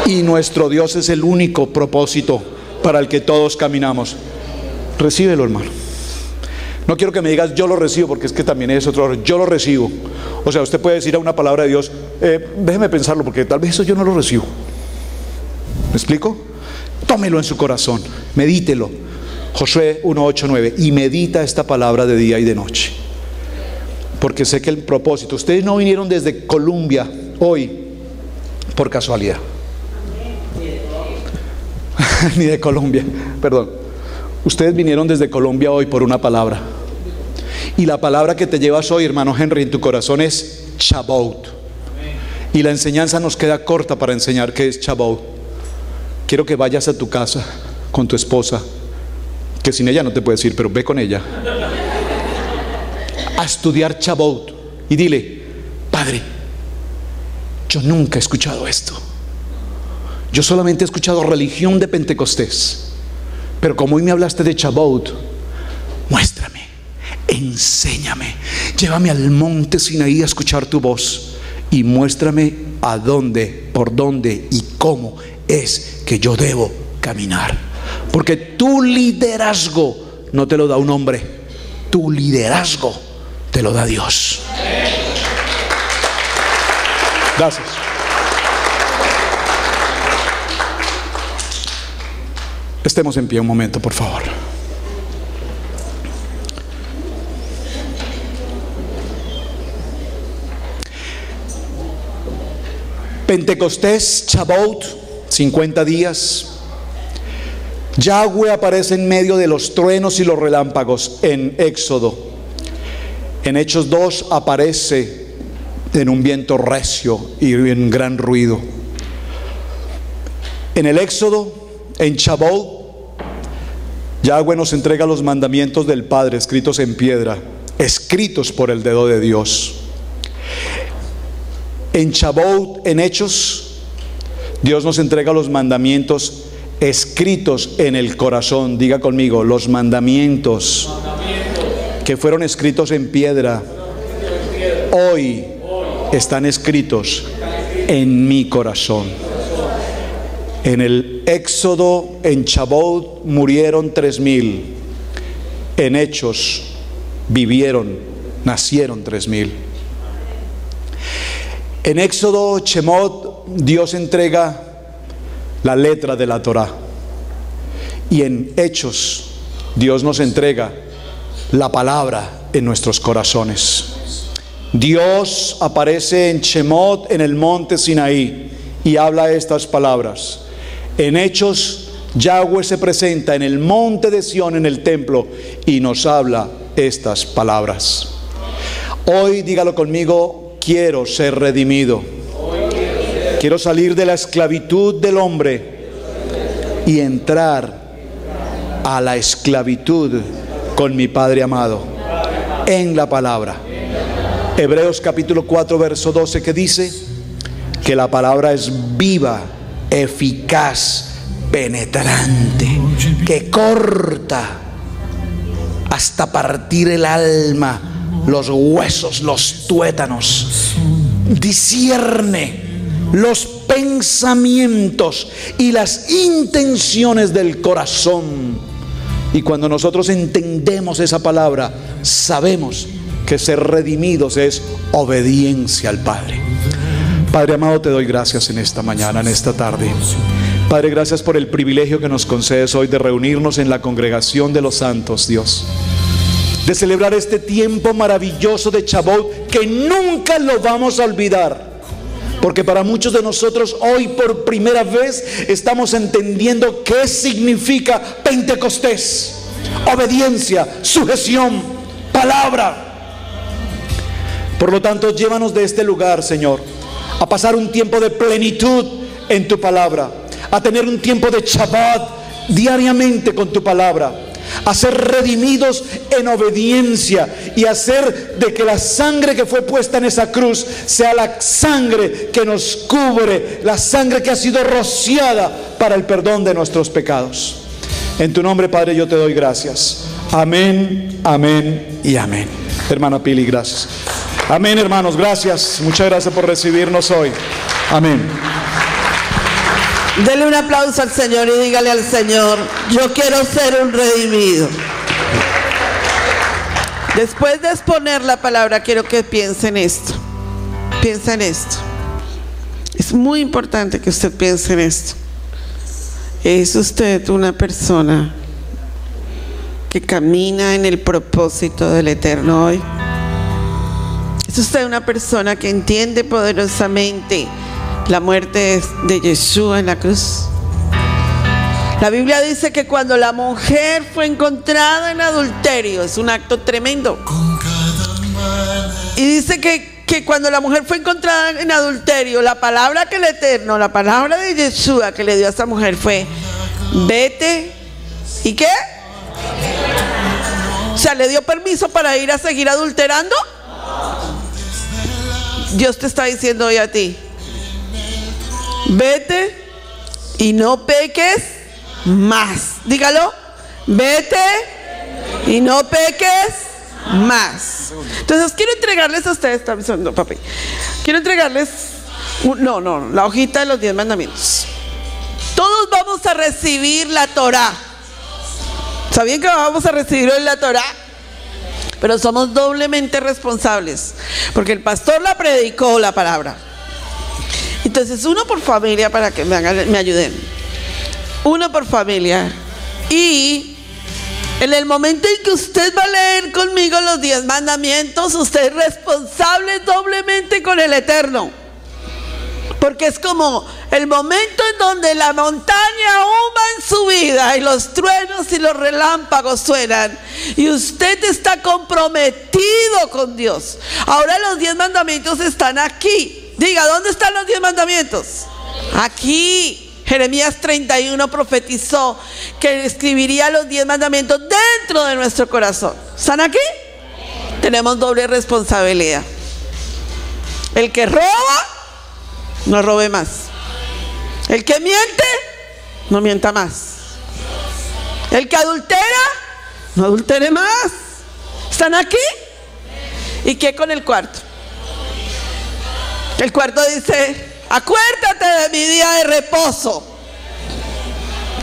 y nuestro Dios es el único propósito para el que todos caminamos. Recíbelo, hermano. No quiero que me digas yo lo recibo, porque es que también es otro. Yo lo recibo. O sea, usted puede decir a una palabra de Dios: déjeme pensarlo, porque tal vez eso yo no lo recibo. ¿Me explico? Tómelo en su corazón, medítelo. Josué 1:8-9: y medita esta palabra de día y de noche, porque sé que el propósito. Ustedes no vinieron desde Colombia hoy por casualidad. Ni de Colombia, perdón. Ustedes vinieron desde Colombia hoy por una palabra. Y la palabra que te llevas hoy, hermano Henry, en tu corazón es Shavuot. Y la enseñanza nos queda corta para enseñar qué es Shavuot. Quiero que vayas a tu casa con tu esposa, que sin ella no te puedes ir, pero ve con ella, a estudiar Shavuot, y dile: Padre, yo nunca he escuchado esto. Yo solamente he escuchado religión de Pentecostés, pero como hoy me hablaste de Shavuot, muéstrame, enséñame, llévame al monte Sinaí a escuchar tu voz, y muéstrame a dónde, por dónde y cómo es que yo debo caminar. Porque tu liderazgo no te lo da un hombre, tu liderazgo te lo da Dios. Gracias. Estemos en pie un momento, por favor. Pentecostés, Shavuot, 50 días. Yahweh aparece en medio de los truenos y los relámpagos en Éxodo. En Hechos 2 aparece en un viento recio y en gran ruido. En el Éxodo, en Shavuot, Yahweh nos entrega los mandamientos del Padre escritos en piedra, escritos por el dedo de Dios. En Shavuot, en Hechos, Dios nos entrega los mandamientos escritos en el corazón. Diga conmigo, los mandamientos que fueron escritos en piedra, hoy están escritos en mi corazón. En el Éxodo, en Shavuot, murieron 3,000. En Hechos, nacieron 3,000. En Éxodo, Shemot, Dios entrega la letra de la Torá. Y en Hechos, Dios nos entrega la palabra en nuestros corazones. Dios aparece en Shemot, en el monte Sinaí, y habla estas palabras. En Hechos, Yahweh se presenta en el monte de Sión, en el templo, y nos habla estas palabras. Hoy, dígalo conmigo, quiero ser redimido. Quiero salir de la esclavitud del hombre y entrar a la esclavitud con mi Padre amado en la palabra. Hebreos capítulo 4 verso 12, que dice que la palabra es viva, eficaz, penetrante, que corta hasta partir el alma, los huesos, los tuétanos, discierne los pensamientos y las intenciones del corazón. Y cuando nosotros entendemos esa palabra, sabemos que ser redimidos es obediencia al Padre. Padre amado, te doy gracias en esta mañana, en esta tarde. Padre, gracias por el privilegio que nos concedes hoy de reunirnos en la congregación de los santos, Dios, de celebrar este tiempo maravilloso de Shavuot que nunca lo vamos a olvidar, porque para muchos de nosotros hoy por primera vez estamos entendiendo qué significa Pentecostés: obediencia, sujeción, palabra. Por lo tanto, llévanos de este lugar, Señor, a pasar un tiempo de plenitud en tu palabra, a tener un tiempo de Shabbat diariamente con tu palabra, a ser redimidos en obediencia y hacer de que la sangre que fue puesta en esa cruz sea la sangre que nos cubre, la sangre que ha sido rociada para el perdón de nuestros pecados. En tu nombre, Padre, yo te doy gracias. Amén, amén y amén. Hermana Pili, gracias. Amén, hermanos, gracias. Muchas gracias por recibirnos hoy. Amén. Dele un aplauso al Señor y dígale al Señor: yo quiero ser un redimido. Después de exponer la palabra, quiero que piense en esto. Piensa en esto. Es muy importante que usted piense en esto. ¿Es usted una persona que camina en el propósito del Eterno hoy? ¿Es usted una persona que entiende poderosamente la muerte de Yeshua en la cruz? La Biblia dice que cuando la mujer fue encontrada en adulterio, es un acto tremendo. Y dice que cuando la mujer fue encontrada en adulterio, la palabra que el Eterno, la palabra de Yeshua que le dio a esa mujer fue: vete. ¿Y qué? O sea, ¿le dio permiso para ir a seguir adulterando? Dios te está diciendo hoy a ti: vete y no peques más. Dígalo: vete y no peques más. Entonces quiero entregarles a ustedes, papi, quiero entregarles la hojita de los 10 mandamientos. Todos vamos a recibir la Torá. ¿Sabían que vamos a recibir hoy la Torá? Pero somos doblemente responsables, porque el pastor la predicó, la palabra. Entonces, uno por familia, para que me ayuden. Uno por familia. Y en el momento en que usted va a leer conmigo los 10 mandamientos, usted es responsable doblemente con el Eterno. Porque es como el momento en donde la montaña huma en su vida y los truenos y los relámpagos suenan y usted está comprometido con Dios. Ahora los 10 mandamientos están aquí. Diga, ¿dónde están los 10 mandamientos? Aquí. Jeremías 31 profetizó que escribiría los 10 mandamientos dentro de nuestro corazón. ¿Están aquí? Tenemos doble responsabilidad. El que roba, no robe más. El que miente, no mienta más. El que adultera, no adultere más. ¿Están aquí? ¿Y qué con el cuarto? El cuarto dice: acuérdate de mi día de reposo.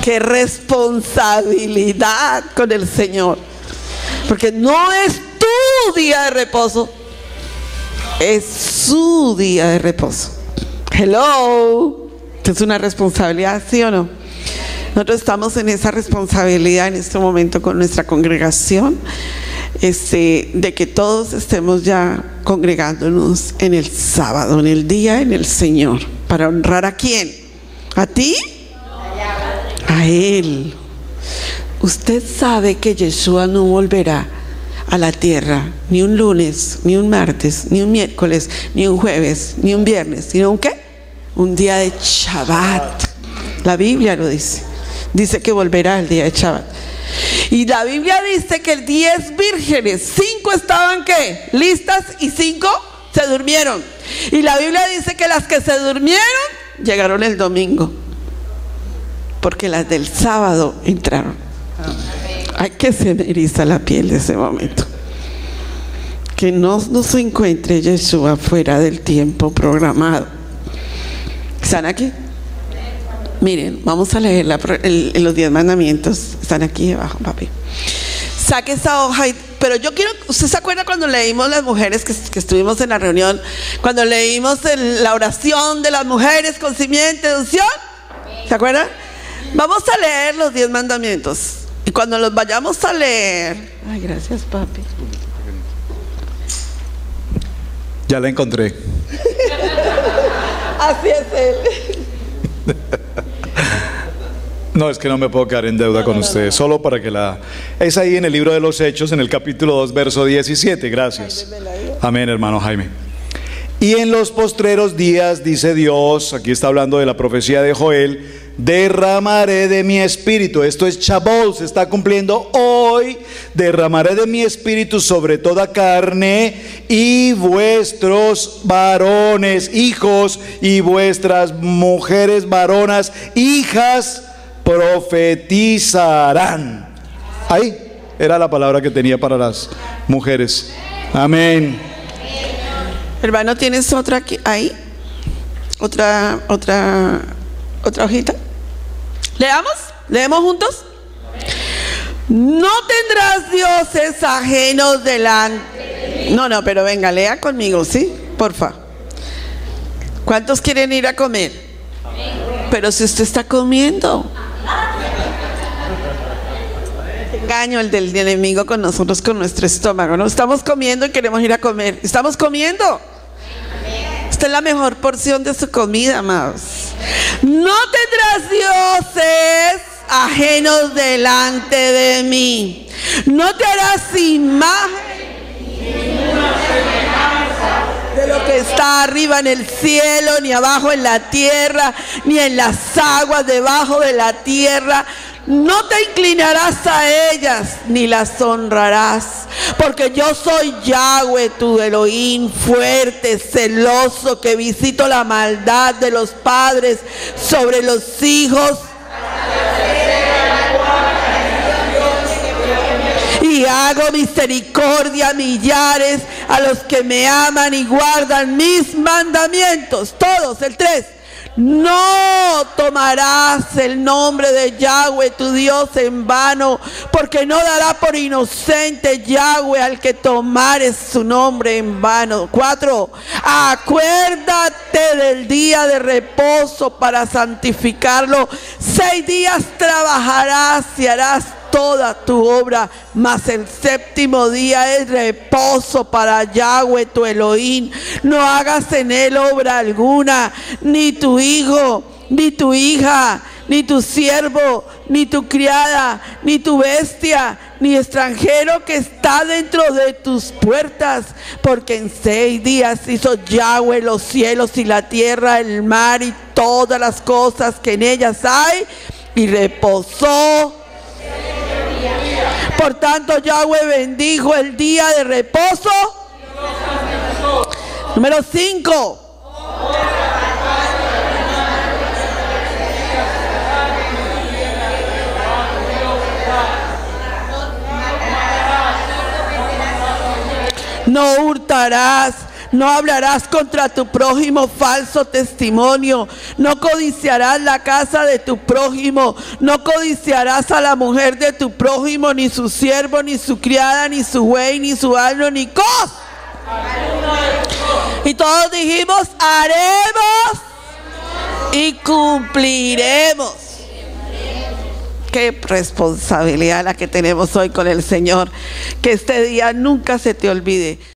Qué responsabilidad con el Señor, porque no es tu día de reposo, es su día de reposo. Hello, es una responsabilidad, ¿sí o no? Nosotros estamos en esa responsabilidad en este momento con nuestra congregación, de que todos estemos ya congregándonos en el sábado, en el día en el Señor. ¿Para honrar a quién? ¿A ti? A Él. Usted sabe que Yeshua no volverá a la tierra ni un lunes, ni un martes, ni un miércoles, ni un jueves, ni un viernes, sino un ¿qué? Un día de Shabbat. La Biblia lo dice. Dice que volverá el día de Shabbat. Y la Biblia dice que 10 vírgenes, 5 estaban ¿qué? Listas y 5 se durmieron. Y la Biblia dice que las que se durmieron llegaron el domingo, porque las del sábado entraron. Hay que se me eriza la piel de ese momento. Que no se encuentre Yeshua fuera del tiempo programado. ¿Están aquí? Miren, vamos a leer los 10 mandamientos. Están aquí abajo, papi. Saque esa hoja. Pero yo quiero, ¿usted se acuerda cuando leímos las mujeres que estuvimos en la reunión? Cuando leímos la oración de las mujeres con simiente de unción. ¿Se acuerdan? Vamos a leer los 10 mandamientos. Y cuando los vayamos a leer... Ay, gracias, papi. Ya la encontré. Así es él. No, es que no me puedo quedar en deuda con ustedes. Solo para que la... Es ahí en el libro de los Hechos, en el capítulo 2, verso 17. Gracias. Amén, hermano Jaime. Y en los postreros días, dice Dios, aquí está hablando de la profecía de Joel, derramaré de mi espíritu. Esto es Shavuot, se está cumpliendo hoy. Derramaré de mi espíritu sobre toda carne, y vuestros varones, hijos, y vuestras mujeres varonas, hijas, profetizarán. Ahí era la palabra que tenía para las mujeres. Amén. Hermano, ¿tienes otra aquí? Ahí. Otra hojita. ¿Leemos juntos? No tendrás dioses ajenos delante. No, pero venga, lea conmigo, ¿sí? Porfa. ¿Cuántos quieren ir a comer? Pero si usted está comiendo. Engaño el del enemigo con nosotros, con nuestro estómago. No estamos comiendo y queremos ir a comer. Estamos comiendo. Esta es la mejor porción de su comida, amados. No tendrás dioses ajenos delante de mí. No te harás imagen de lo que está arriba en el cielo, ni abajo en la tierra, ni en las aguas debajo de la tierra. No te inclinarás a ellas, ni las honrarás, porque yo soy Yahweh, tu Elohim, fuerte, celoso, que visito la maldad de los padres sobre los hijos, y hago misericordia a millares, a los que me aman y guardan mis mandamientos. Todos, el 3. No tomarás el nombre de Yahweh tu Dios en vano, porque no dará por inocente Yahweh al que tomare su nombre en vano. 4. Acuérdate del día de reposo para santificarlo. 6 días trabajarás y harás toda tu obra, mas el séptimo día es reposo para Yahweh tu Elohim. No hagas en él obra alguna, ni tu hijo, ni tu hija, ni tu siervo, ni tu criada, ni tu bestia, ni extranjero que está dentro de tus puertas, porque en 6 días hizo Yahweh los cielos y la tierra, el mar y todas las cosas que en ellas hay, y reposó. Por tanto, Yahweh bendijo el día de reposo. Número 5. No hurtarás, no hablarás contra tu prójimo falso testimonio, no codiciarás la casa de tu prójimo, no codiciarás a la mujer de tu prójimo, ni su siervo, ni su criada, ni su buey, ni su asno, ni cosa. Y todos dijimos, haremos y cumpliremos. Qué responsabilidad la que tenemos hoy con el Señor. Que este día nunca se te olvide.